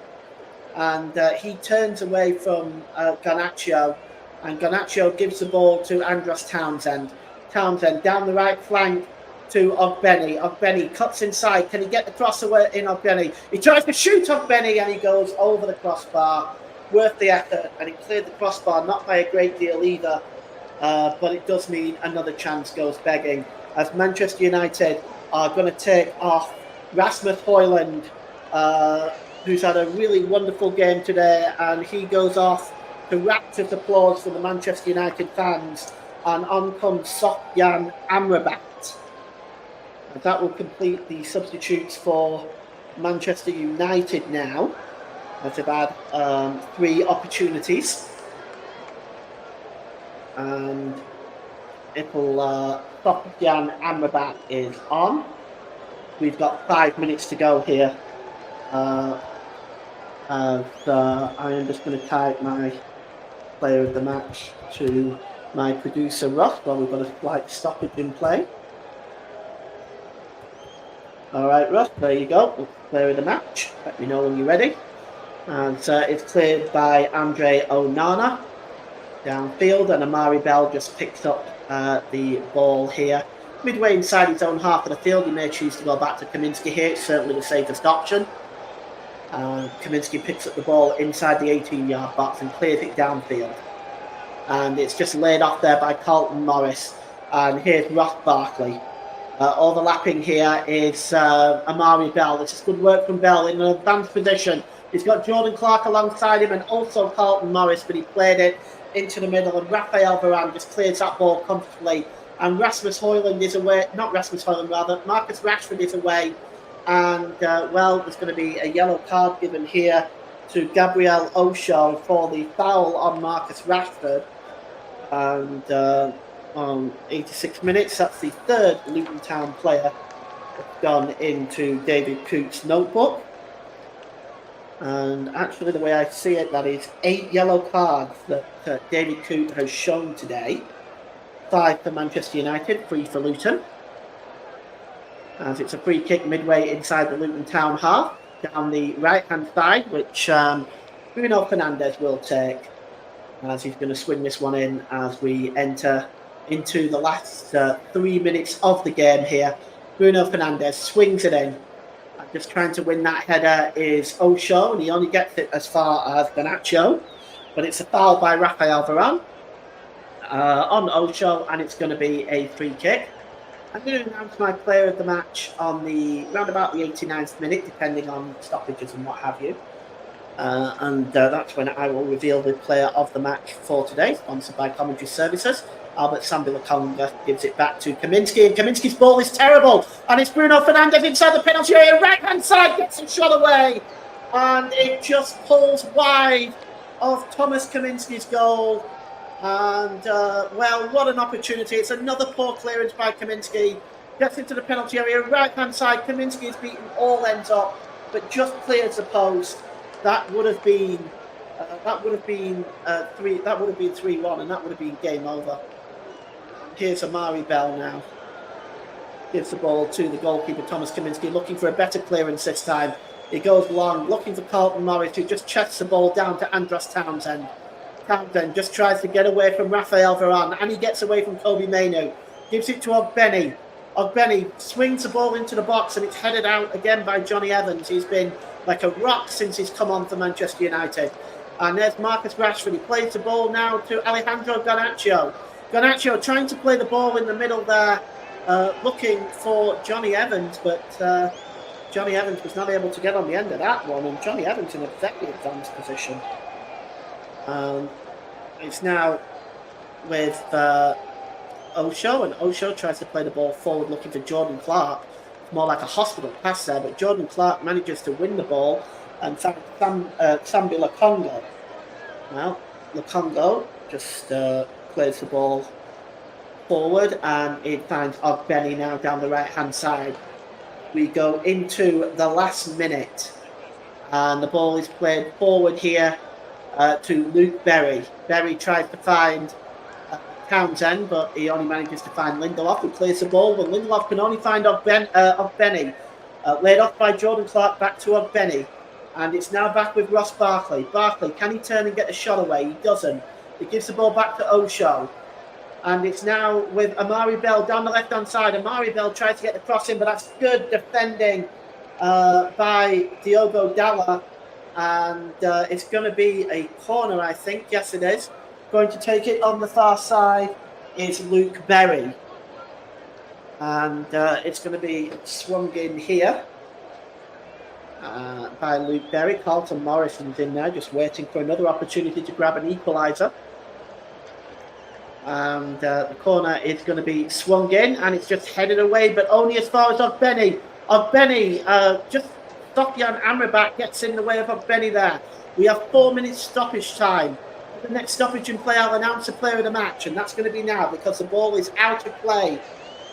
and he turns away from Garnacho, and Garnacho gives the ball to Andros Townsend. Townsend down the right flank to Ogbeni. Ogbeni cuts inside. Can he get the crossover in Ogbeni? He tries to shoot Ogbeni, and he goes over the crossbar. Worth the effort, and he cleared the crossbar, not by a great deal either. But it does mean another chance goes begging, as Manchester United are going to take off Rasmus Højlund, who's had a really wonderful game today, and he goes off to rapturous applause from the Manchester United fans, and on comes Sofyan Amrabat. And that will complete the substitutes for Manchester United now, as they've had 3 opportunities. And Sofyan Amrabat is on. We've got 5 minutes to go here. I am just going to type my player of the match to my producer Ross while we've got a slight stoppage in play. All right, Ross, there you go. Player of the match. Let me know when you're ready. And it's cleared by Andre Onana downfield, and Amari Bell just picks up the ball here. Midway inside his own half of the field, he may choose to go back to Kaminski here. It's certainly the safest option. Kaminski picks up the ball inside the 18-yard box and clears it downfield. And it's just laid off there by Carlton Morris. And here's Ross Barkley. Overlapping here is Amari Bell. This is good work from Bell in an advanced position. He's got Jordan Clark alongside him and also Carlton Morris, but he played it into the middle, and Rafael Varane just clears that ball comfortably. And Rasmus Højlund is away, not Rasmus Højlund rather, Marcus Rashford is away. And well, there's going to be a yellow card given here to Gabriel Osho for the foul on Marcus Rashford. And on 86 minutes, that's the 3rd Luton Town player that's gone into David Coote's notebook. And actually, the way I see it, that is 8 yellow cards that David Coote has shown today. 5 for Manchester United, 3 for Luton. As it's a free kick midway inside the Luton Town half, down the right-hand side, which Bruno Fernandes will take, as he's going to swing this one in as we enter into the last 3 minutes of the game here. Bruno Fernandes swings it in. Just trying to win that header is Osho, and he only gets it as far as Garnacho, but it's a foul by Rafael Varane on Osho, and it's going to be a free kick. I'm going to announce my player of the match on the round about the 89th minute, depending on stoppages and what have you. And that's when I will reveal the player of the match for today, sponsored by Commentary Services. Albert Sambilakonga gives it back to Kaminski, and Kaminski's ball is terrible, and it's Bruno Fernandes inside the penalty area, right-hand side, gets it shot away, and it just pulls wide of Thomas Kaminski's goal. And, well, what an opportunity. It's another poor clearance by Kaminski. Gets into the penalty area, right-hand side. Kaminski is beaten all ends up, but just clears the post. That would have been 3-1, and that would have been game over. Here's Amari Bell now. Gives the ball to the goalkeeper, Thomas Kaminski, looking for a better clearance this time. He goes long, looking for Carlton Morris, who just chests the ball down to Andros Townsend. Townsend just tries to get away from Rafael Varane, and he gets away from Kobe Mainoo. Gives it to Ogbeni. Ogbeni swings the ball into the box, and it's headed out again by Johnny Evans. He's been like a rock since he's come on for Manchester United. And there's Marcus Rashford. He plays the ball now to Alejandro Garnacho. Garnacho trying to play the ball in the middle there, looking for Johnny Evans, but Johnny Evans was not able to get on the end of that one, and Johnny Evans in a very advanced position. It's now with Osho, and Osho tries to play the ball forward looking for Jordan Clark. It's more like a hospital pass there, but Jordan Clark manages to win the ball and Sambi Lakongo. Well, Lakongo just plays the ball forward, and it finds Ogbeni now down the right-hand side. We go into the last minute, and the ball is played forward here to Luke Berry. Berry tries to find Townsend, but he only manages to find Lindelof, who plays the ball, but Lindelof can only find Ogbeni. Laid off by Jordan Clark, back to Ogbeni, and it's now back with Ross Barkley. Barkley, can he turn and get the shot away? He doesn't. He gives the ball back to Osho, and it's now with Amari Bell down the left-hand side. Amari Bell tries to get the cross in, but that's good defending by Diogo Dalla. And it's going to be a corner, I think. Yes, it is. Going to take it on the far side is Luke Berry. And it's going to be swung in here by Luke Berry. Carlton Morrison's in there, just waiting for another opportunity to grab an equaliser. And the corner is going to be swung in, and it's just headed away, but only as far as Ogbeni. Ogbeni just... Sofyan Amrabat gets in the way of Ogbeni there. We have 4 minutes stoppage time. The next stoppage in play, I'll announce the player of the match, and that's going to be now because the ball is out of play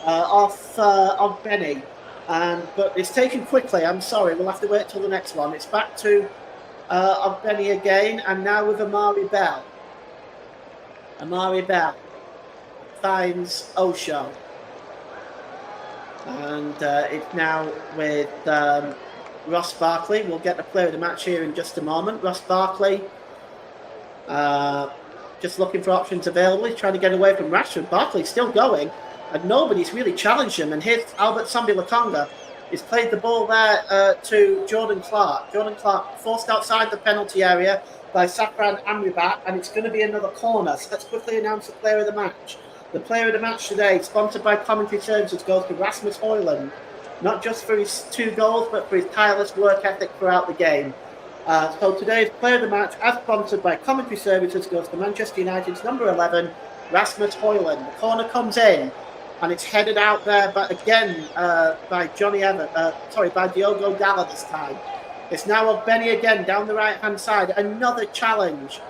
off Ogbeni. But it's taken quickly. I'm sorry, we'll have to wait till the next one. It's back to Ogbeni again, and now with Amari Bell. Amari Bell finds Osho. And it's now with... Ross Barkley. We'll get the player of the match here in just a moment. Ross Barkley just looking for options available. He's trying to get away from Rashford. Barkley's still going, and nobody's really challenged him. And here's Albert Sambi-Lakonga. He's played the ball there to Jordan Clark. Jordan Clark forced outside the penalty area by Safran Amrabat, and it's going to be another corner. So let's quickly announce the player of the match. The player of the match today, sponsored by Commentary Services, goes to Rasmus Højlund. Not just for his 2 goals, but for his tireless work ethic throughout the game. So today's player of the match, as sponsored by Commentary Services, goes to Manchester United's number 11, Rasmus Højlund. The corner comes in, and it's headed out there, but again by by Diogo Dalla this time. It's now Ogbeni again down the right-hand side. Another challenge,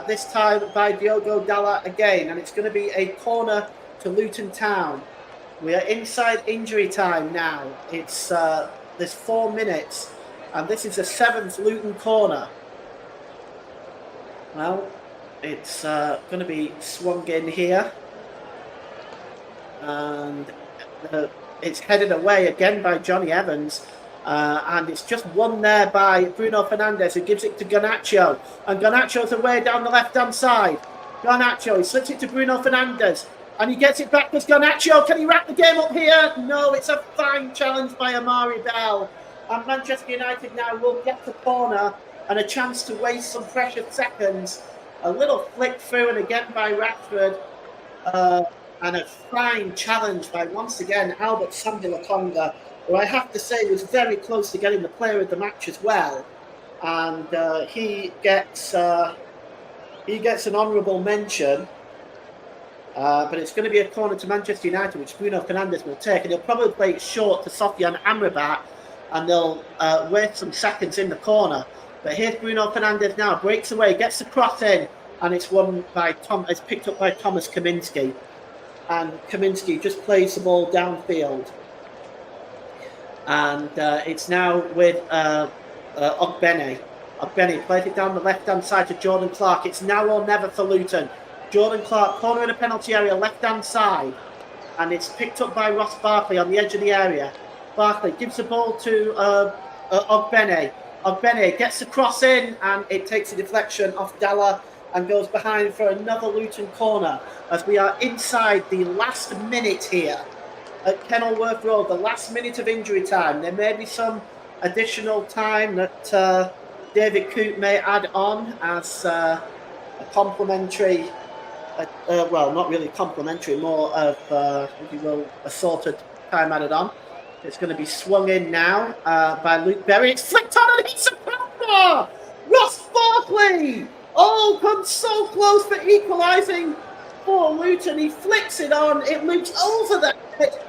this time by Diogo Dalla again, and it's going to be a corner to Luton Town. We are inside injury time now. It's there's 4 minutes, and this is the 7th Luton corner. Well, it's going to be swung in here, and it's headed away again by Johnny Evans. And it's just won there by Bruno Fernandes, who gives it to Garnacho. And Garnacho's away down the left-hand side. Garnacho, he slips it to Bruno Fernandes. And he gets it back to Garnacho. Can he wrap the game up here? No, it's a fine challenge by Amari Bell. And Manchester United now will get the corner and a chance to waste some precious seconds. A little flick through and again by Rashford. And a fine challenge by, once again, Albert Sambi-Lokonga, who I have to say was very close to getting the player of the match as well. And he gets an honourable mention. But it's going to be a corner to Manchester United, which Bruno Fernandes will take. And he'll probably play it short to Sofian Amrabat, and they'll waste some seconds in the corner. But here's Bruno Fernandes now, breaks away, gets the cross in, and it's won by it's picked up by Thomas Kaminski. And Kaminski just plays the ball downfield. And it's now with Ogbene. Ogbene plays it down the left-hand side to Jordan Clark. It's now or never for Luton. Jordan Clark, corner of the penalty area, left-hand side. And it's picked up by Ross Barkley on the edge of the area. Barkley gives the ball to Ogbene. Ogbene gets the cross in, and it takes a deflection off Dalla and goes behind for another Luton corner as we are inside the last minute here at Kenilworth Road, the last minute of injury time. There may be some additional time that David Coote may add on as a complimentary, well, not really complimentary, more of, if you will, assorted time added on. It's going to be swung in now by Luke Berry. It's flicked on and hits a crossbar! Ross Barkley! Oh, comes so close for equalising for Luton. He flicks it on. It loops over the head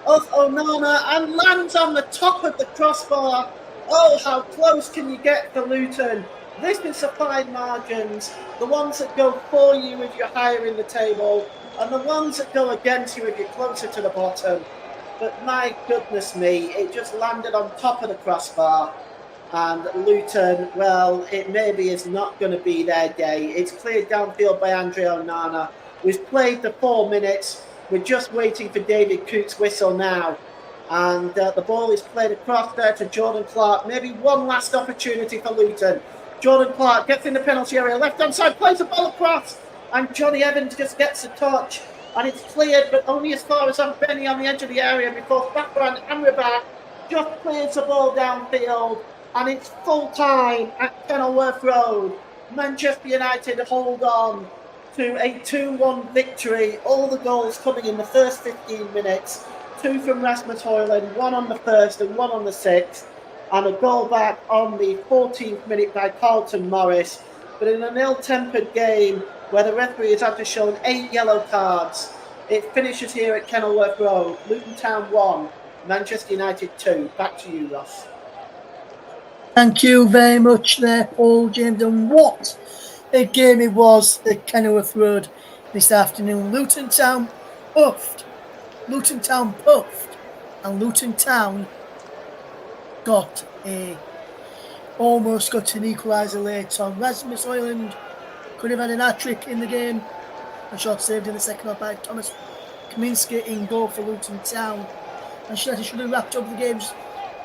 of Onana and lands on the top of the crossbar. Oh, how close can you get for Luton? This is the fine margins, the ones that go for you if you're higher in the table, and the ones that go against you if you're closer to the bottom. But my goodness me, it just landed on top of the crossbar. And Luton, well, it maybe is not going to be their day. It's cleared downfield by Andre Onana. We've played the 4 minutes. We're just waiting for David Coote's whistle now. And the ball is played across there to Jordan Clark. Maybe one last opportunity for Luton. Jordan Clark gets in the penalty area. Left-hand side, plays the ball across. And Johnny Evans just gets a touch. And it's cleared, but only as far as Benny on the edge of the area before Safran Amrabat just clears the ball downfield. And it's full time at Kenilworth Road. Manchester United hold on to a 2-1 victory. All the goals coming in the first 15 minutes. 2 from Rasmus Højlund, 1 on the first and 1 on the 6th. And a goal back on the 14th minute by Carlton Morris. But in an ill-tempered game where the referee has had to show 8 yellow cards, it finishes here at Kenilworth Road. Luton Town 1, Manchester United 2. Back to you, Ross. Thank you very much there, Paul James. And what a game it was at Kenilworth Road this afternoon. Luton Town puffed. Luton Town puffed. And Luton Town almost got an equaliser late on. Rasmus Højlund could have had an hat-trick in the game. A shot saved in the second half by Thomas Kaminski in goal for Luton Town. And should have wrapped up the games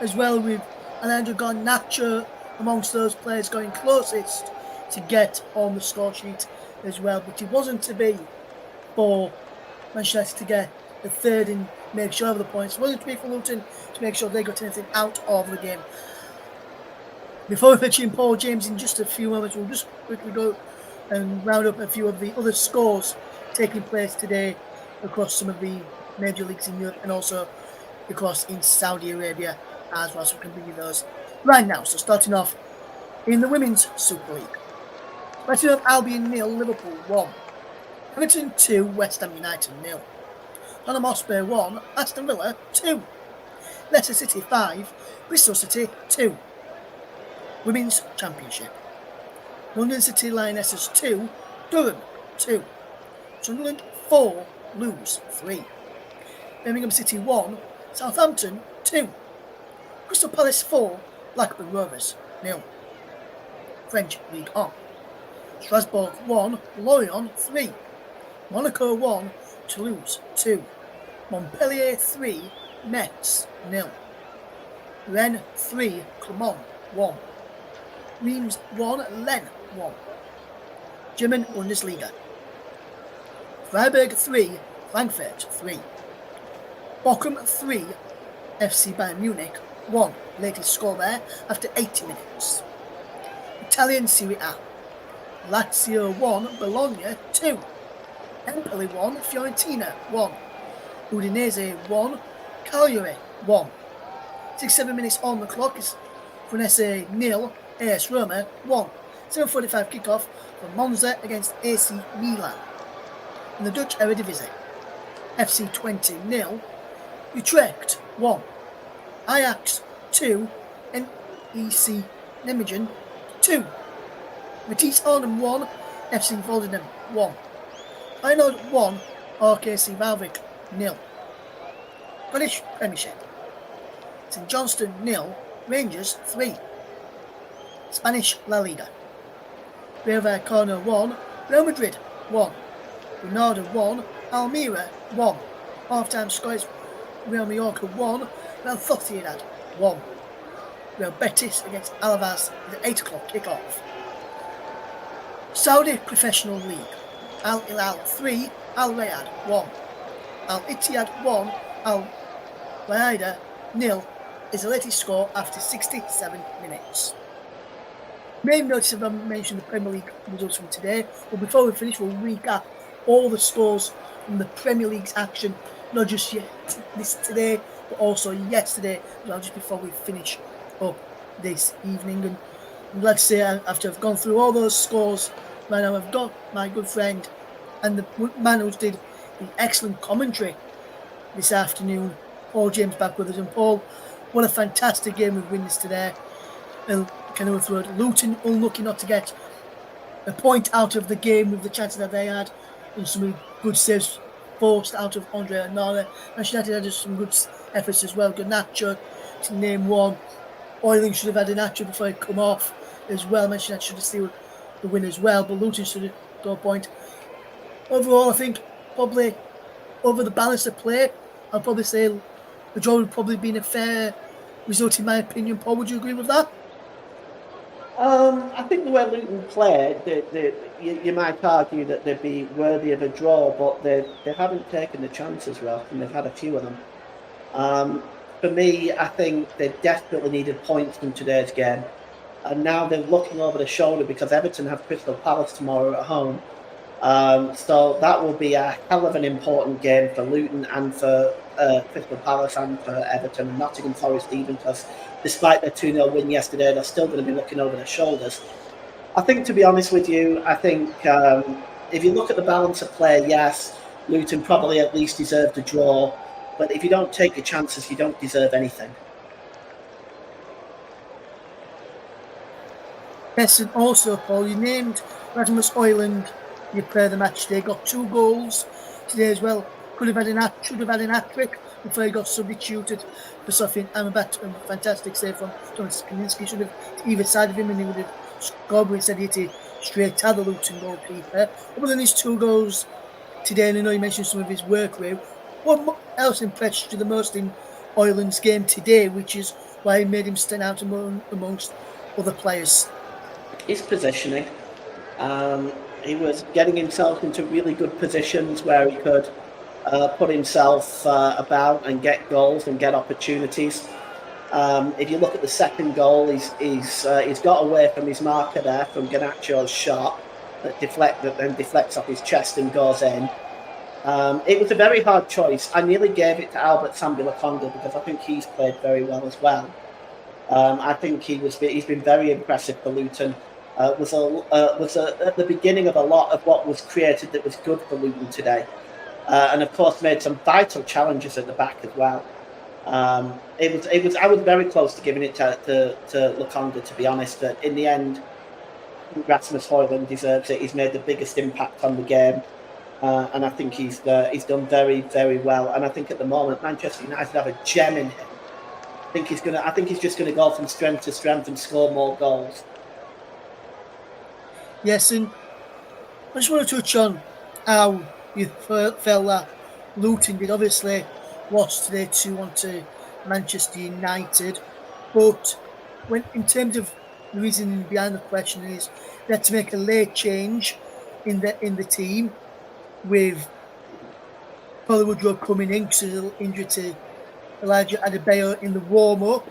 as well with Alejandro Garnacho amongst those players going closest to get on the score sheet as well. But it wasn't to be for Manchester United to get the third and make sure of the points. It wasn't to be for Luton to make sure they got anything out of the game. Before we pitch in Paul James in just a few moments, we'll just quickly go and round up a few of the other scores taking place today across some of the major leagues in Europe and also across in Saudi Arabia as well, so we can bring you those right now. So starting off in the Women's Super League. Western of Albion 0, Liverpool 1. Everton 2, West Ham United 0. Tottenham Hotspur 1, Aston Villa 2. Leicester City 5, Bristol City 2. Women's Championship. London City Lionesses 2, Durham 2. Sunderland 4, Lewes 3. Birmingham City 1, Southampton 2. Crystal Palace 4, Blackburn Rovers 0. French League On. Strasbourg 1, Lorient 3. Monaco 1, Toulouse 2. Montpellier 3, Metz 0. Rennes 3, Clermont 1. Reims 1, Lens 1. German Bundesliga. Freiburg 3, Frankfurt 3. Bochum 3, FC Bayern Munich 1. Latest score there after 80 minutes. Italian Serie A. Lazio 1, Bologna 2. Empoli 1, Fiorentina 1. Udinese 1, Cagliari 1. 6-7 minutes on the clock is Cremonese 0, AS Roma 1. 7:45 kickoff for Monza against AC Milan. In the Dutch Eredivisie, FC Twente 0, Utrecht 1. Ajax 2, NEC Nijmegen 2. Matisse Arnhem 1, FC Volendam 1. Feyenoord 1, RKC Waalwijk 0. Scottish Premiership. St Johnstone 0, Rangers 3. Spanish La Liga. Rayo Vallecano 1, Real Madrid 1. Granada 1, Almeria 1. Half-time scores Real Mallorca 1, Real Sociedad 1. Real Betis against Alaves with an 8 o'clock kick-off. Saudi Professional League. Al Hilal 3, Al Riyadh 1. Al Ittihad 1, Al Wahida 0 is the latest score after 67 minutes. May have noticed I've mentioned the Premier League results from today, but before we finish, we'll recap all the scores from the Premier League's action, not just today, but also yesterday, just before we finish up this evening. And I'm glad to say, after I've gone through all those scores, right now I've got my good friend and the man who did the excellent commentary this afternoon, Paul James, back with us. And Paul, what a fantastic game we've witnessed today. And Kenilworth Road, Luton unlucky not to get a point out of the game with the chances that they had, and some good saves forced out of Andre Onana. Manchester United had some good efforts as well. Garnacho, to name one. Oiling should have had a Nacho before he'd come off as well. Manchester United should have sealed the win as well, but Luton should have got a point. Overall, I think probably over the balance of play, I'll probably say the draw would probably been a fair result in my opinion. Paul, would you agree with that? I think the way Luton played, you might argue that they'd be worthy of a draw, but they haven't taken the chances, Ralph, and they've had a few of them. For me, I think they desperately needed points from today's game, and now they're looking over the shoulder because Everton have Crystal Palace tomorrow at home. So that will be a hell of an important game for Luton and for Crystal Palace and for Everton and Nottingham Forest even, because despite their 2-0 win yesterday, they're still going to be looking over their shoulders. I think, to be honest with you, I think if you look at the balance of play, yes, Luton probably at least deserved a draw, but if you don't take your chances, you don't deserve anything. Yes, and also, Paul, you named Rasmus Højlund, you play the match today, got 2 goals today as well. Should have had an hat-trick before he got substituted for Sofian Amrabat. A fantastic save from Thomas Kaminski. Should have either side of him and he would have scored, but instead he hit it straight at the Luton goalkeeper. Other than his 2 goals today, and I know you mentioned some of his work rate, what else impressed you the most in Højlund's game today, which is why he made him stand out amongst other players? His positioning. He was getting himself into really good positions where he could put himself about and get goals and get opportunities. If you look at the second goal, he's got away from his marker there from Garnacho's shot that then deflects off his chest and goes in. It was a very hard choice. I nearly gave it to Albert Sambi-Lokonga because I think he's played very well as well. I think he's been very impressive for Luton. Was at the beginning of a lot of what was created that was good for Luton today, and of course made some vital challenges at the back as well. It was. I was very close to giving it to Lokonga, to be honest. But in the end, Rasmus Højlund deserves it. He's made the biggest impact on the game, and I think he's done very, very well. And I think at the moment Manchester United have a gem in him. I think he's just gonna go from strength to strength and score more goals. Yes, and I just want to touch on how you felt that Luton did. Obviously, lost today 2-1 to Manchester United. But when in terms of the reason behind the question is they had to make a late change in the team with Colin Woodrow coming in because of an injury to Elijah Adebayo in the warm-up.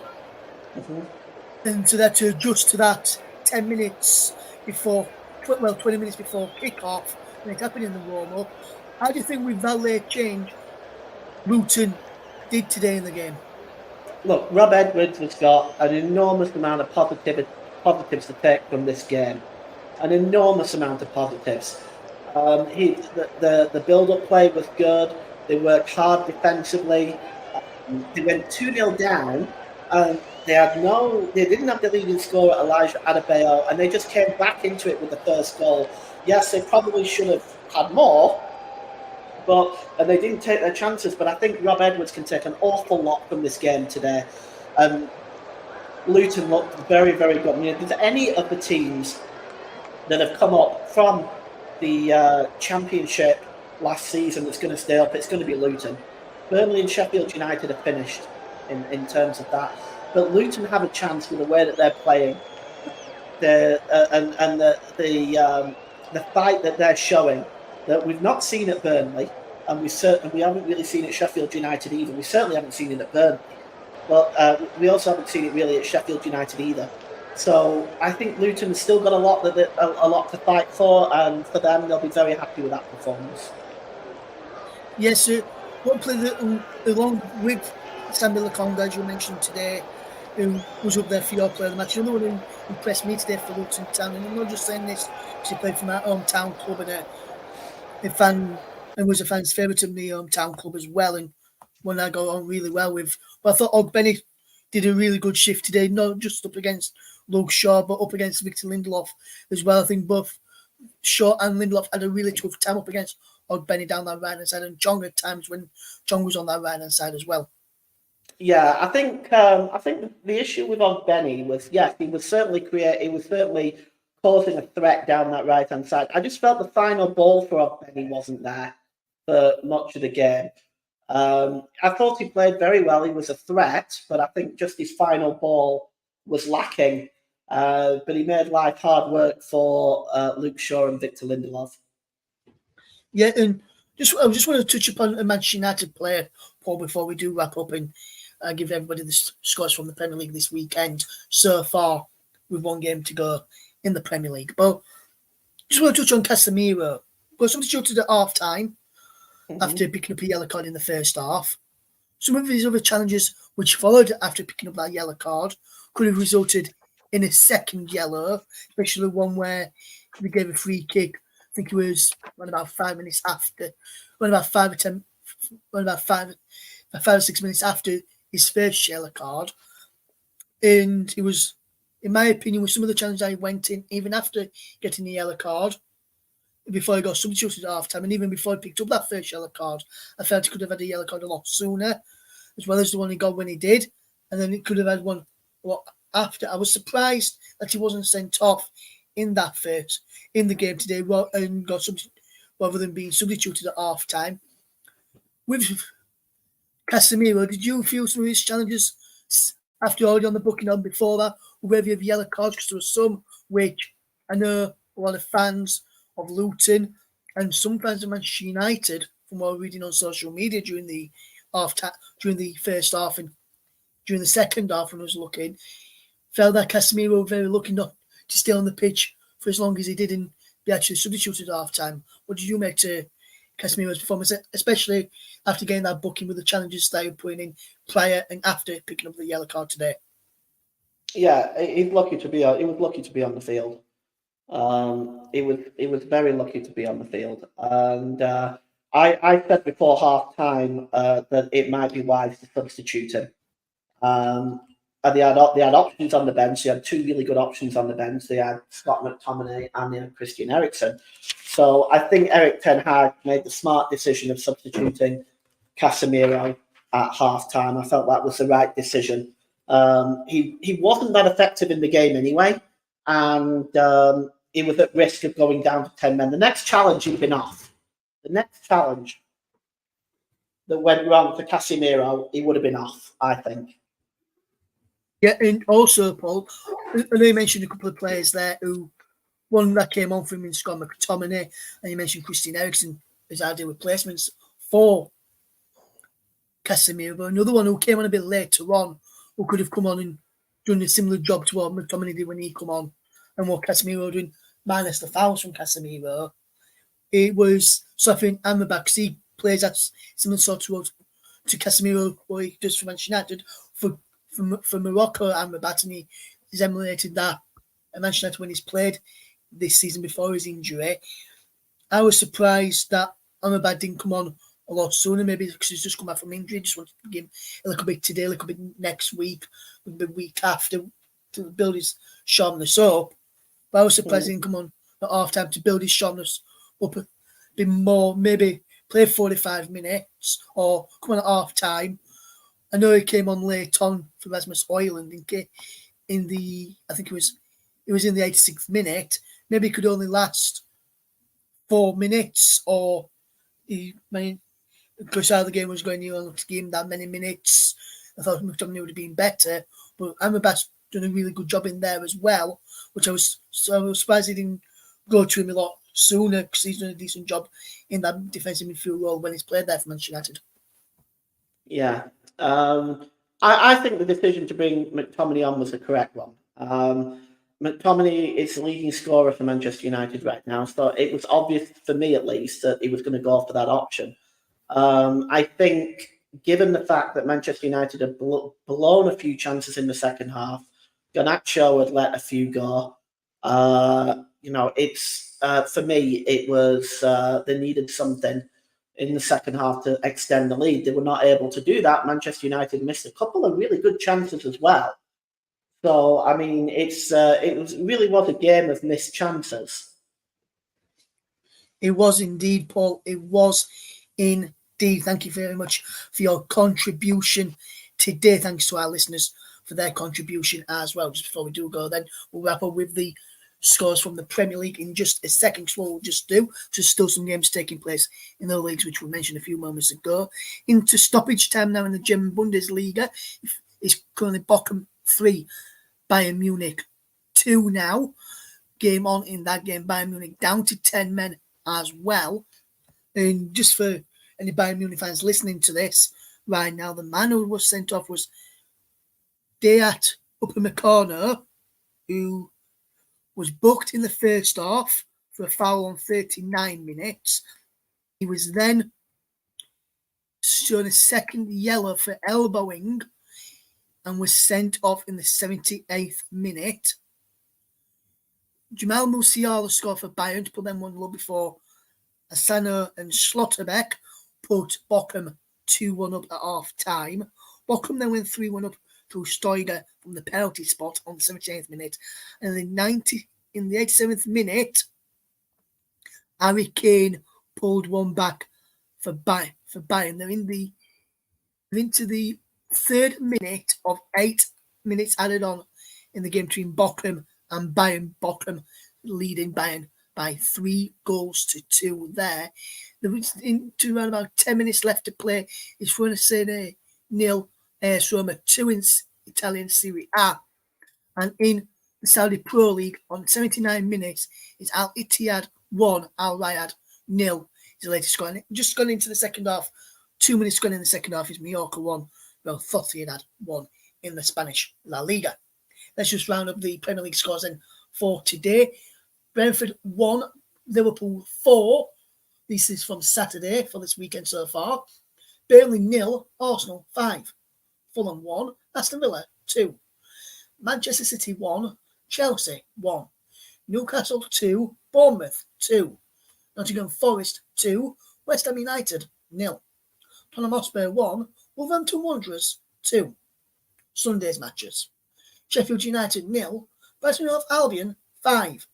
And so they had to adjust to that 10 minutes before, 20 minutes before kick-off when it happened in the warm-up. How do you think with that late change, Luton did today in the game? Look, Rob Edwards has got an enormous amount of positives to take from this game. An enormous amount of positives. The build-up play was good. They worked hard defensively. They went 2-0 down, and they didn't have the leading scorer Elijah Adebayo, and they just came back into it with the first goal. Yes, they probably should have had more, and they didn't take their chances. But I think Rob Edwards can take an awful lot from this game today. Luton looked very, very good. I mean, if there's any of the teams that have come up from the Championship last season that's going to stay up, it's going to be Luton. Burnley and Sheffield United are finished in terms of that. But Luton have a chance with the way that they're playing, the fight that they're showing that we've not seen at Burnley, and we haven't really seen it at Sheffield United either. We certainly haven't seen it at Burnley, but we also haven't seen it really at Sheffield United either. So I think Luton has still got a lot to fight for, and for them, they'll be very happy with that performance. Yes, sir. One player along with Samuel Lakonga, as you mentioned today, who was up there for your player of the match. Another one who impressed me today for Luton Town, and I'm not just saying this because he played for my hometown club and a fan and was a fan's favourite of the hometown club as well, and one I got on really well with. But I thought Ogbenny did a really good shift today, not just up against Luke Shaw, but up against Victor Lindelof as well. I think both Shaw and Lindelof had a really tough time up against Ogbenny down that right hand side, and Chong at times when Chong was on that right hand side as well. Yeah, I think the issue with Ogbenny was, yes, he was certainly causing a threat down that right hand side. I just felt the final ball for Ogbenny wasn't there for much of the game. I thought he played very well. He was a threat, but I think just his final ball was lacking. But he made life hard work for Luke Shaw and Victor Lindelof. Yeah, and I just want to touch upon a Manchester United player, Paul, before we do wrap up and give everybody the scores from the Premier League this weekend so far with one game to go in the Premier League. But just want to touch on Casemiro. Got substituted at half time after picking up a yellow card in the first half. Some of his other challenges, which followed after picking up that yellow card, could have resulted in a second yellow, especially one where they gave a free kick. I think it was around about 5 minutes after, around about 5 or 6 minutes after his first yellow card. And it was, in my opinion, with some of the challenges I went in, even after getting the yellow card, before he got substituted at half time, and even before he picked up that first yellow card, I felt he could have had a yellow card a lot sooner, as well as the one he got when he did. And then he could have had one after. I was surprised that he wasn't sent off in the game today, and got rather than being substituted at half time. With Casemiro, did you feel some of his challenges after already on the booking on before that, whether you have yellow cards? Because there were some which I know a lot of fans of Luton and some fans of Manchester United, from what we're reading on social media during the first half and during the second half when I was looking, felt that Casemiro was very lucky not to stay on the pitch for as long as he did and be actually substituted at half time. What did you make to Casemiro's performance, especially after getting that booking with the challenges they were putting in prior and after picking up the yellow card today? Yeah, he was lucky to be on the field. He was very lucky to be on the field, and I said before half time that it might be wise to substitute him. And they had options on the bench. They had two really good options on the bench. They had Scott McTominay and they had Christian Eriksen. So I think Erik ten Hag made the smart decision of substituting Casemiro at half time. I felt that was the right decision. He wasn't that effective in the game anyway, and he was at risk of going down to 10 men. The next challenge he'd been off. The next challenge that went wrong for Casemiro, he would have been off, I think. Yeah, and also, Paul, I know you mentioned a couple of players there who, one that came on from him, Scott McTominay, and you mentioned Christian Eriksen as ideal replacements for Casemiro, but another one who came on a bit later on, who could have come on and done a similar job to what McTominay did when he come on, and what Casemiro doing, minus the fouls from Casemiro. It was something Amrabat, because he plays that similar sort of to Casemiro, what he does for Manchester United, for Morocco, Amrabat, and he's emulated that at Manchester United when he's played this season before his injury. I was surprised that Amrabat didn't come on a lot sooner, maybe because he's just come back from injury, just wanted to give him a little bit today, a little bit next week, the week after, to build his sharpness up. But I was surprised he didn't come on at half time to build his sharpness up a bit more, maybe play 45 minutes or come on at half time. I know he came on late on for Rasmus Højlund in the, I think it was in the 86th minute. Maybe it could only last 4 minutes, or because how the game was going, you want to give him that many minutes. I thought McTominay would have been better, but Amrabat's done a really good job in there as well, which I was surprised he didn't go to him a lot sooner, because he's done a decent job in that defensive midfield role when he's played there for Manchester United. Yeah. I think the decision to bring McTominay on was the correct one. McTominay is the leading scorer for Manchester United right now, so it was obvious for me at least that he was going to go for that option. I think, given the fact that Manchester United had blown a few chances in the second half, Garnacho had let a few go. It's for me, it was they needed something in the second half to extend the lead. They were not able to do that. Manchester United missed a couple of really good chances as well. So, I mean, it really was a game of missed chances. It was indeed, Paul. It was indeed. Thank you very much for your contribution today. Thanks to our listeners for their contribution as well. Just before we do go, then we'll wrap up with the scores from the Premier League in just a second. So what we'll just do, just still some games taking place in the leagues, which we mentioned a few moments ago. Into stoppage time now in the German Bundesliga. It's currently Bochum 3, Bayern Munich 2 now. Game on in that game, Bayern Munich down to 10 men as well. And just for any Bayern Munich fans listening to this right now, the man who was sent off was Deat Upamecano, who was booked in the first half for a foul on 39 minutes. He was then shown a second yellow for elbowing and was sent off in the 78th minute. Jamal Musiala scored for Bayern to put them 1-0 before Asano and Schlotterbeck put Bochum 2-1 up at half time. Bochum then went 3-1 up through Steiger from the penalty spot on the 78th minute. And in the 87th minute, Harry Kane pulled one back for Bayern. They're into the third minute of 8 minutes added on in the game between Bochum and Bayern. Bochum leading Bayern by 3-2 there. There was into around about 10 minutes left to play. It's Frosinone 0, AS Roma 2 in Italian Serie A. And in the Saudi Pro League on 79 minutes, it's Al Ittihad 1, Al Riyadh 0. Is the latest score. Just gone into the second half. 2 minutes gone in the second half is Mallorca 1, Real Sociedad 1 in the Spanish La Liga. Let's just round up the Premier League scores then for today. Brentford 1, Liverpool 4. This is from Saturday for this weekend so far. Burnley 0, Arsenal 5. Fulham 1, Aston Villa 2. Manchester City 1, Chelsea 1. Newcastle 2, Bournemouth 2. Nottingham Forest 2, West Ham United 0. Tottenham Hotspur 1, Wolverhampton Wanderers 2. Sunday's matches. Sheffield United 0, Brighton Hove Albion 5.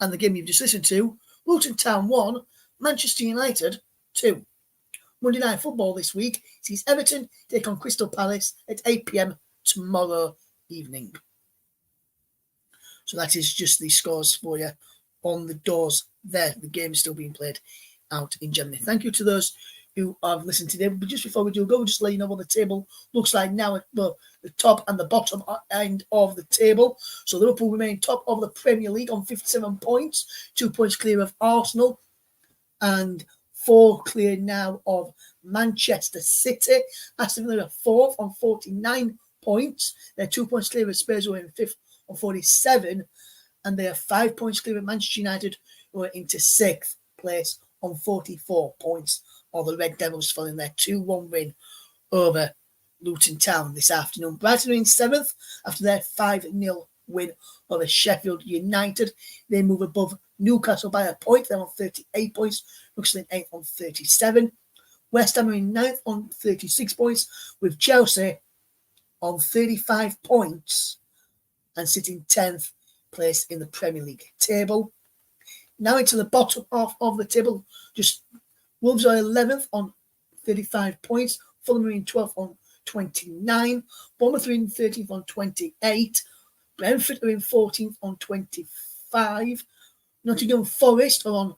And the game you've just listened to, Luton Town 1, Manchester United 2. Monday Night Football this week sees Everton take on Crystal Palace at 8 p.m. tomorrow evening. So that is just the scores for you on the doors there. The game is still being played out in Germany. Thank you to those who have listened today. But just before we do go, we'll just let you know what the table looks like now at the top and the bottom end of the table. So Liverpool remain top of the Premier League on 57 points, 2 points clear of Arsenal, and 4 clear now of Manchester City. Aston Villa are 4th on 49 points. They're 2 points clear of Spurs, who are in 5th on 47, and they are 5 points clear of Manchester United, who are into 6th place on 44 points. Or the Red Devils following their 2-1 win over Luton Town this afternoon. Brighton are in 7th after their 5-0 win over Sheffield United. They move above Newcastle by a point. They're on 38 points. Newcastle in 8th on 37. West Ham are in 9th on 36 points, with Chelsea on 35 points and sitting 10th place in the Premier League table. Now into the bottom half of the table, just Wolves are 11th on 35 points. Fulham are in 12th on 29. Bournemouth are in 13th on 28. Brentford are in 14th on 25. Nottingham Forest are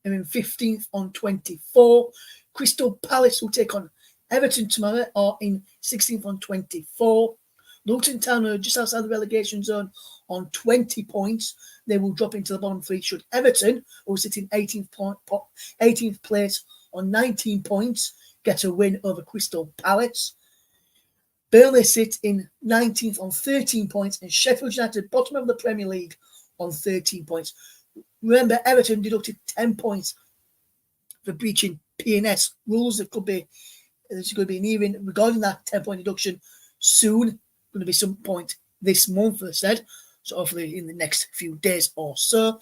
in 15th on 24. Crystal Palace, will take on Everton tomorrow, are in 16th on 24. Luton Town are just outside the relegation zone on 20 points. They will drop into the bottom 3 should Everton, who sit in 18th place on 19 points, get a win over Crystal Palace. Burnley sit in 19th on 13 points, and Sheffield United, bottom of the Premier League, on 13 points. Remember, Everton deducted 10 points for breaching P&S rules. There's going to be an hearing regarding that 10-point deduction soon. Going to be some point this month, they said. So hopefully in the next few days or so.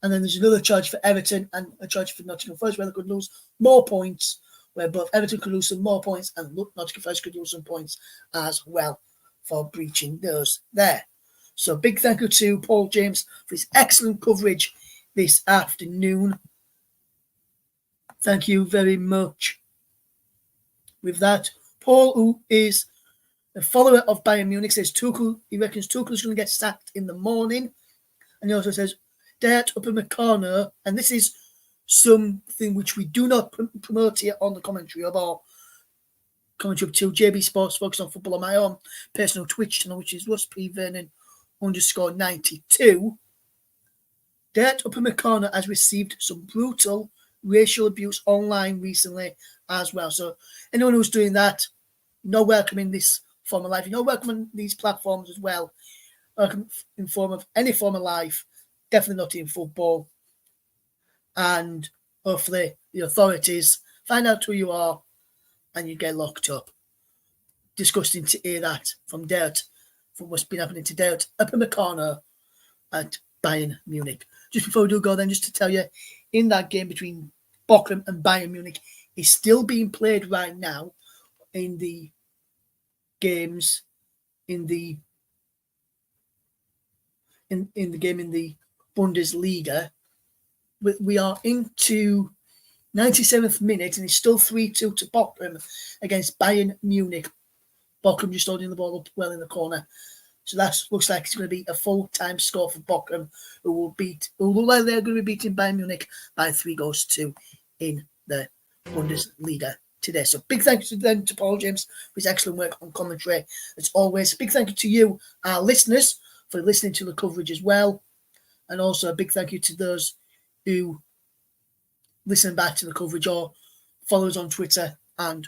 And then there's another charge for Everton and a charge for Nottingham Forest, where they could lose more points, where both Everton could lose some more points and Nottingham Forest could lose some points as well for breaching those there. So big thank you to Paul James for his excellent coverage this afternoon. Thank you very much. With that, Paul, who is a follower of Bayern Munich, says Tuchel, he reckons Tuchel is going to get sacked in the morning. And he also says, Dirt Upamecano, and this is something which we do not promote here on the commentary of our commentary up to JB Sports Focus on Football on my own personal Twitch channel, which is Russ P. Vernon _92. Dirt Upamecano has received some brutal racial abuse online recently as well. So anyone who's doing that, not welcome in this form of life. You're not welcome on these platforms as well. Welcome in form of any form of life. Definitely not in football. And hopefully the authorities find out who you are and you get locked up. Disgusting to hear that from Dirt, from what's been happening to Dirt Upamecano at Bayern Munich. Just before we do go then, just to tell you, in that game between Bochum and Bayern Munich is still being played right now in the games in the game in the Bundesliga. We are into 97th minute and it's still 3-2 to Bochum against Bayern Munich. Bochum just holding the ball up well in the corner. So that looks like it's going to be a full-time score for Bochum, who look like they're going to be beating Bayern Munich by 3-2 in the Bundesliga today. So big thank you then to Paul James for his excellent work on commentary. As always, big thank you to you, our listeners, for listening to the coverage as well. And also a big thank you to those who listen back to the coverage or follow us on Twitter and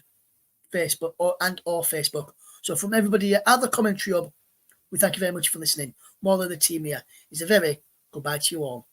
Facebook or Facebook. So from everybody at the Commentary Hub, we thank you very much for listening. More than the team here is a very goodbye to you all.